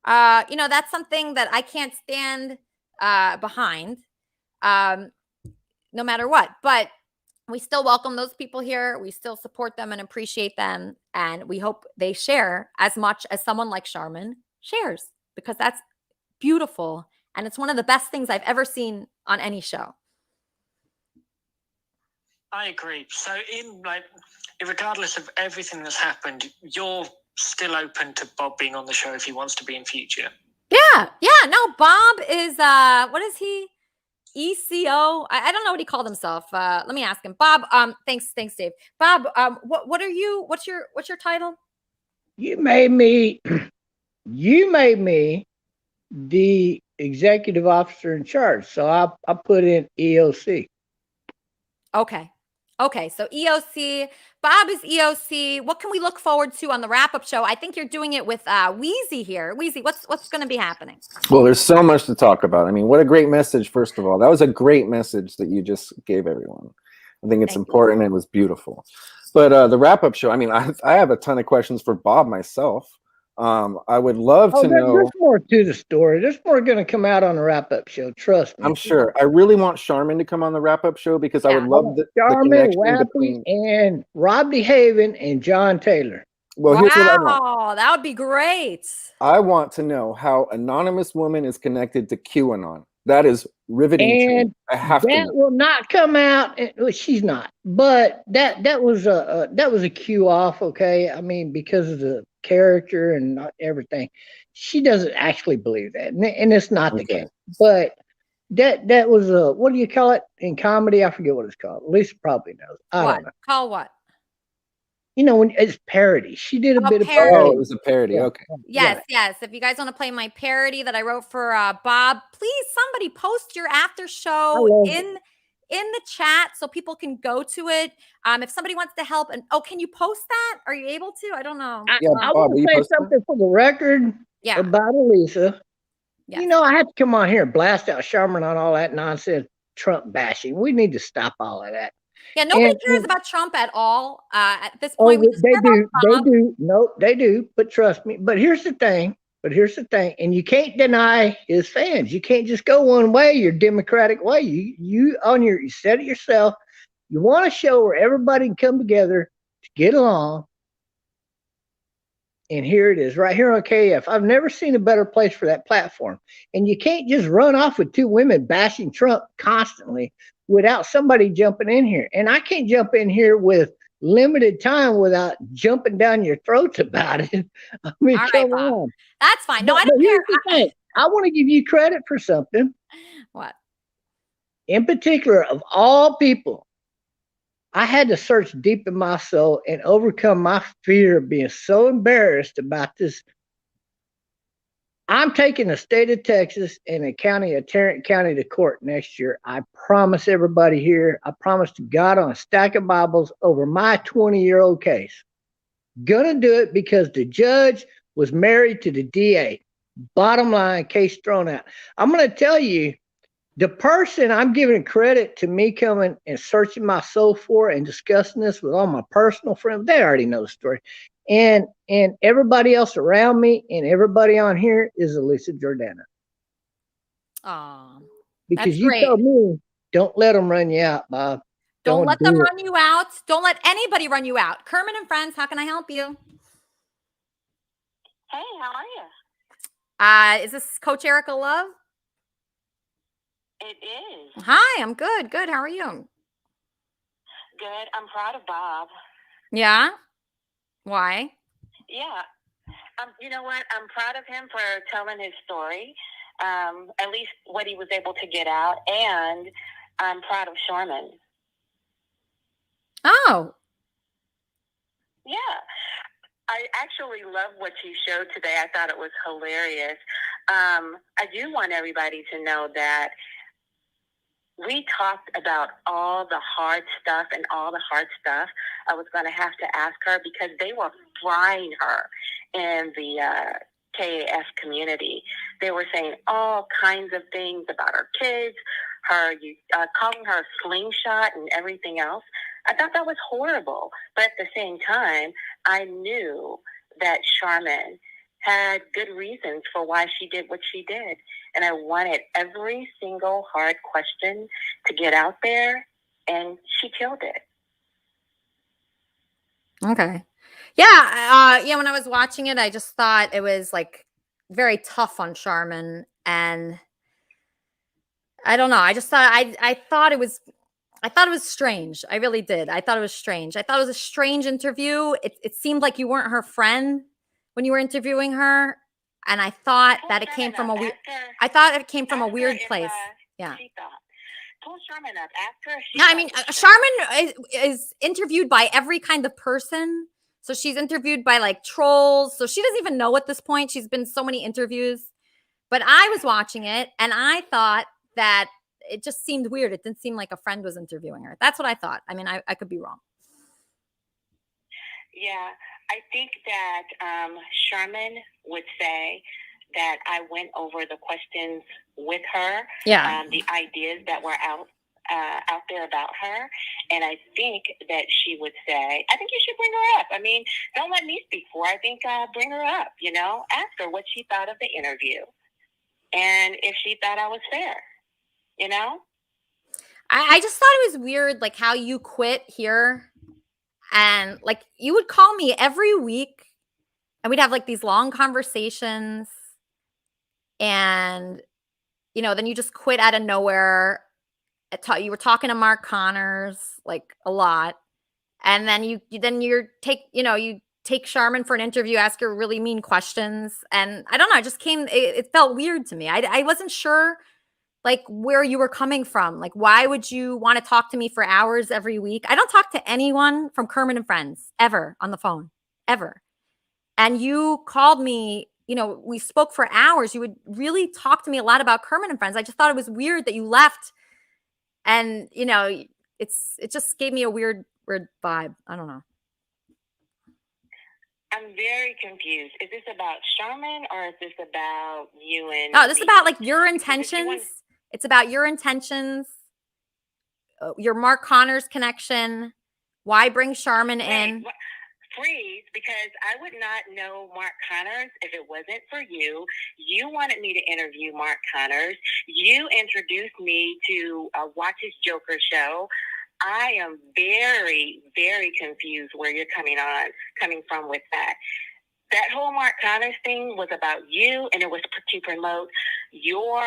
that's something that I can't stand behind, no matter what. But we still welcome those people here. We still support them and appreciate them. And we hope they share as much as someone like Charmin shares, because that's beautiful. And it's one of the best things I've ever seen on any show. I agree. So regardless of everything that's happened, you're still open to Bob being on the show if he wants to be in future. Yeah. No, Bob is, what is he? ECO. I don't know what he called himself. Let me ask him. Bob. Thanks, Dave. Bob. What are you? What's your title? You made me the executive officer in charge, so I put in EOC. Okay. So EOC. Bob is EOC. What can we look forward to on the wrap-up show? I think you're doing it with Wheezy here. Wheezy, what's going to be happening? Well, there's so much to talk about. I mean, what a great message, first of all. That was a great message that you just gave everyone. I think it's important. It was beautiful. But the wrap-up show, I mean, I have a ton of questions for Bob myself. I would love to know. There's more to the story. There's more going to come out on the wrap-up show. Trust me. I'm sure. I really want Charmin to come on the wrap-up show because I would love the Charmin, connection between and Rob DeHaven and John Taylor. Well, here's what I want. That would be great. I want to know how Anonymous Woman is connected to QAnon. That is riveting to me. I have to know. That will not come out. Well, she's not, but that was a cue off. Okay, I mean, because of the character and everything, she doesn't actually believe that, and it's not the case. But that was a, what do you call it in comedy? I forget what it's called. Lisa probably knows. I don't know. Call what? When it's parody. She did a bit of parody. parody. Oh, it was a parody. Yeah. Okay. Yes. If you guys want to play my parody that I wrote for Bob, please somebody post your after show in the chat so people can go to it. If somebody wants to help, and can you post that? Are you able to? I don't know. I want to say something for the record about Elisa. Yes. I have to come on here and blast out Charmin on all that nonsense Trump bashing. We need to stop all of that. Yeah, nobody cares about Trump at all at this point. They do. No, they do. But trust me. But here's the thing. And you can't deny his fans. You can't just go one way, your Democratic way. You said it yourself. You want a show where everybody can come together to get along. And here it is, right here on KF. I've never seen a better place for that platform. And you can't just run off with two women bashing Trump constantly without somebody jumping in here. And I can't jump in here with limited time without jumping down your throats about it. I mean, come on. That's fine. No, I don't care. I want to give you credit for something. What? In particular, of all people, I had to search deep in my soul and overcome my fear of being so embarrassed about this. I'm taking the state of Texas and the county of Tarrant County to court next year. I promise everybody here. I promise to God on a stack of Bibles over my 20-year-old case. Gonna do it because the judge was married to the DA. Bottom line, case thrown out. I'm gonna tell you, the person I'm giving credit to me coming and searching my soul for and discussing this with all my personal friends, they already know the story. And everybody else around me and everybody on here is Elisa Jordana. Because you told me, don't let them run you out, Bob. Don't let them run you out. Don't let anybody run you out. Kermit and Friends, how can I help you? Hey, how are you? Is this Coach Erica Love? It is. Hi, I'm good. Good. How are you? Good. I'm proud of Bob. Yeah? Why? Yeah. You know what? I'm proud of him for telling his story, at least what he was able to get out, and I'm proud of Charmin. Oh. Yeah. I actually love what you showed today. I thought it was hilarious. I do want everybody to know that we talked about all the hard stuff and all the hard stuff I was going to have to ask her because they were decrying her in the KAF community. They were saying all kinds of things about her kids, calling her a slingshot and everything else. I thought that was horrible. But at the same time, I knew that Charmin had good reasons for why she did what she did. And I wanted every single hard question to get out there, and she killed it. Okay. Yeah. When I was watching it, I just thought it was like very tough on Charmin. And I don't know. I just thought I thought it was strange. I really did. I thought it was strange. I thought it was a strange interview. It seemed like you weren't her friend when you were interviewing her. And I thought that it came from a weird place. Yeah. Pull Charmin up. Ask her. Yeah, I mean, Charmin is interviewed by every kind of person. So she's interviewed by like trolls. So she doesn't even know at this point. She's been so many interviews. But I was watching it and I thought that it just seemed weird. It didn't seem like a friend was interviewing her. That's what I thought. I mean, I could be wrong. Yeah, I think that Charmin would say that I went over the questions with her. Yeah. The ideas that were out there about her. And I think that she would say, I think you should bring her up. I mean, don't let me speak for her. I think bring her up, ask her what she thought of the interview. And if she thought I was fair, I just thought it was weird, like how you quit here. And like you would call me every week and we'd have like these long conversations. And, then you just quit out of nowhere. You were talking to Mark Connors like a lot. And then you take Charmin for an interview, ask her really mean questions. And I don't know, it felt weird to me. I wasn't sure like where you were coming from. Like, why would you want to talk to me for hours every week? I don't talk to anyone from Kermit and Friends ever on the phone, ever. And you called me, we spoke for hours. You would really talk to me a lot about Kermit and Friends. I just thought it was weird that you left. And, it just gave me a weird vibe. I don't know. I'm very confused. Is this about Charmin or is this about you and No, this is about like your intentions. It's about your intentions, your Mark Connors connection. Why bring Charmin in? Freeze, because I would not know Mark Connors if it wasn't for you. You wanted me to interview Mark Connors. You introduced me to watch his Joker show. I am very, very confused where you're coming from with that. That whole Mark Connors thing was about you, and it was to promote your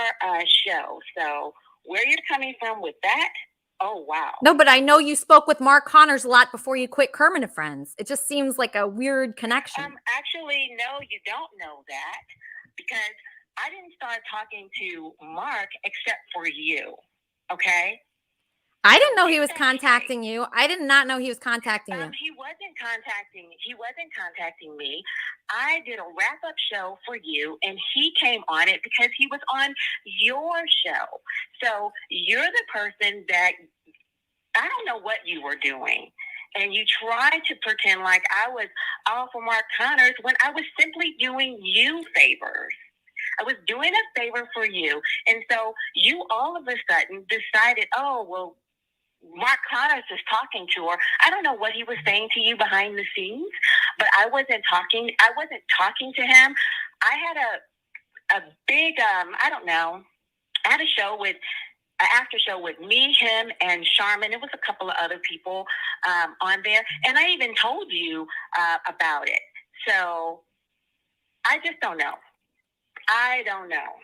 show. So where you're coming from with that, oh, wow. No, but I know you spoke with Mark Connors a lot before you quit Kermit and Friends. It just seems like a weird connection. Actually, no, you don't know that, because I didn't start talking to Mark except for you, okay? I didn't know he was contacting you. I did not know he was contacting you. He wasn't contacting me. I did a wrap-up show for you, and he came on it because he was on your show. So you're the person that, I don't know what you were doing. And you tried to pretend like I was all for Mark Connors when I was simply doing you favors. I was doing a favor for you. And so you all of a sudden decided, oh, well, Mark Connors is talking to her. I don't know what he was saying to you behind the scenes, but I wasn't talking to him. I had a big, I don't know, I had a show with, an after show with me, him, and Charmin. It was a couple of other people on there. And I even told you about it. So I just don't know. I don't know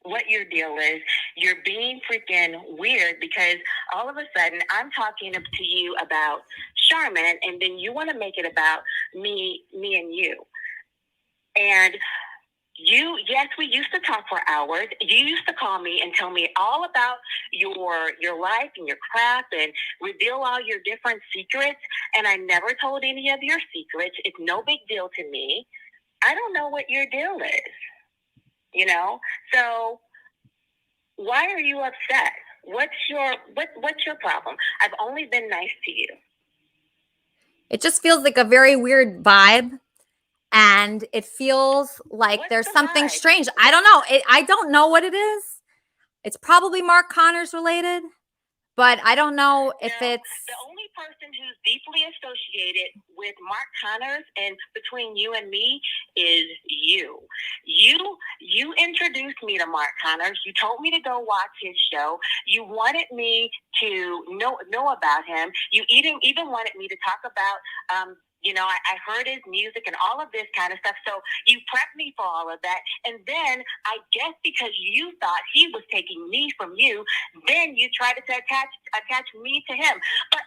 what your deal is. You're being freaking weird because all of a sudden I'm talking to you about Charmin, and then you want to make it about me and you. And yes, we used to talk for hours. You used to call me and tell me all about your life and your crap and reveal all your different secrets. And I never told any of your secrets. It's no big deal to me. I don't know what your deal is. So why are you upset? What's your problem? I've only been nice to you. It just feels like a very weird vibe. and it feels like there's something strange. I don't know. I don't know what it is. It's probably Mark Connors related, but I don't know if it's the only person who's deeply associated with Mark Connors and between you and me is you. You introduced me to Mark Connors. You told me to go watch his show. You wanted me to know about him. You even wanted me to talk about I heard his music and all of this kind of stuff. So you prepped me for all of that. And then I guess because you thought he was taking me from you, then you tried to attach me to him. But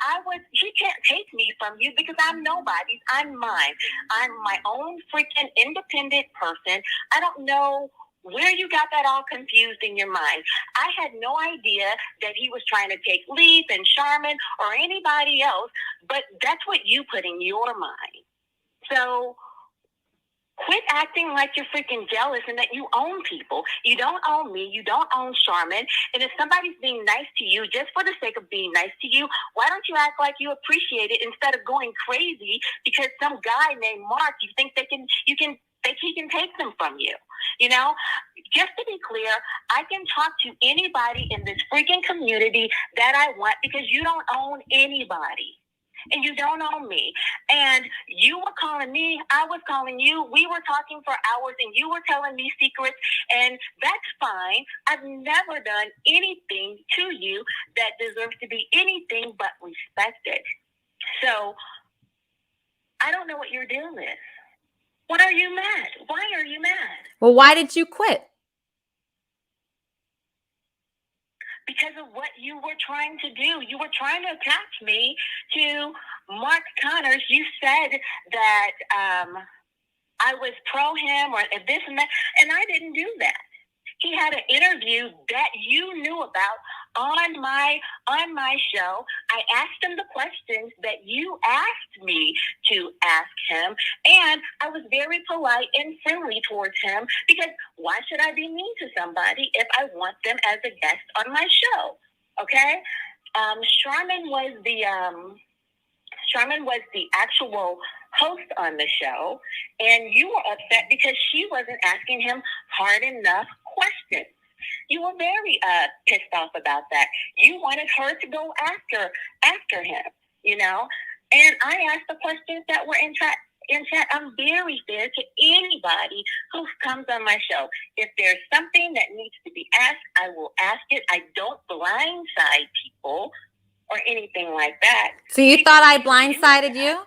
he can't take me from you because I'm nobody's. I'm mine. I'm my own freaking independent person. I don't know where you got that all confused in your mind. I had no idea that he was trying to take Leaf and Charmin or anybody else, but that's what you put in your mind. So quit acting like you're freaking jealous and that you own people. You don't own me. You don't own Charmin. And if somebody's being nice to you just for the sake of being nice to you, why don't you act like you appreciate it instead of going crazy because some guy named Mark, you think he can take them from you? Just to be clear, I can talk to anybody in this freaking community that I want because you don't own anybody. And you don't own me. And you were calling me, I was calling you, we were talking for hours and you were telling me secrets, and that's fine. I've never done anything to you that deserves to be anything but respected. So I don't know what your deal is. Why are you mad? Why are you mad? Well, why did you quit? Because of what you were trying to do. You were trying to attach me to Mark Connors. You said that I was pro him or this and that, and I didn't do that. He had an interview that you knew about on my show. I asked him the questions that you asked me to ask him, and I was very polite and friendly towards him because why should I be mean to somebody if I want them as a guest on my show? Okay? Charmin was the actual host on the show, and you were upset because she wasn't asking him hard enough questions. You were very pissed off about that. You wanted her to go after him, And I asked the questions that were in chat. I'm very fair to anybody who comes on my show. If there's something that needs to be asked, I will ask it. I don't blindside people or anything like that. So you thought I blindsided you?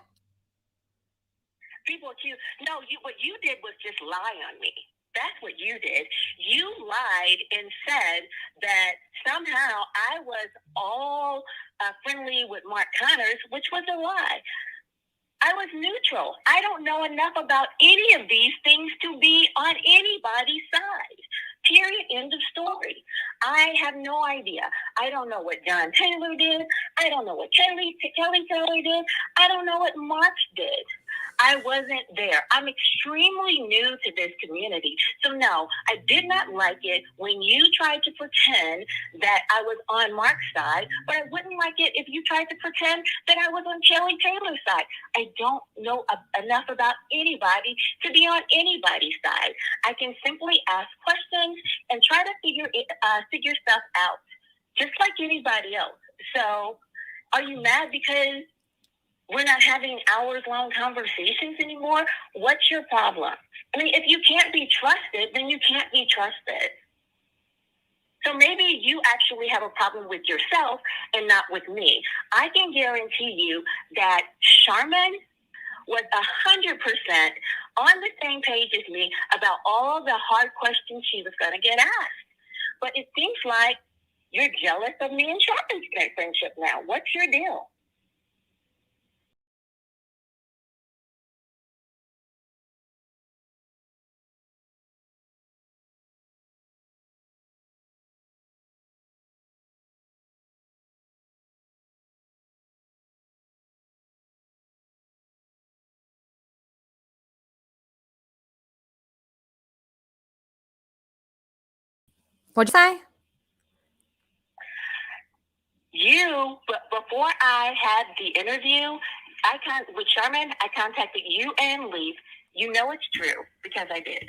People accuse. No, what you did was just lie on me. That's what you did. You lied and said that somehow I was all friendly with Mark Connors, which was a lie. I was neutral. I don't know enough about any of these things to be on anybody's side. Period. End of story. I have no idea. I don't know what John Taylor did. I don't know what Kelly Taylor did. I don't know what Mark did. I wasn't there. I'm extremely new to this community. So no, I did not like it when you tried to pretend that I was on Mark's side, but I wouldn't like it if you tried to pretend that I was on Kelly Taylor's side. I don't know enough about anybody to be on anybody's side. I can simply ask questions and try to figure stuff out, just like anybody else. So are you mad because we're not having hours-long conversations anymore? What's your problem? I mean, if you can't be trusted, then you can't be trusted. So maybe you actually have a problem with yourself and not with me. I can guarantee you that Charmin was 100% on the same page as me about all the hard questions she was going to get asked. But it seems like you're jealous of me and Charmin's friendship now. What's your deal? What'd you say? But before I had the interview, with Charmin, I contacted you and Leaf You know it's true because I did.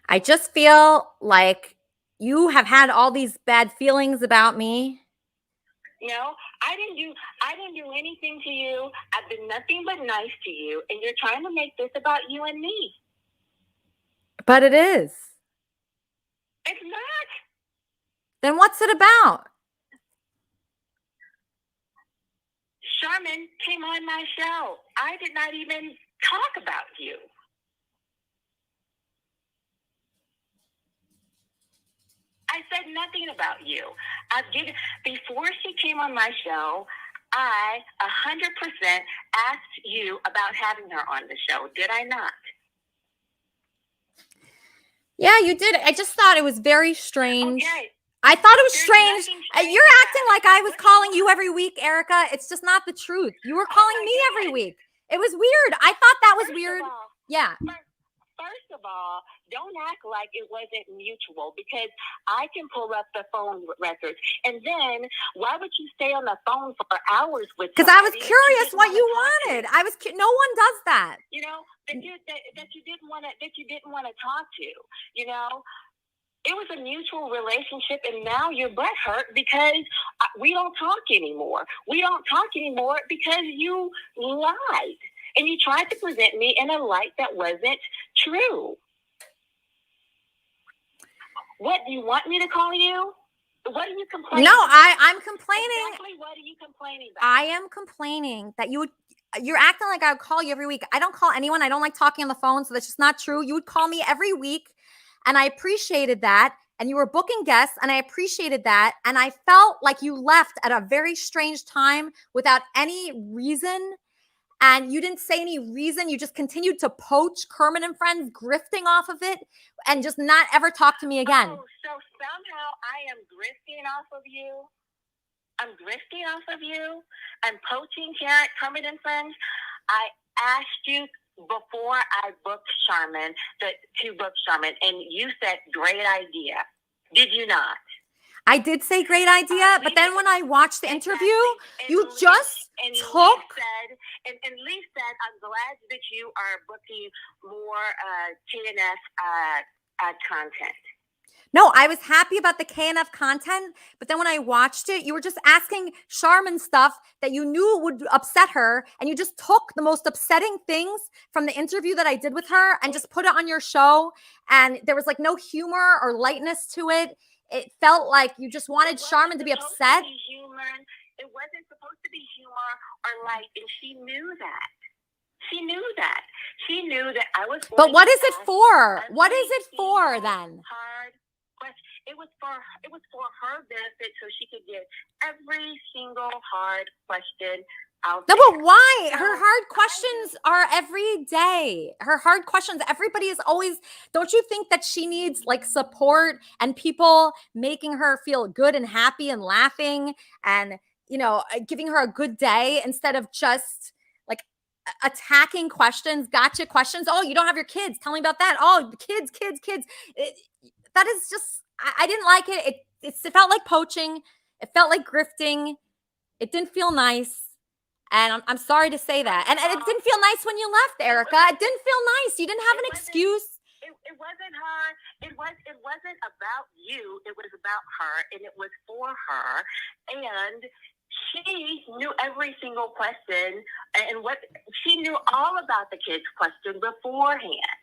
I just feel like you have had all these bad feelings about me. No, I didn't do anything to you. I've been nothing but nice to you, and you're trying to make this about you and me. But it is. It's not. Then what's it about? Sharman came on my show. I did not even talk about you. I said nothing about you. Before she came on my show, I 100% asked you about having her on the show. Did I not? Yeah, you did. I just thought it was very strange. Okay. I thought it was There's strange. nothing strange You're about acting like I was calling you every week, Erica. It's just not the truth. You were calling me every week. It was weird. I thought that was weird. Yeah. First of all, don't act like it wasn't mutual because I can pull up the phone records. And then why would you stay on the phone for hours with Because I was somebody curious you what didn't you wanna talk to? wanted. No one does that. You know, that you didn't want to talk to, you know? It was a mutual relationship, and now you're butthurt because we don't talk anymore. We don't talk anymore because you lied. And you tried to present me in a light that wasn't true. What, do you want me to call you? What are you complaining No, about? I'm complaining. Exactly what are you complaining about? I am complaining that you're acting like I would call you every week. I don't call anyone. I don't like talking on the phone, so that's just not true. You would call me every week, and I appreciated that. And you were booking guests, and I appreciated that. And I felt like you left at a very strange time without any reason. And you didn't say any reason. You just continued to poach Kermit and Friends, grifting off of it, and just not ever talk to me again. Oh, so somehow I am grifting off of you? I'm grifting off of you? I'm poaching Kermit and Friends? I asked you before I booked Sharman to book Sharman, and you said, great idea. Did you not? I did say great idea, but then when I watched the interview, you just took. And Lee said, I'm glad that you are booking more TNF content. No, I was happy about the KNF content, but then when I watched it, you were just asking Charmin stuff that you knew would upset her, and you just took the most upsetting things from the interview that I did with her and just put it on your show, and there was like no humor or lightness to it. It felt like you just wanted Charmin to be upset. It wasn't supposed to be humor or light, and she knew that. She knew that. She knew that I was. But what is it for? What is it for then? It was for her benefit, so she could get every single hard question out No, there. but why? Her hard questions are every day. Her hard questions, everybody is always, don't you think that she needs like support and people making her feel good and happy and laughing and, you know, giving her a good day instead of just like attacking questions, gotcha questions. Oh, you don't have your kids. Tell me about that. Oh, kids. That is just, I didn't like it. It felt like poaching. It felt like grifting. It didn't feel nice. And I'm sorry to say that. And it didn't feel nice when you left, Erica. It didn't feel nice. You didn't have an excuse. It wasn't her. It wasn't about you. It was about her, and it was for her. And she knew every single question, and she knew all about the kids' question beforehand.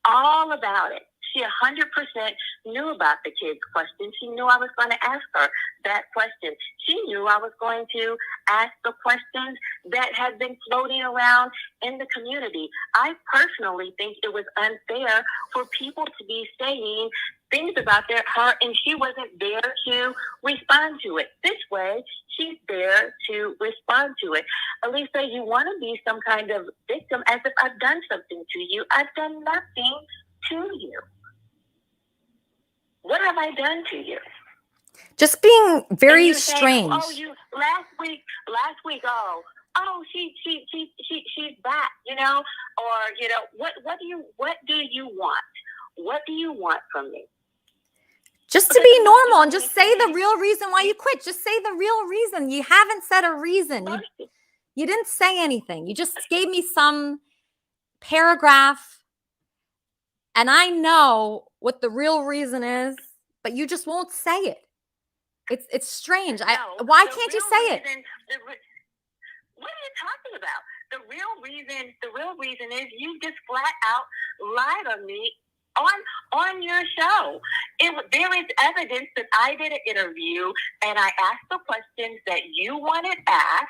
All about it. She 100% knew about the kids' question. She knew I was going to ask her that question. She knew I was going to ask the questions that had been floating around in the community. I personally think it was unfair for people to be saying things about her, and she wasn't there to respond to it. This way, she's there to respond to it. Elisa, you want to be some kind of victim as if I've done something to you. I've done nothing to you. What have I done to you? Just being very Saying, strange. Last week, she's back, you know, or, you know, what do you want? What do you want from me? Just to be normal and just say the real reason why you quit. Just say the real reason. You haven't said a reason. You didn't say anything. You just gave me some paragraph, and I know what the real reason is, but you just won't say it. It's strange. Why can't you say it? What are you talking about? The real reason is you just flat out lied on me on your show. There is evidence that I did an interview and I asked the questions that you wanted asked.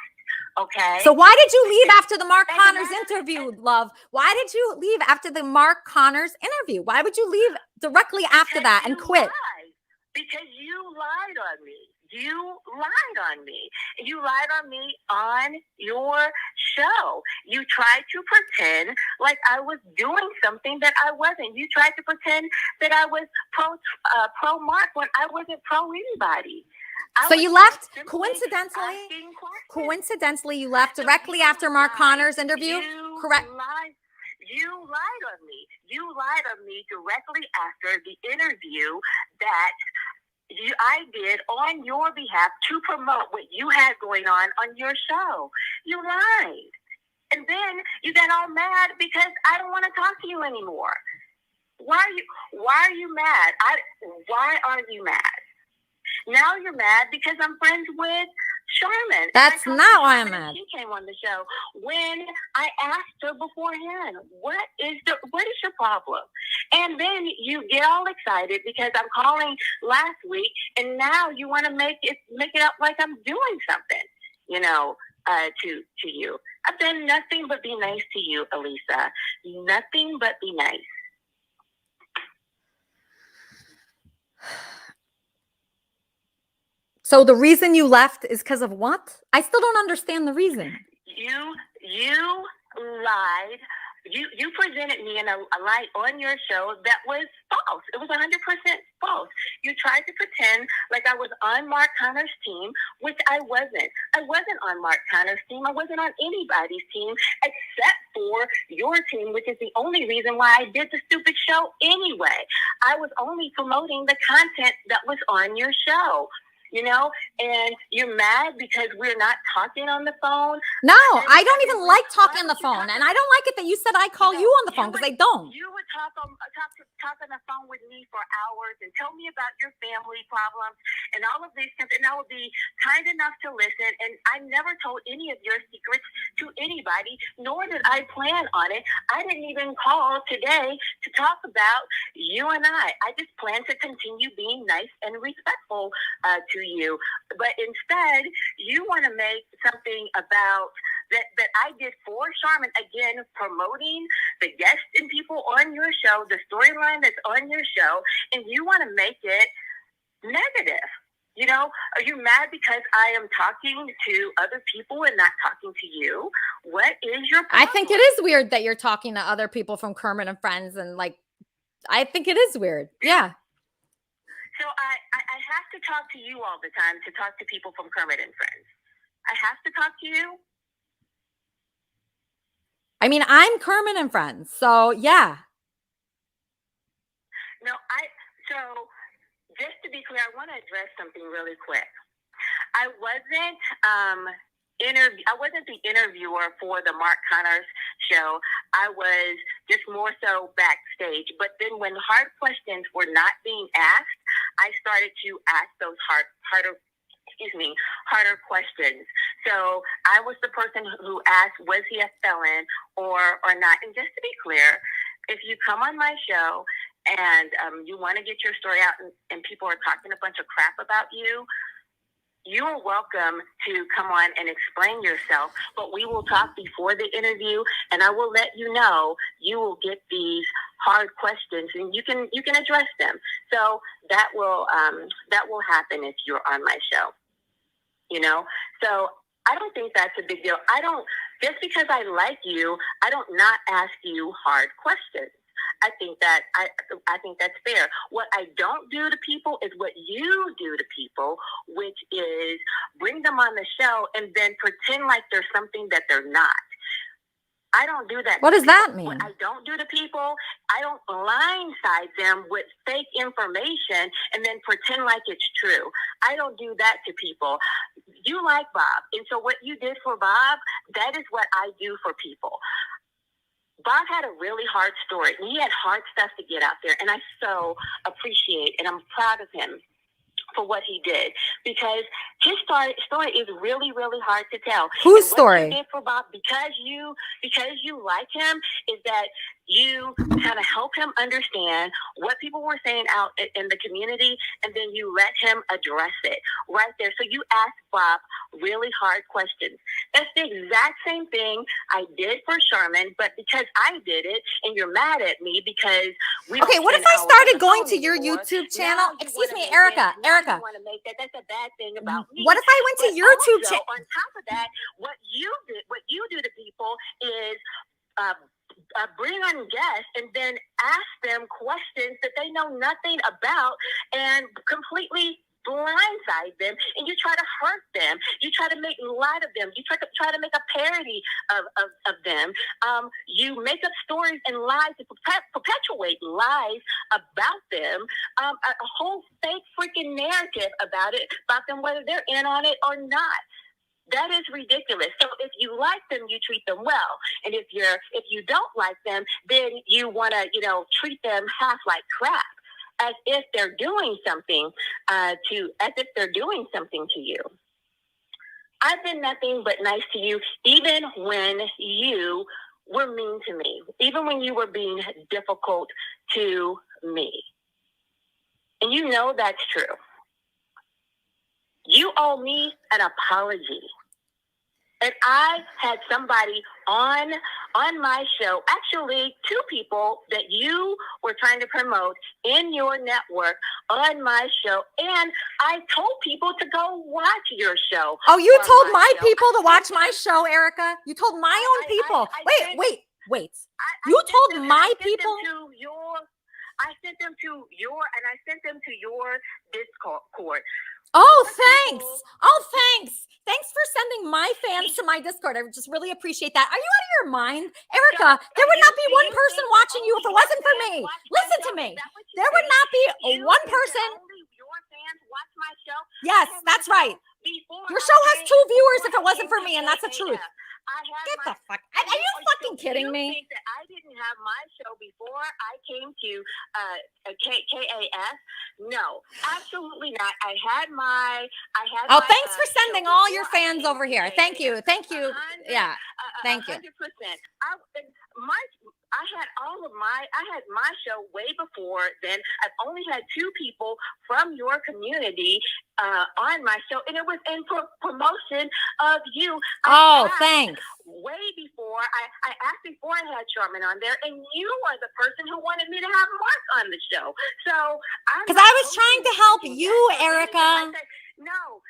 Okay. So why did you leave after the Mark Connors interview, love? Why did you leave after the Mark Connors interview? Why would you leave directly after that and quit? Lied. Because you lied on me. You lied on me. You lied on me on your show. You tried to pretend like I was doing something that I wasn't. You tried to pretend that I was pro Mark when I wasn't pro anybody. So you left coincidentally you left directly after Mark Connors interview? Correct. You lied on me. You lied on me directly after the interview that I did on your behalf to promote what you had going on your show. You lied. And then you got all mad because I don't want to talk to you anymore. Why are you mad? Why are you mad? Now you're mad because I'm friends with Sharman. That's not why I'm mad. She came on the show when I asked her beforehand, what is your problem? And then you get all excited because I'm calling last week, and now you want to make it up like I'm doing something, to you. I've done nothing but be nice to you, Elisa. Nothing but be nice. So the reason you left is because of what? I still don't understand the reason. You lied. You presented me in a light on your show that was false. It was 100% false. You tried to pretend like I was on Mark Connor's team, which I wasn't. I wasn't on Mark Connor's team. I wasn't on anybody's team except for your team, which is the only reason why I did the stupid show anyway. I was only promoting the content that was on your show. And you're mad because we're not talking on the phone. No, I don't even like talking on the phone. And I don't like it that you said I call you on the phone because I don't. You would talk on the phone with me for hours and tell me about your family problems and all of these things. And I would be kind enough to listen. And I never told any of your secrets to anybody, nor did I plan on it. I didn't even call today to talk about you and I. I just plan to continue being nice and respectful to you, but instead you want to make something about that I did for Sharman, again promoting the guests and people on your show, the storyline that's on your show, and you want to make it negative. Are you mad because I am talking to other people and not talking to you? What is your problem? I think it is weird that you're talking to other people from Kermit and Friends, and I think it is weird. Yeah. So I have to talk to you all the time to talk to people from Kermit and Friends. I have to talk to you. I mean, I'm Kermit and Friends, so yeah. No, so just to be clear, I want to address something really quick. I wasn't the interviewer for the Mark Connors show. I was just more so backstage. But then when hard questions were not being asked, I started to ask those harder questions. So I was the person who asked, was he a felon or not? And just to be clear, if you come on my show and you want to get your story out and people are talking a bunch of crap about you, you are welcome to come on and explain yourself, but we will talk before the interview, and I will let you know you will get these hard questions, and you can address them. So that will happen if you're on my show. So I don't think that's a big deal. Just because I like you, I don't not ask you hard questions. I think that's fair. What I don't do to people is what you do to people, which is bring them on the show and then pretend like they're something that they're not. I don't do that. What does that mean? What I don't do to people, I don't blindside them with fake information and then pretend like it's true. I don't do that to people. you like Bob. And so what you did for Bob, that is what I do for people. Bob had a really hard story. And he had hard stuff to get out there. And I so appreciate and I'm proud of him for what he did, because his story is really, really hard to tell. Whose and what story? you did for Bob, because you like him, is that you kind of help him understand what people were saying out in the community, and then you let him address it right there. So you ask Bob really hard questions. That's the exact same thing I did for Sherman, but because I did it, and you're mad at me because we. Okay, what if I started going to your YouTube channel? Excuse me, Erica. Erica. That's a bad thing about me. What if I went to your YouTube channel? On top of that, what you do to people is bring on guests and then ask them questions that they know nothing about and completely blindside them, and you try to hurt them. You try to make light of them. You try to make a parody of them. You make up stories and lies to perpetuate lies about them. A whole fake freaking narrative about them, whether they're in on it or not. That is ridiculous. So if you like them, you treat them well, and if you don't like them, then you want to treat them half like crap, as if they're doing something to you. I've been nothing but nice to you, even when you were mean to me, even when you were being difficult to me, and you know that's true. You owe me an apology. And I had somebody on my show, actually 2 people that you were trying to promote in your network on my show, and I told people to go watch your show. Oh, you told my people to watch my show, Erica? You told my own people. Wait. You told my people? I sent them to your Discord. Oh, thanks. Thanks for sending my fans to my Discord. I just really appreciate that. Are you out of your mind? Erica, there would not be one person watching you if it wasn't for me. Listen to me. There would not be one person. Your fans watch my show? Yes, that's right. Your show has 2 viewers if it wasn't for me, and that's the truth. Get the fuck. Are you fucking kidding me? Think that I didn't have my show before I came to KAS? No, absolutely not. I had my. Thanks for sending all your fans over here. Thank you. Yeah, thank you. 100%. I had my show way before then. I've only had 2 people from your community on my show, and it was in promotion of you. Thanks. Way before I asked before I had Sherman on there, and you are the person who wanted me to have Mark on the show. So because I was trying to help you, Erica. No,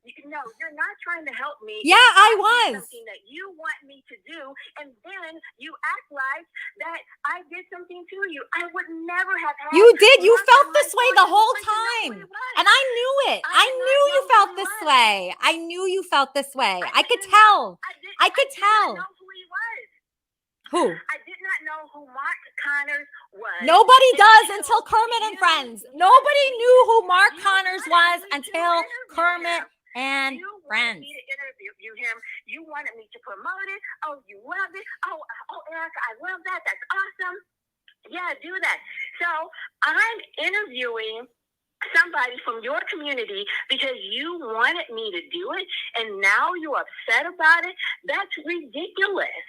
you're not trying to help me. Yeah, I was. Something that you want me to do, and then you act like that I did something to you. I would never have had. You did. You felt this way the whole time, and I knew it. I knew you felt this way. I knew you felt this way. I could tell. I could tell. Who? I did not know who Mark Connors was. Nobody does until Kermit and Friends. Nobody knew who Mark Connors was until Kermit and Friends. You wanted me to interview him. You wanted me to promote it. Oh, you loved it. Oh, Erica, I love that. That's awesome. Yeah, do that. So I'm interviewing somebody from your community because you wanted me to do it, and now you're upset about it. That's ridiculous.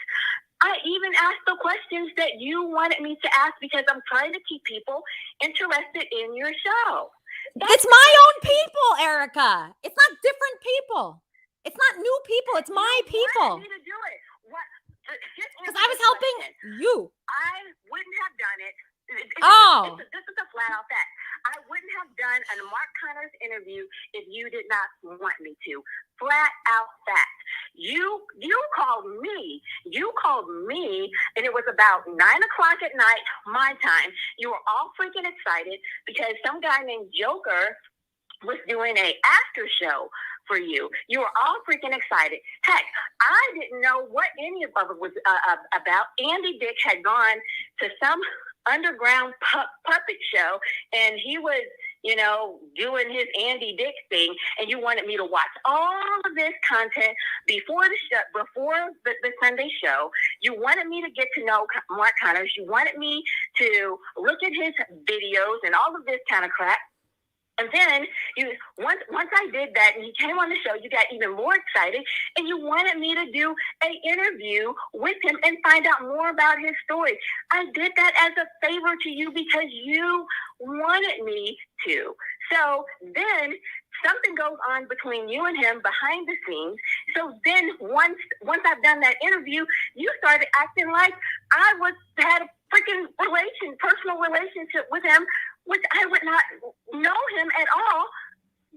I even asked the questions that you wanted me to ask because I'm trying to keep people interested in your show. It's my own people, Erica. It's not different people. It's not new people. It's my people. You wanted me to do it. Because I was helping you. I wouldn't have done it. This is a flat out fact. I wouldn't have done a Mark Connors interview if you did not want me to. Flat out fact. You called me. And it was about 9:00 at night, my time. You were all freaking excited because some guy named Joker was doing a after show for you. You were all freaking excited. Heck, I didn't know what any of it was about. Andy Dick had gone to some underground puppet show, and he was doing his Andy Dick thing, and you wanted me to watch all of this content before the show, before the Sunday show. You wanted me to get to know Mark Connors. You wanted me to look at his videos and all of this kind of crap. And then once I did that and he came on the show, you got even more excited and you wanted me to do an interview with him and find out more about his story. I did that as a favor to you because you wanted me to. So then something goes on between you and him behind the scenes. So then once I've done that interview, you started acting like I had a freaking personal relationship with him, which I would not know him at all,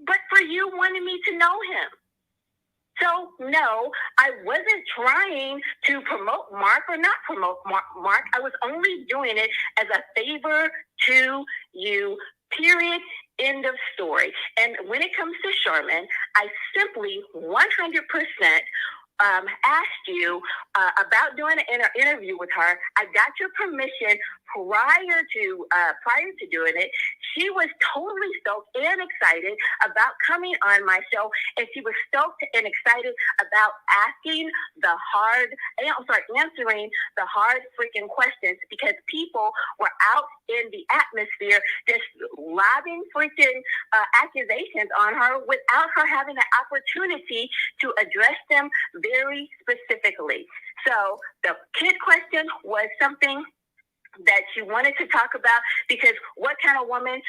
but for you wanting me to know him. So, no, I wasn't trying to promote Mark or not promote Mark. I was only doing it as a favor to you, period, end of story. And when it comes to Sherman, I simply 100% asked you about doing an interview with her. I got your permission prior to doing it. She was totally stoked and excited about coming on my show, and she was stoked and excited about answering the hard freaking questions, because people were out in the atmosphere just lobbing freaking accusations on her without her having the opportunity to address them very specifically. So the kid question was something that she wanted to talk about, because what kind of woman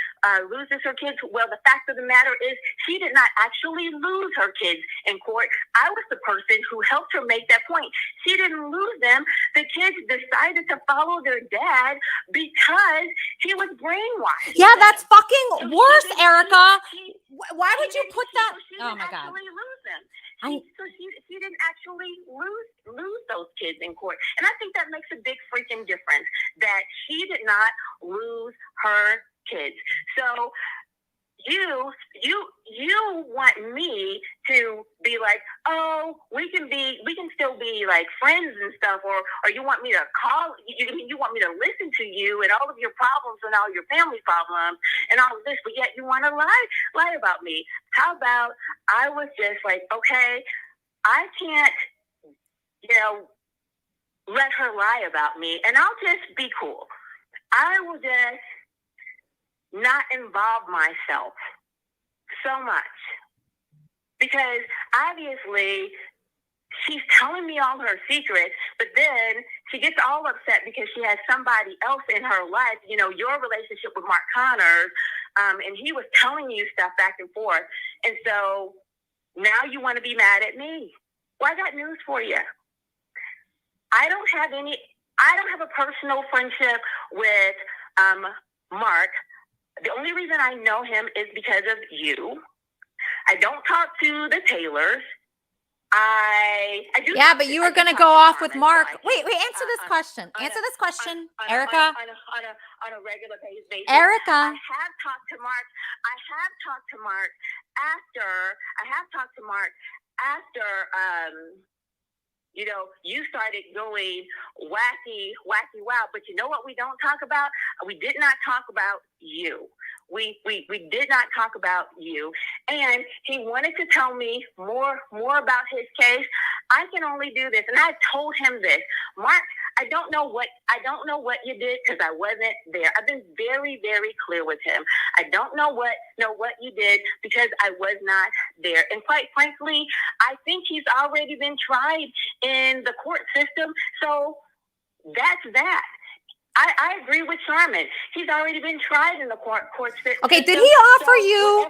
loses her kids? Well, the fact of the matter is she did not actually lose her kids in court. I was the person who helped her make that point. She didn't lose them. The kids decided to follow their dad because he was brainwashed. Yeah, that's fucking worse, Erica. Why would you put that? Oh my God. Lose them. So she didn't actually lose those kids in court. And I think that makes a big freaking difference, that she did not lose her kids. So you want me to be like, oh, we can still be like friends and stuff, or you want me to call you want me to listen to you and all of your problems and all your family problems and all of this, but yet you want to lie about me. How about I was just like, okay, I can't, let her lie about me, and I'll just be cool. I will just not involve myself so much, because obviously she's telling me all her secrets, but then she gets all upset because she has somebody else in her life, your relationship with Mark Connors, and he was telling you stuff back and forth. And so now you want to be mad at me. Well, I got news for you. I don't have a personal friendship with Mark. The only reason I know him is because of you. I don't talk to the Taylors. I do. Yeah, but you were going to go off with Mark. Wait, answer this question. Answer this question, Erica. On a regular basis. Erica. I have talked to Mark after you started going wacky wild. But you know what we don't talk about? We did not talk about you. We did not talk about you. And he wanted to tell me more about his case. I can only do this. And I told him this. Mark, I don't know what you did, because I wasn't there. I've been very, very clear with him. I don't know what you did because I was not there. And quite frankly, I think he's already been tried in the court system. So that's that. I agree with Sharman. He's already been tried in the court system. Okay, did he offer you,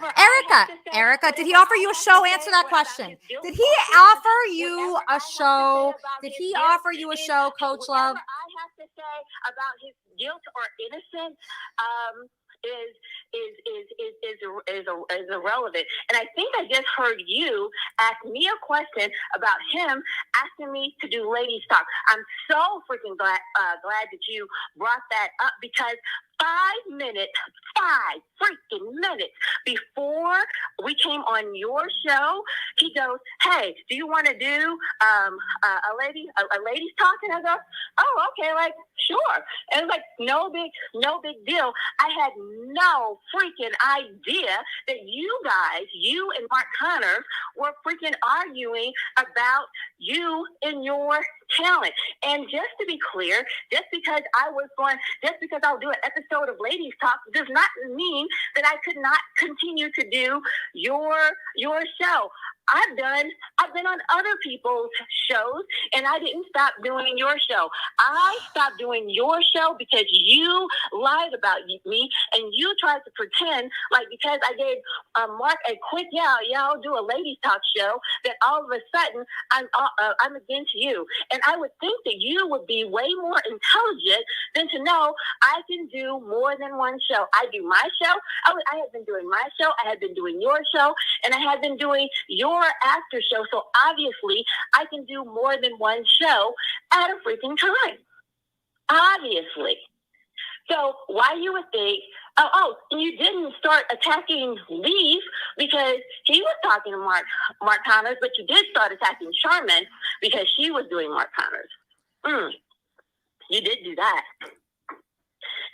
Erica, did he offer you a show? Answer that question. Did he offer you a show? Did he offer you a show, Coach Love? Whatever I have to say about his guilt or innocence is irrelevant. And I think I just heard you ask me a question about him asking me to do Ladies Talk. I'm so freaking glad that you brought that up, because 5 minutes, 5 freaking minutes before we came on your show, he goes, "Hey, do you want to do a ladies talking?" I go, "Oh, okay, like sure." And it's like no big deal. I had no freaking idea that you guys, you and Mark Connors, were freaking arguing about you and your talent. And just to be clear, just because I'll do an episode of Ladies Talk does not mean that I could not continue to do your show. I've been on other people's shows, and I didn't stop doing your show. I stopped doing your show because you lied about me, and you tried to pretend like because I gave Mark a quick I'll do a Ladies Talk show, that all of a sudden I'm against you. And I would think that you would be way more intelligent than to know I can do more than one show. I do my show. I had been doing my show. I had been doing your show, and I had been doing your after show. So obviously I can do more than one show at a freaking time. Obviously. So why you would think, and you didn't start attacking Leaf because he was talking to Mark Connors, but you did start attacking Charmin because she was doing Mark Connors. You did do that.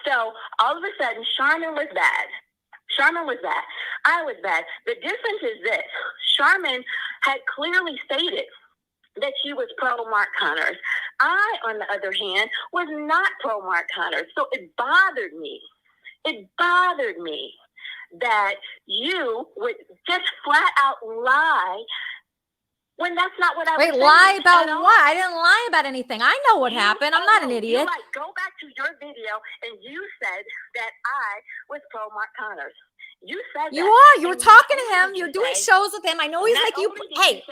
So all of a sudden, Charmin was bad. I was bad. The difference is this. Charmin had clearly stated that she was pro Mark Connors. I, on the other hand, was not pro Mark Connors. So it bothered me. That you would just flat out lie when that's not what I was saying. Wait, lie about what? I didn't lie about anything. I know what happened. I'm not an idiot. You go back to your video and you said that I was pro Mark Connors. You said you that. are. You were talking to him. You're doing shows with him. I know he's like you. Hey,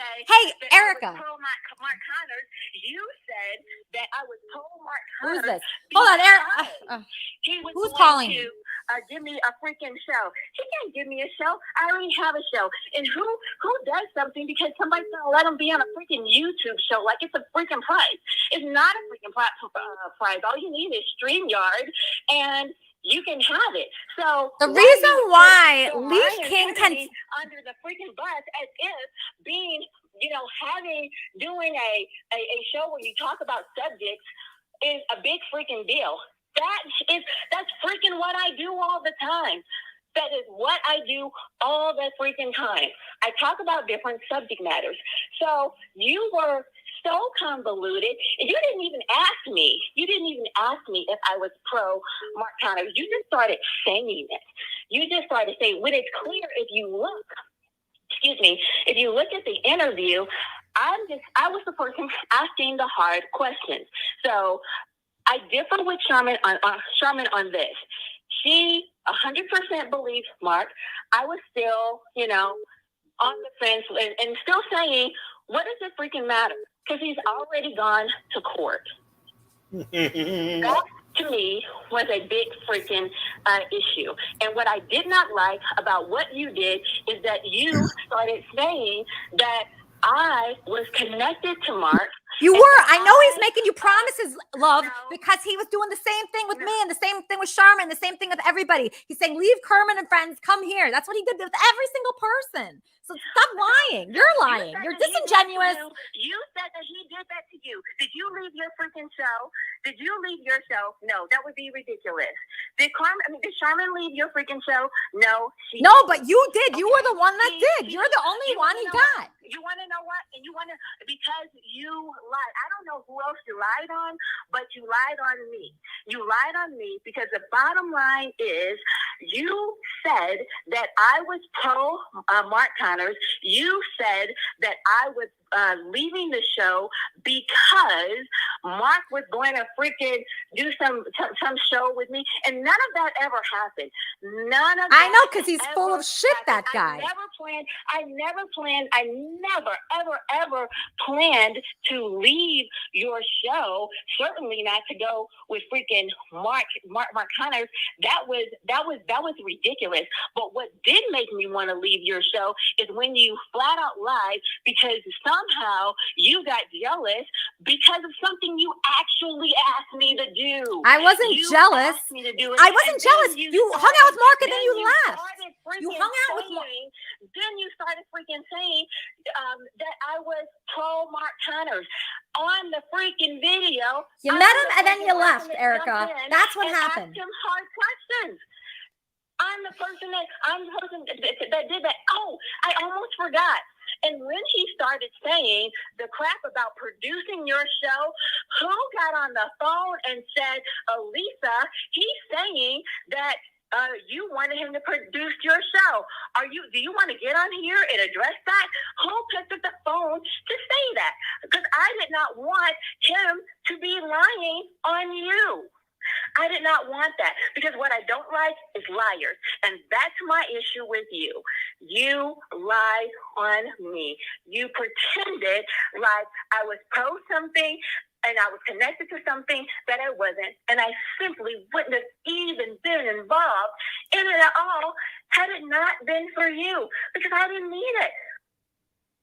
Erica. Mark Connors. You said that I was pro Mark Who's Connors. this? Hold on, Erica. Who's calling you? Give me a freaking show. He can't give me a show. I already have a show. And who does something because somebody's gonna let him be on a freaking YouTube show like it's a freaking prize? It's not a freaking prize. All you need is StreamYard, and you can have it. So the reason why Leaf King can under the freaking bus as if being, doing a show where you talk about subjects is a big freaking deal. That's freaking what I do all the time. That is what I do all the freaking time. I talk about different subject matters. So you were so convoluted, and you didn't even ask me. You didn't even ask me if I was pro Mark Connors. You just started saying it. You just started saying, when it's clear, if you look at the interview, I was the person asking the hard questions. So I differ with Charmin on this. She 100% believes Mark. I was still, on the fence and still saying, what does it freaking matter? Because he's already gone to court. That, to me, was a big freaking issue. And what I did not like about what you did is that you started saying that I was connected to Mark. You were. I know he's making you promises, love, because he was doing the same thing with me and the same thing with Charmin, the same thing with everybody. He's saying, leave Kermit and Friends, come here. That's what he did with every single person. So stop lying. You're lying. You're disingenuous. You said that he did that to you. Did you leave your freaking show? Did you leave your show? No, that would be ridiculous. Did Charmin leave your freaking show? No. No, but you did. You were the one that did. You're the only one he got. You want to know what? And you want to, because you lied. I don't know who else you lied on, but you lied on me. You lied on me because the bottom line is you said that I was pro Mark Connors. You said that I was leaving the show because Mark was going to freaking do some show with me, and none of that ever happened. None of that. I know, because he's full of shit, that guy. I never ever planned to leave your show. Certainly not to go with freaking Mark Connors. That was ridiculous. But what did make me want to leave your show is when you flat out lied, because some somehow you got jealous because of something you actually asked me to do. I wasn't You jealous. asked me to do it, I wasn't and then jealous. You hung out with Mark and then you left. You hung out with Mark. Then you started freaking saying that I was pro Mark Connors on the freaking video. You met him and then you left, Erica. That's what happened. Asked him hard questions. I'm the person that did that. Oh, I almost forgot. And when he started saying the crap about producing your show, who got on the phone and said, Elisa, he's saying that you wanted him to produce your show. Do you want to get on here and address that? Who picked up the phone to say that? Because I did not want him to be lying on you. I did not want that, because what I don't like is liars. And that's my issue with you. You lied on me. You pretended like I was pro something and I was connected to something that I wasn't. And I simply wouldn't have even been involved in it at all had it not been for you, because I didn't need it.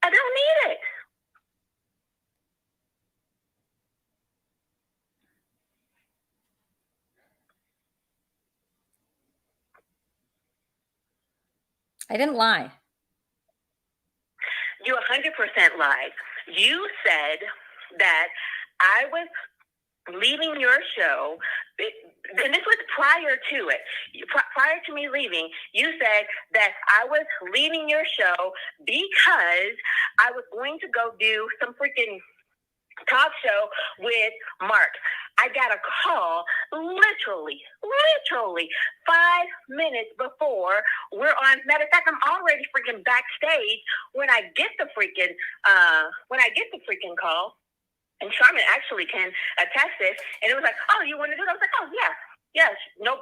I don't need it. I didn't lie. You 100% lied. You said that I was leaving your show, and this was prior to it. Prior to me leaving, you said that I was leaving your show because I was going to go do some freaking talk show with Mark. I got a call literally 5 minutes before we're on. Matter of fact, I'm already freaking backstage when I get the freaking call. And Charmin actually can attest this. And it was like, oh, you want to do it? I was like, oh yeah, yes, no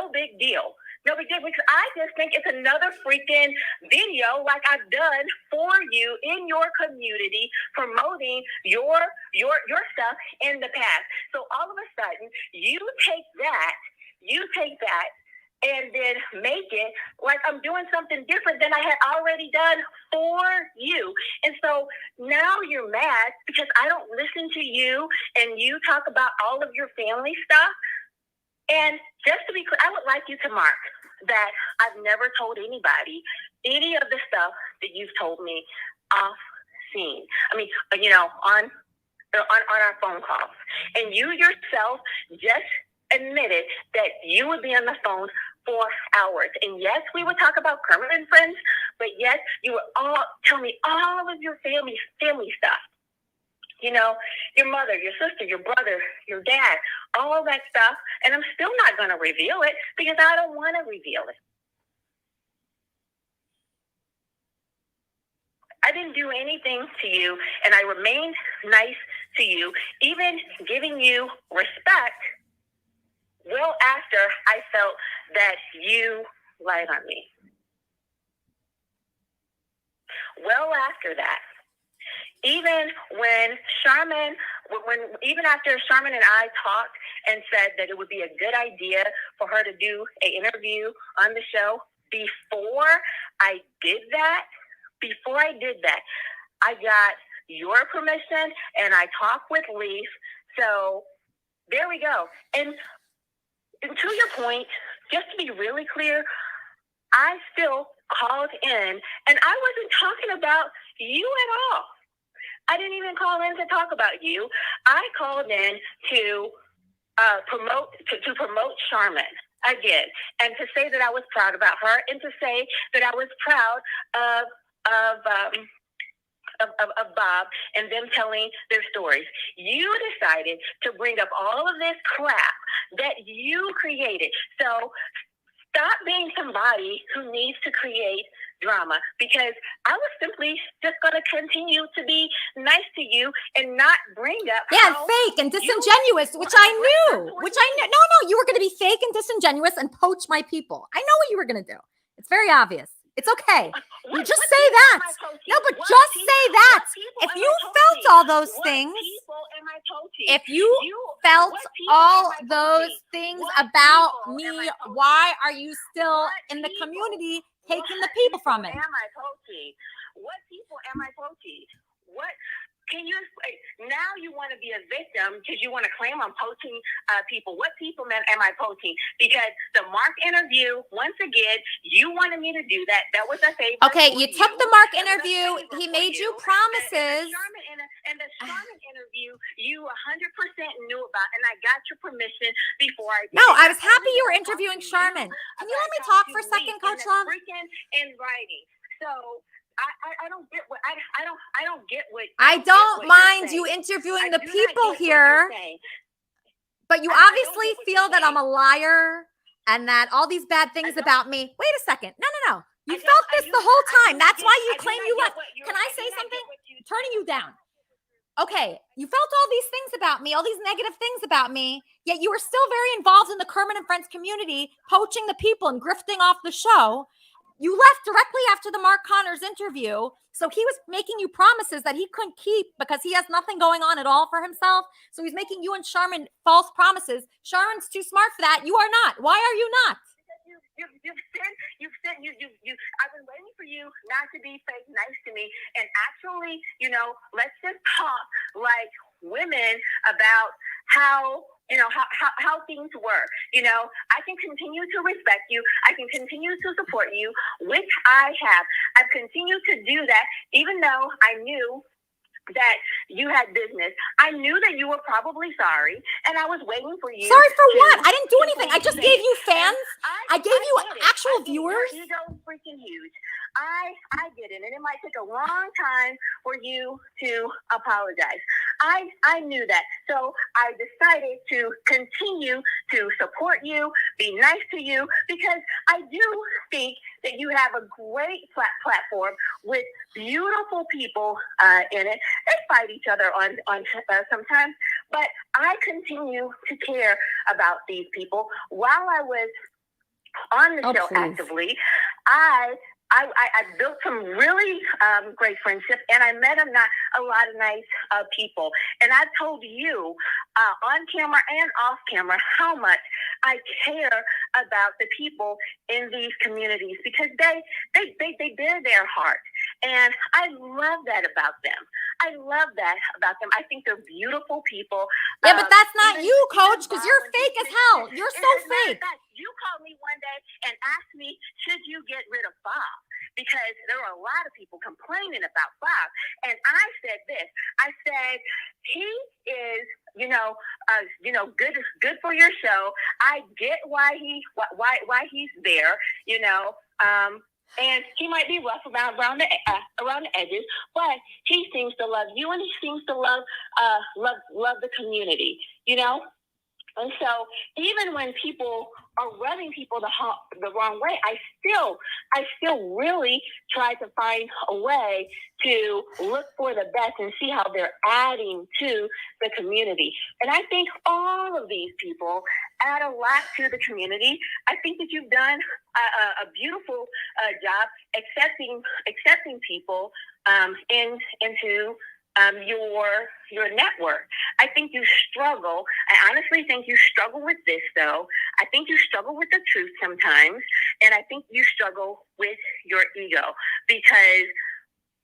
big deal. No big deal, because I just think it's another freaking video like I've done for you in your community, promoting your stuff in the past. So all of a sudden, you take that and then make it like I'm doing something different than I had already done for you. And so now you're mad because I don't listen to you and you talk about all of your family stuff. And just to be clear, I would like you to mark that I've never told anybody any of the stuff that you've told me off scene. I mean, on our phone calls. And you yourself just admitted that you would be on the phone for hours. And yes, we would talk about Kermit and Friends, but yes, you would all tell me all of your family stuff. Your mother, your sister, your brother, your dad, all that stuff. And I'm still not going to reveal it because I don't want to reveal it. I didn't do anything to you, and I remained nice to you, even giving you respect well after I felt that you lied on me. Well after that. Even after Charmin and I talked and said that it would be a good idea for her to do an interview on the show, before I did that, I got your permission and I talked with Leaf. So there we go. And to your point, just to be really clear, I still called in and I wasn't talking about you at all. I didn't even call in to talk about you. I called in to promote Charmin again, and to say that I was proud about her, and to say that I was proud of Bob and them telling their stories. You decided to bring up all of this crap that you created. So stop being somebody who needs to create drama, because I was simply just going to continue to be nice to you and not bring up fake and disingenuous, which I knew. No, you were going to be fake and disingenuous and poach my people. I know what you were going to do. It's very obvious. It's okay. You just say that. No, but just say that. If you felt all those things, if you felt all those things about me, why are you still in the community taking the people from it? What people am I poaching? want to be a victim because you want to claim I'm poaching people. What people am I poaching? Because the Mark interview, once again, you wanted me to do that. That was a favor. Okay, you took the Mark interview. He made you promises. And the Charmin interview, you 100% knew about, and I got your permission before I did. No, it. I was happy you were interviewing Charmin. Can you let me talk for a second, Coach Love? In writing. So I don't get what I don't get what I don't mind you interviewing the people here, but you obviously feel that I'm a liar and that all these bad things about me. Wait a second. No. You felt this the whole time. That's why you claim you left. Can I say something? I'm turning you down. Okay, you felt all these things about me, all these negative things about me, yet you were still very involved in the Kermit and Friends community, poaching the people and grifting off the show. You left directly after the Mark Connors interview, so he was making you promises that he couldn't keep because he has nothing going on at all for himself. So he's making you and Charmin false promises. Charmin's too smart for that. You are not. Why are you not? I've been waiting for you not to be fake nice to me and actually, let's just talk like women about how things work. I can continue to respect you. I can continue to support you, which I have. I've continued to do that, even though I knew that you had business. I knew that you were probably sorry, and I was waiting for you. Sorry for what? I didn't do anything. I just gave you fans. I gave you actual viewers. Your ego's freaking huge. I get it, and it might take a long time for you to apologize. I knew that, so I decided to continue to support you, be nice to you, because I do think that you have a great platform with beautiful people in it. They fight each other on sometimes, but I continue to care about these people. While I was on the show actively, I built some really great friendships, and I met a lot of nice people. And I told you on camera and off camera how much I care about the people in these communities because they bear their heart. And I love that about them. I I think they're beautiful people. Yeah, but that's not you, Coach, because you're fake as hell. You're so fake. You called me one day and asked me, should you get rid of Bob? Because there were a lot of people complaining about Bob. And I said this. I said, he is, good for your show. I get why he's there, and he might be rough around the edges, but he seems to love you, and he seems to love the community, And so even when people are rubbing people the wrong way, I still really try to find a way to look for the best and see how they're adding to the community. And I think all of these people add a lot to the community. I think that you've done a beautiful job accepting people into your network. I think you struggle. I honestly think you struggle with this, though. I think you struggle with the truth sometimes, and I think you struggle with your ego because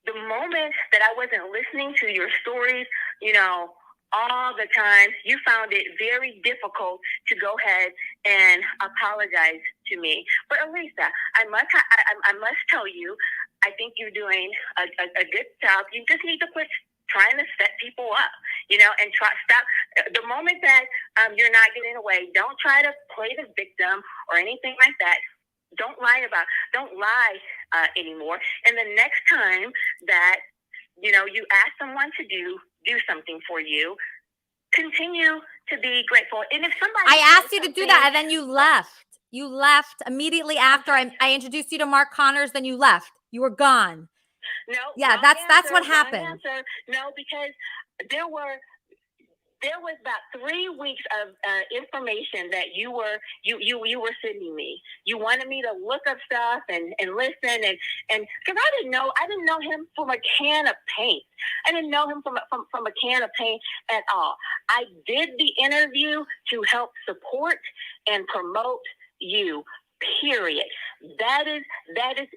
the moment that I wasn't listening to your stories, all the time, you found it very difficult to go ahead and apologize to me. But Elisa, I must tell you, I think you're doing a good job. You just need to quit trying to set people up, and stop. The moment that you're not getting away, don't try to play the victim or anything like that. Don't lie anymore. And the next time that, you ask someone to do something for you, continue to be grateful. And if somebody I asked you to do that, and then you left. You left immediately after I introduced you to Mark Connors, then you left. You were gone. No. Yeah, that's what happened. No, because there was about 3 weeks of information that you were sending me. You wanted me to look up stuff and listen and because I didn't know him from a can of paint. I didn't know him from a can of paint at all. I did the interview to help support and promote you. Period. That is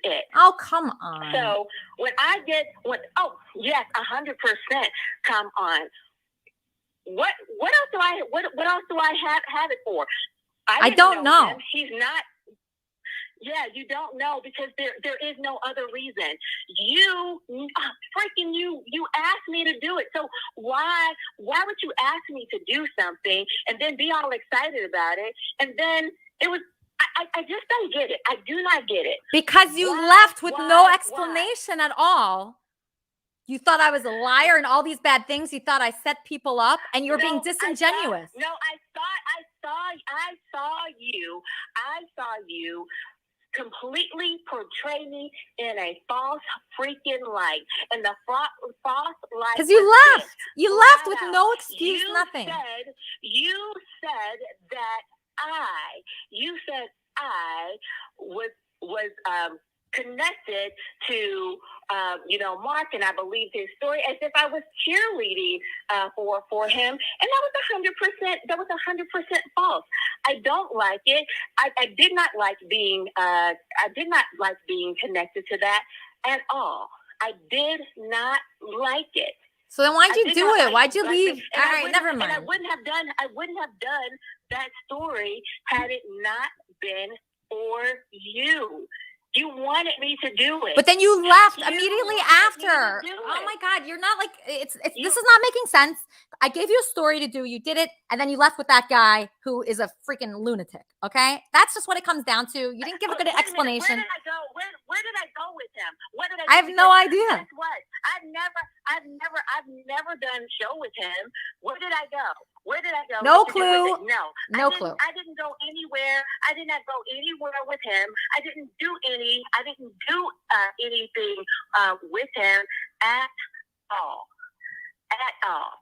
it. Oh, come on. So when 100% come on. what else do I have it for? I don't know. Him. He's not. Yeah, you don't know because there is no other reason. You asked me to do it. So why would you ask me to do something and then be all excited about it? And then it was, I just don't get it. I do not get it. Because you left with no explanation at all. You thought I was a liar and all these bad things. You thought I set people up and you're being disingenuous. I saw you completely portray me in a false freaking light. And the false light. Because you left. You left with no excuse, nothing. You said that I was connected to Mark, and I believed his story as if I was cheerleading for him, and that was 100% false. I don't like it. I did not like being connected to that at all. I did not like it. So then why'd you do it? Why'd you leave? All right, never mind. And I wouldn't have done that story had it not been for you. You wanted me to do it. But then you left immediately after. Oh my God, you're not like, this is not making sense. I gave you a story to do. You did it. And then you left with that guy who is a freaking lunatic. Okay. That's just what it comes down to. You didn't give a good explanation. Where did I go? Where did I go with him? What did I have no idea. Guess what? I've never done a show with him. Where did I go? Where did I go? No clue. No clue. I didn't go anywhere. I did not go anywhere with him. I didn't do anything with him at all. At all.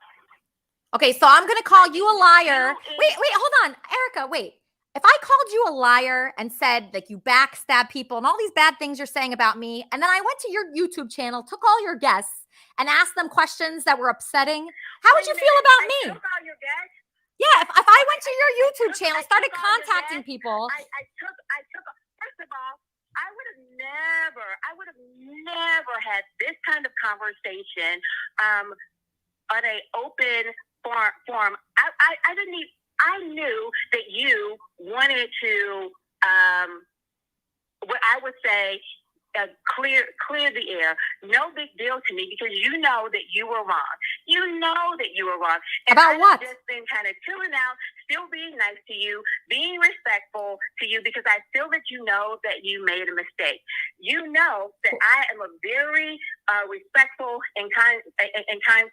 Okay, so I'm going to call you a liar. Wait, hold on. Erica, wait. If I called you a liar and said like you backstab people and all these bad things you're saying about me, and then I went to your YouTube channel, took all your guests and asked them questions that were upsetting, how would you feel about me? Yeah, if I went to your YouTube channel, started contacting people. I took, first of all, I would have never had this kind of conversation on an open forum. I knew that you wanted to, what I would say, clear the air. No big deal to me because you know that you were wrong. You know that you were wrong. And About what? I've just been kind of chilling out, still being nice to you, being respectful to you because I feel that you know that you made a mistake. You know that I am a very respectful and kind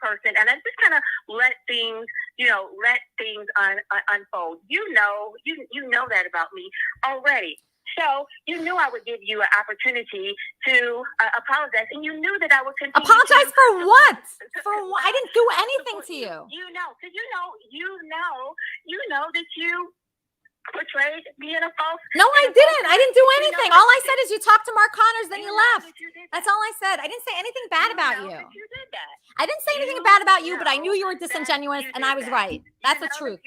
person, and I just kind of let things unfold. You know that about me already. So you knew I would give you an opportunity to apologize, and you knew that I would continue. Apologize for what? For what? I didn't do anything to you. You know, because you know that you portrayed me in a false. No, I didn't. I didn't do anything. All I said is you talked to Mark Connors, then you left. That's all I said. I didn't say anything bad about you. You did that. I didn't say anything bad about you, but I knew you were disingenuous, and I was right. That's the truth.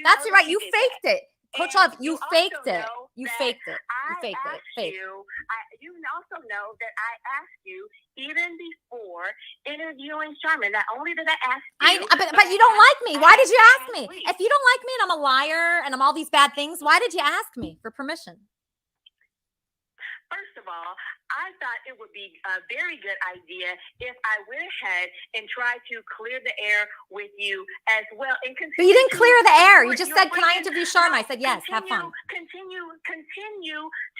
That's right. You faked it. Coach Love, you faked it. You faked it. You faked it. Fake. You also know that I asked you even before interviewing Sharman. Not only did I ask you, but you don't like me. Why did you ask me? If you don't like me and I'm a liar and I'm all these bad things, why did you ask me for permission? First of all, I thought it would be a very good idea if I went ahead and tried to clear the air with you as well. And but you didn't clear the air. You just said, "Can I interview Sharma?" I said, "Yes, have fun." Continue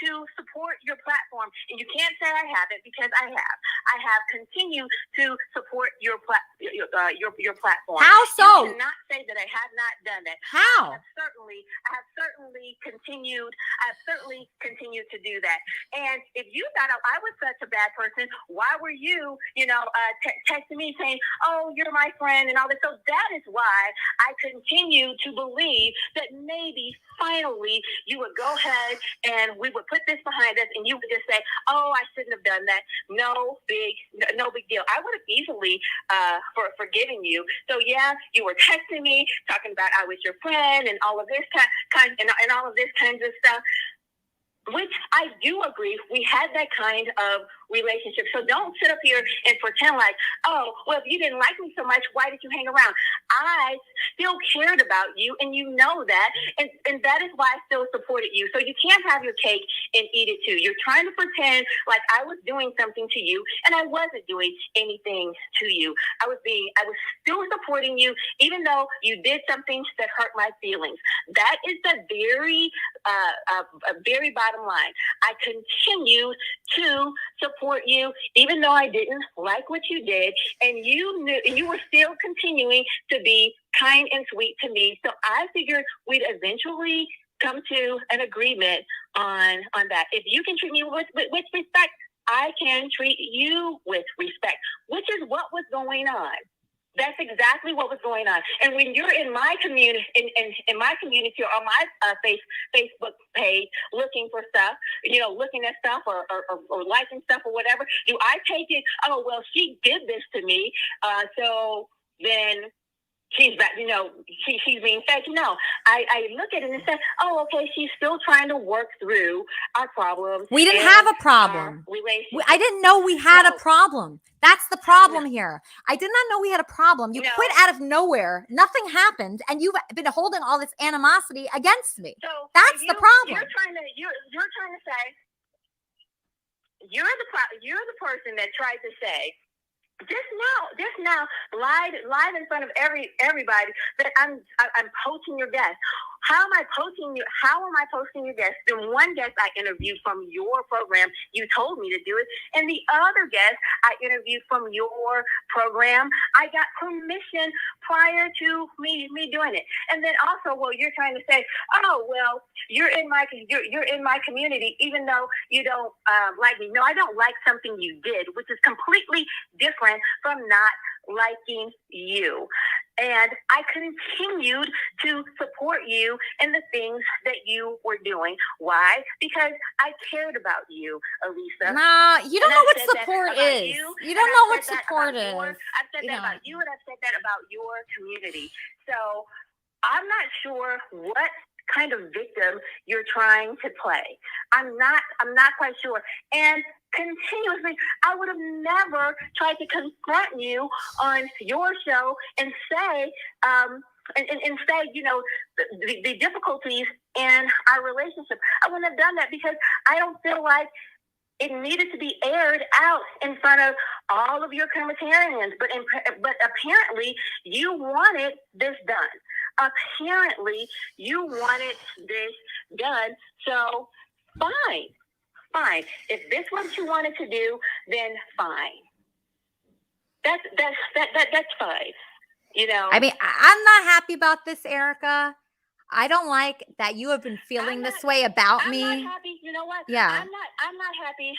to support your platform, and you can't say I haven't because I have. I have continued to support your platform. How so? You cannot say that I have not done that. How? I have certainly continued. I've certainly continued to do that. And if you thought I was such a bad person, why were you, texting me saying, "Oh, you're my friend," and all this? So that is why I continue to believe that maybe finally you would go ahead and we would put this behind us, and you would just say, "Oh, I shouldn't have done that. No big deal." I would have easily forgiven you. So yeah, you were texting me talking about I was your friend and all of this kind and all of this kinds of stuff. Which I do agree, we had that kind of relationship. So don't sit up here and pretend like, "Oh, well, if you didn't like me so much, why did you hang around?" I still cared about you, and you know that, and that is why I still supported you. So you can't have your cake and eat it too. You're trying to pretend like I was doing something to you, and I wasn't doing anything to you. I was still supporting you, even though you did something that hurt my feelings. That is the very bottom line. I continue to support you, even though I didn't like what you did, and you were still continuing to be kind and sweet to me. So I figured we'd eventually come to an agreement on that. If you can treat me with respect, I can treat you with respect, which is what was going on. That's exactly what was going on. And when you're in my community, in my community or on my Facebook page, looking for stuff, looking at stuff or liking stuff or whatever, do I take it? Oh well, she did this to me, so then she's back. She's being fake. No, I look at it and say, oh, okay, she's still trying to work through our problems. We didn't have a problem. I didn't know we had a problem. That's the problem here. I did not know we had a problem. You quit out of nowhere. Nothing happened, and you've been holding all this animosity against me. So that's the problem. You're trying to say you're the person that tried to say just now live in front of everybody that I'm posting your guest. How am I posting your guest? Then one guest I interviewed from your program, you told me to do it, and the other guest I interviewed from your program, I got permission prior to me doing it. And then also, well, you're trying to say, oh, well, you're in my community, even though you don't like me. No, I don't like something you did, which is completely different from not liking you. And I continued to support you in the things that you were doing. Why? Because I cared about you, Elisa. Nah, you don't know what support is. You don't know what support is. I've said that about you, and I've said that about your community. So I'm not sure what kind of victim you're trying to play. I'm not quite sure. And continuously, I would have never tried to confront you on your show and say, the difficulties in our relationship. I wouldn't have done that because I don't feel like it needed to be aired out in front of all of your Kermitarians. But apparently, you wanted this done. Apparently, you wanted this done. So, fine. If this is what you wanted to do, then fine. That's fine. I mean, I'm not happy about this, Erica. I don't like that you have been feeling this way about me. I'm not happy. You know what? Yeah. I'm not happy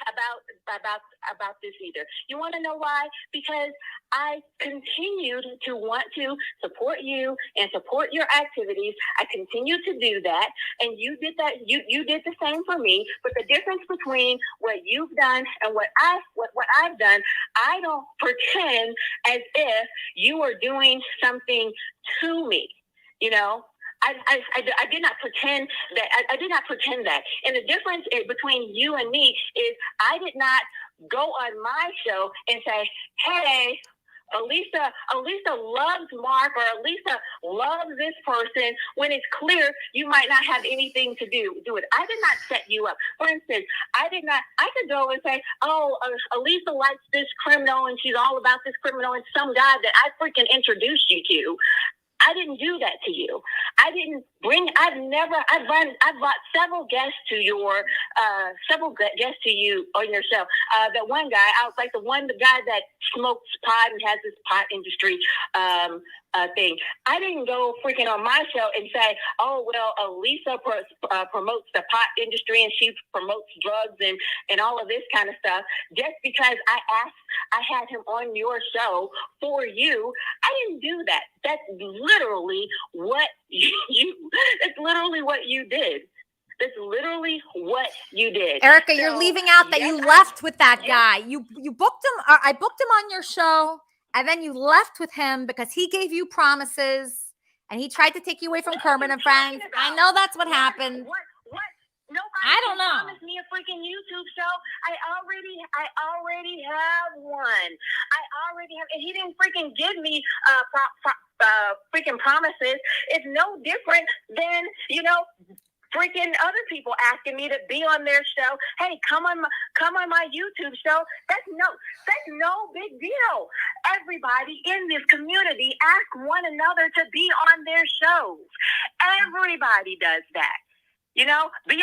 about this either. You want to know why? Because I continued to want to support you and support your activities. I continued to do that, and you did that. You did the same for me. But the difference between what you've done and what I've done, I don't pretend as if you are doing something to me. I did not pretend that. I did not pretend that. And the difference between you and me is I did not go on my show and say, hey, Elisa loves Mark, or Elisa loves this person, when it's clear you might not have anything to do it. I did not set you up. For instance, I could go and say, oh, Elisa likes this criminal and she's all about this criminal and some guy that I freaking introduced you to. I didn't do that to you. I've brought several guests to you on your show. That one guy, I was like the guy that smokes pot and has this pot industry thing. I didn't go freaking on my show and say, oh, well, Elisa promotes the pot industry and she promotes drugs and all of this kind of stuff. Just because I had him on your show for you, I didn't do that. That's literally what that's literally what you did. That's literally what you did. Erica, you're leaving out that you left with that guy. You booked him. I booked him on your show, and then you left with him because he gave you promises and he tried to take you away from Kermit and Friends. I know that's what happened. What? Nobody I don't know. promised me a freaking YouTube show. I already have one. I already have, and he didn't freaking give me freaking promises is no different than, freaking other people asking me to be on their show. Hey, come on my YouTube show. That's no big deal. Everybody in this community ask one another to be on their shows. Everybody does that. Be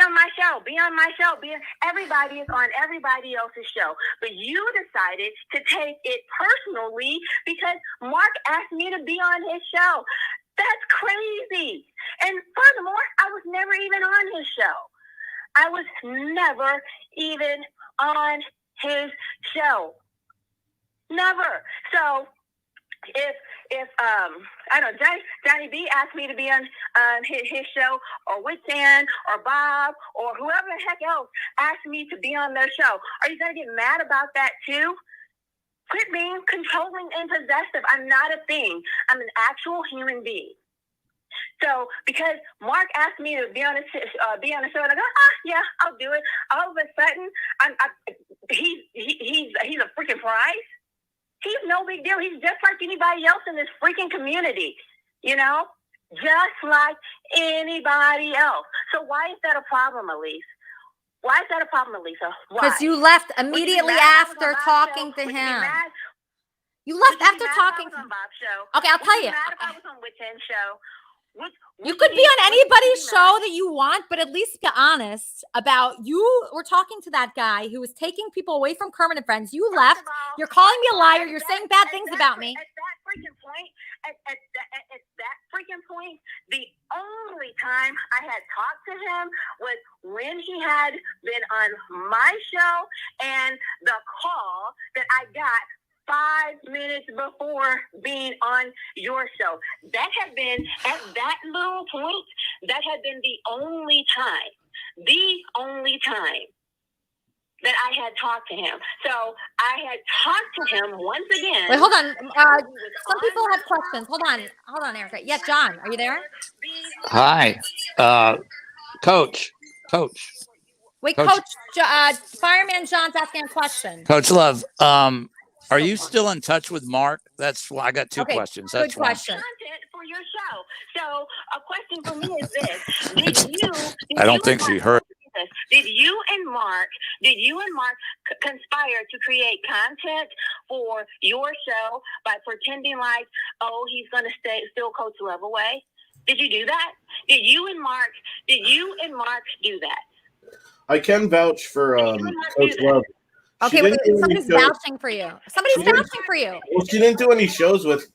on my show, be on my show. Everybody is on everybody else's show. But you decided to take it personally because Mark asked me to be on his show. That's crazy. And furthermore, I was never even on his show. I was never even on his show. Never. So if I don't know, Johnny B asked me to be on his show, or Whitsan, or Bob, or whoever the heck else asked me to be on their show, are you going to get mad about that too? Quit being controlling and possessive. I'm not a thing. I'm an actual human being. So because Mark asked me to be on a show, and I go, yeah, I'll do it. All of a sudden, he's a freaking prize. He's no big deal. He's just like anybody else in this freaking community, just like anybody else. So why is that a problem, Elise? Why is that a problem, Elisa? Because you left immediately after talking to him. You left after talking to him. Okay, I'll tell you. Mad if I was on Whitsan's show? You could be on anybody's show that you want, but at least be honest about you. We're talking to that guy who was taking people away from Kermit and Friends. You left. You're calling me a liar. You're saying bad things about me. At that freaking point, the only time I had talked to him was when he had been on my show and the call that I got 5 minutes before being on your show. That had been, at that little point, that had been the only time that I had talked to him. So I had talked to him once again. Wait, hold on. Some people have questions. Hold on, Erica. Yes, John, are you there? Hi, Coach. Wait, Coach, Fireman John's asking a question. Coach Love, are you still in touch with Mark? That's why I got two questions. That's good question. Content for your show. So a question for me is this: I don't think she heard. Did you and Mark conspire to create content for your show by pretending like, oh, he's going to still Coach Love away? Did you do that? Did you and Mark do that? I can vouch for Coach Love. Okay, wait, somebody's vouching for you. Well, she didn't do any shows with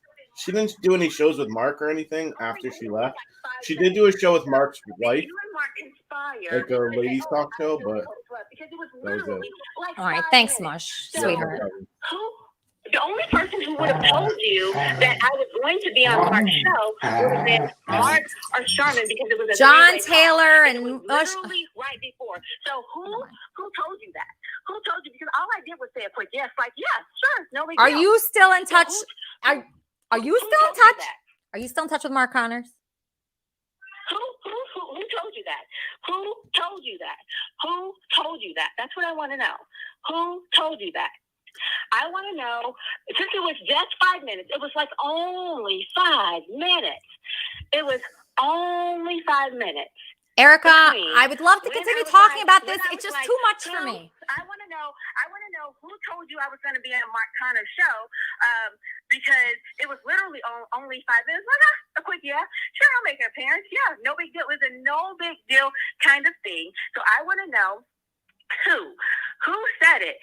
Mark or anything after she left. She did do a show with Mark's wife, like a ladies' talk show, but that was it. All right, thanks, Mush, sweetheart. The only person who would have told you that I was going to be on Mark's show would have been Mark or Sharman, because it was a John Taylor and Mush. Literally right before. So who told you that? Who told you? Because all I did was say a quick yes, like, yeah, sure, no big deal. Are you still in touch? Are you still in touch? Are you still in touch with Mark Connors? Who told you that? Who told you that? Who told you that? That's what I want to know. Who told you that? I want to know, since it was just 5 minutes, it was like only 5 minutes. It was only 5 minutes. Erica, I would love to continue talking about this. It's just too much for me. I want to know who told you I was going to be on Mark Connor's show, because it was literally only 5 minutes. Like, a quick yeah. Sure, I'll make an appearance. Yeah, no big deal. It was a no big deal kind of thing. So I want to know who said it,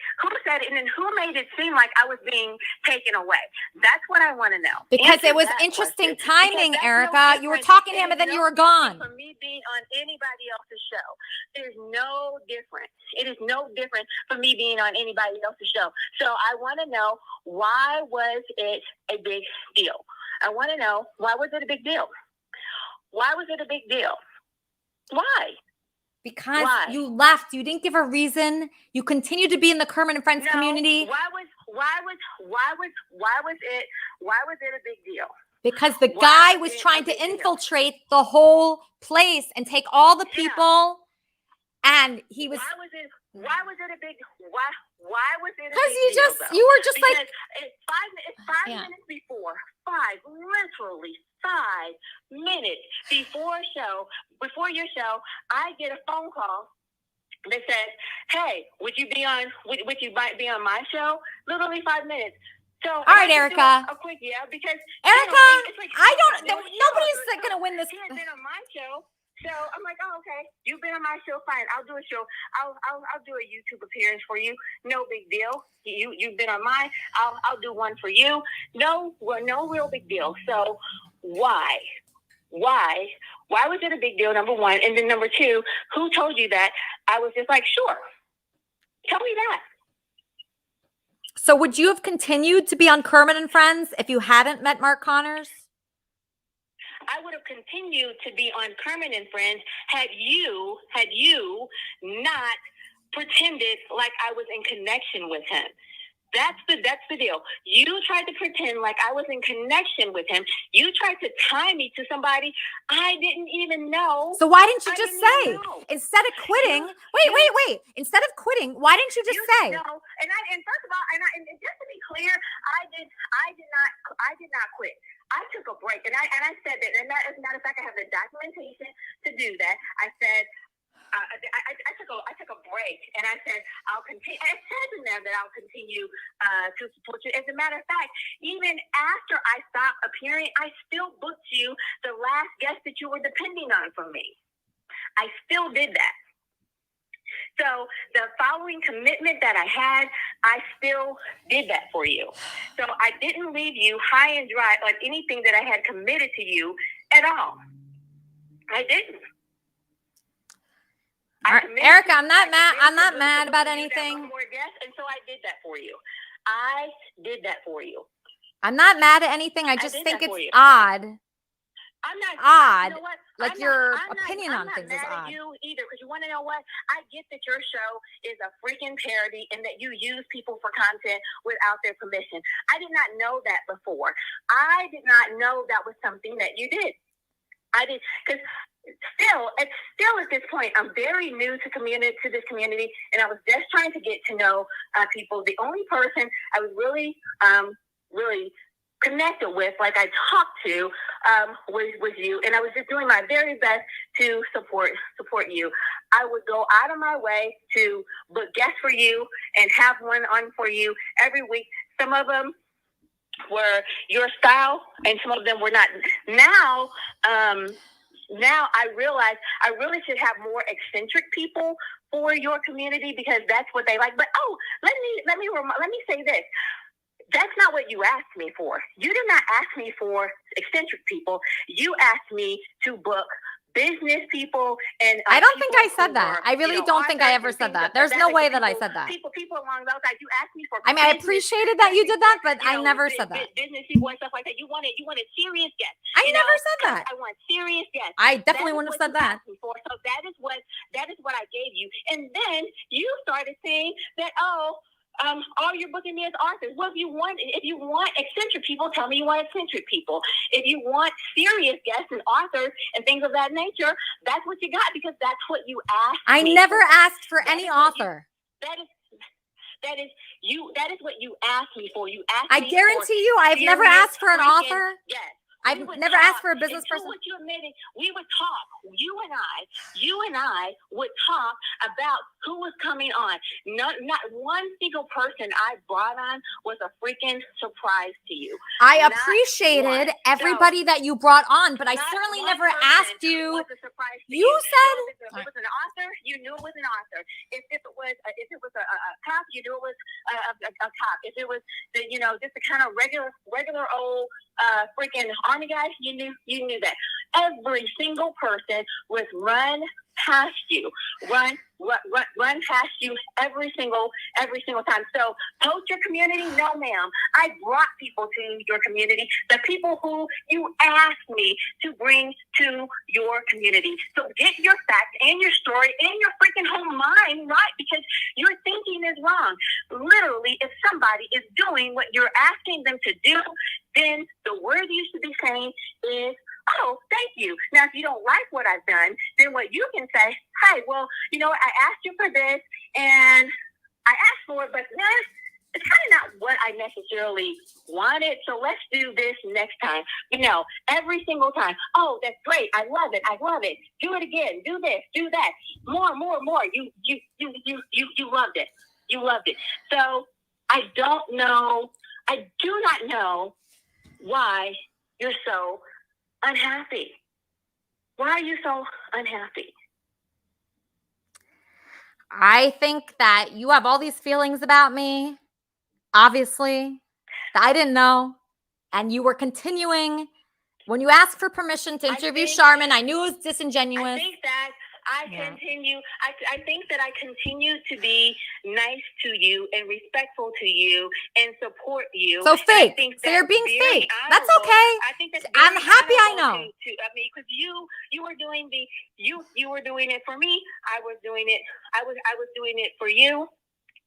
and then who made it seem like I was being taken away. That's what I want to know. Because it was interesting timing, Erica. You were talking to him, and then you were gone. For me being on anybody else's show, there's no difference. It is no different for me being on anybody else's show. So I want to know, why was it a big deal? I want to know, why was it a big deal? Why was it a big deal? Why? Because you left. You didn't give a reason. You continued to be in the Kermit and Friends community. Why was it a big deal? Because the guy was trying to infiltrate the whole place and take all the people, and he was. Why was it a big? Why was it? Because you were just because like it's 5 minutes before. 5, literally 5 minutes before your show, I get a phone call that says, "Hey, would you be on my show?" Literally 5 minutes. So all right, Erica. A quick because Erica, it's like, nobody's gonna win this. He had been on my show. So I'm like, oh, okay. You've been on my show, fine. I'll do a show. I'll do a YouTube appearance for you. No big deal. You've been on mine. I'll do one for you. No real big deal. So why was it a big deal? Number one, and then number two, who told you that? I was just like, sure. Tell me that. So would you have continued to be on Kermit and Friends if you hadn't met Mark Connors? I would have continued to be on Kermit and Friends had you not pretended like I was in connection with him. That's the deal. You tried to pretend like I was in connection with him. You tried to tie me to somebody I didn't even know. So why didn't you just say, instead of quitting? Wait. Instead of quitting, why didn't you just say? No. And first of all, and just to be clear, I did not quit. I took a break, and I said that. And as a matter of fact, I have the documentation to do that. I said. I took a break, and I said I'll continue. I said to them that I'll continue to support you. As a matter of fact, even after I stopped appearing, I still booked you the last guest that you were depending on from me. I still did that. So the following commitment that I had, I still did that for you. So I didn't leave you high and dry on anything that I had committed to you at all. I didn't. Erica, I'm not mad about anything. And so I did that for you. I did that for you. I'm not mad at anything. I just think it's odd. I'm not odd. You know what? Like your opinion on things is odd. I'm not mad at you either, because you want to know what? I get that your show is a freaking parody and that you use people for content without their permission. I did not know that before. I did not know that was something that you did. I did, because still at this point, I'm very new to this community, and I was just trying to get to know people. The only person I was really connected with, like I talked to, was you, and I was just doing my very best to support you. I would go out of my way to book guests for you and have one on for you every week. Some of them were your style, and some of them were not. Now I realize I really should have more eccentric people for your community, because that's what they like. But let me say this. That's not what you asked me for. You did not ask me for eccentric people. You asked me to book business people, and I don't think I said that. I really don't think I ever said that. There's no way that I said that. People along those lines. You asked me for. I mean, I appreciated that you did that, but I never said that. Business people and stuff like that. You wanted serious guests. I never said that. I want serious guests. I definitely wouldn't have said that. So that is what I gave you, and then you started saying that all you're booking me as authors. Well, if you want eccentric people, tell me you want eccentric people. If you want serious guests and authors and things of that nature, that's what you got, because that's what you asked. I never asked for any author. That is what you asked me for. You asked. I guarantee you, I've never asked for an author. Yes. I've never asked for a business person. What you admitted, we would talk. You and I would talk about who was coming on. Not one single person I brought on was a freaking surprise to you. I appreciated everybody that you brought on, but I certainly never asked you. You said if it was an author, you knew it was an author. If it was a cop, you knew it was a cop. If it was just a kind of regular old freaking army guy, you knew that. Every single person was run past you, run past you every single time. So post your community? No, ma'am. I brought people to your community, the people who you asked me to bring to your community. So get your facts and your story and your freaking whole mind right, because your thinking is wrong. Literally, if somebody is doing what you're asking them to do, then the word you should be saying is, "Oh, thank you." Now, if you don't like what I've done, then what you can say, "Hey, well, I asked you for this, and I asked for it, but it's kind of not what I necessarily wanted. So let's do this next time. You know, every single time. Oh, that's great. I love it. I love it. Do it again. Do this. Do that. More. You loved it. You loved it. So I don't know. I do not know why you're so unhappy. Why are you so unhappy? I think that you have all these feelings about me, obviously, that I didn't know. And you were continuing. When you asked for permission to interview Charmin, I knew it was disingenuous. I think that I think that I continue to be nice to you and respectful to you and support you. So fake. So you're being fake. That's okay. I think that's I'm happy I know. I mean, because you were doing you were doing it for me. I was doing it. I was doing it for you.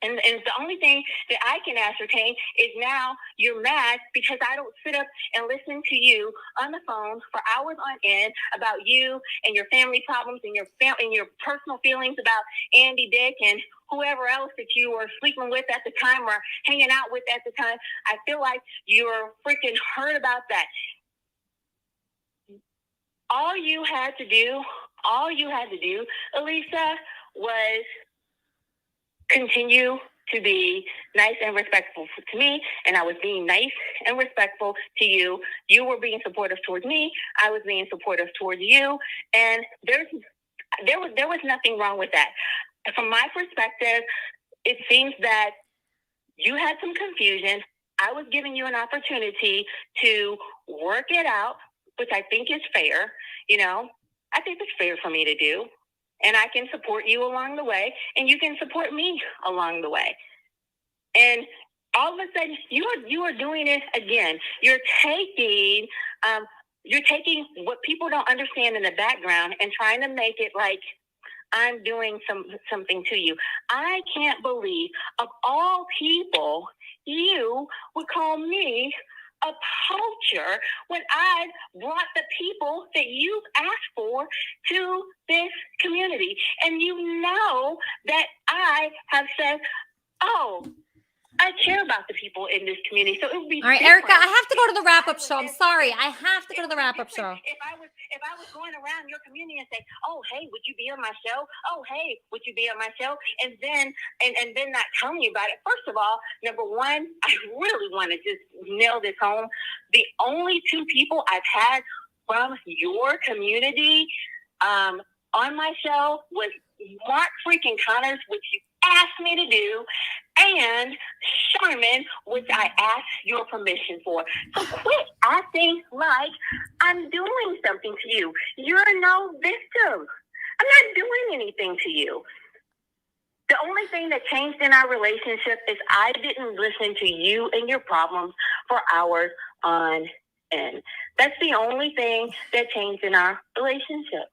And the only thing that I can ascertain is now you're mad because I don't sit up and listen to you on the phone for hours on end about you and your family problems and your personal feelings about Andy, Dick, and whoever else that you were sleeping with at the time or hanging out with at the time. I feel like you're freaking hurt about that. All you had to do, Elisa, was continue to be nice and respectful to me, and I was being nice and respectful to you. You were being supportive towards me. I was being supportive towards you, and there was nothing wrong with that. From my perspective, it seems that you had some confusion. I was giving you an opportunity to work it out, which I think is fair. You know, I think it's fair for me to do. And I can support you along the way, and you can support me along the way. And all of a sudden, you are doing it again. You're taking what people don't understand in the background and trying to make it like I'm doing something to you. I can't believe, of all people, you would call me a poacher when I brought the people that you've asked for to this community. And you know that I have said, oh, I care about the people in this community. So it would be all right, different. Erica, I have to go to the wrap-up show. I'm sorry. I have to go to the wrap-up show. If I was going around your community and say, oh, hey, would you be on my show? Oh, hey, would you be on my show? And then not telling you about it. First of all, number one, I really want to just nail this home. The only two people I've had from your community on my show was Mark freaking Connors, which you asked me to do, and Charmin, which I asked your permission for. So quit acting like I'm doing something to you. You're no victim. I'm not doing anything to you. The only thing that changed in our relationship is I didn't listen to you and your problems for hours on end. That's the only thing that changed in our relationship.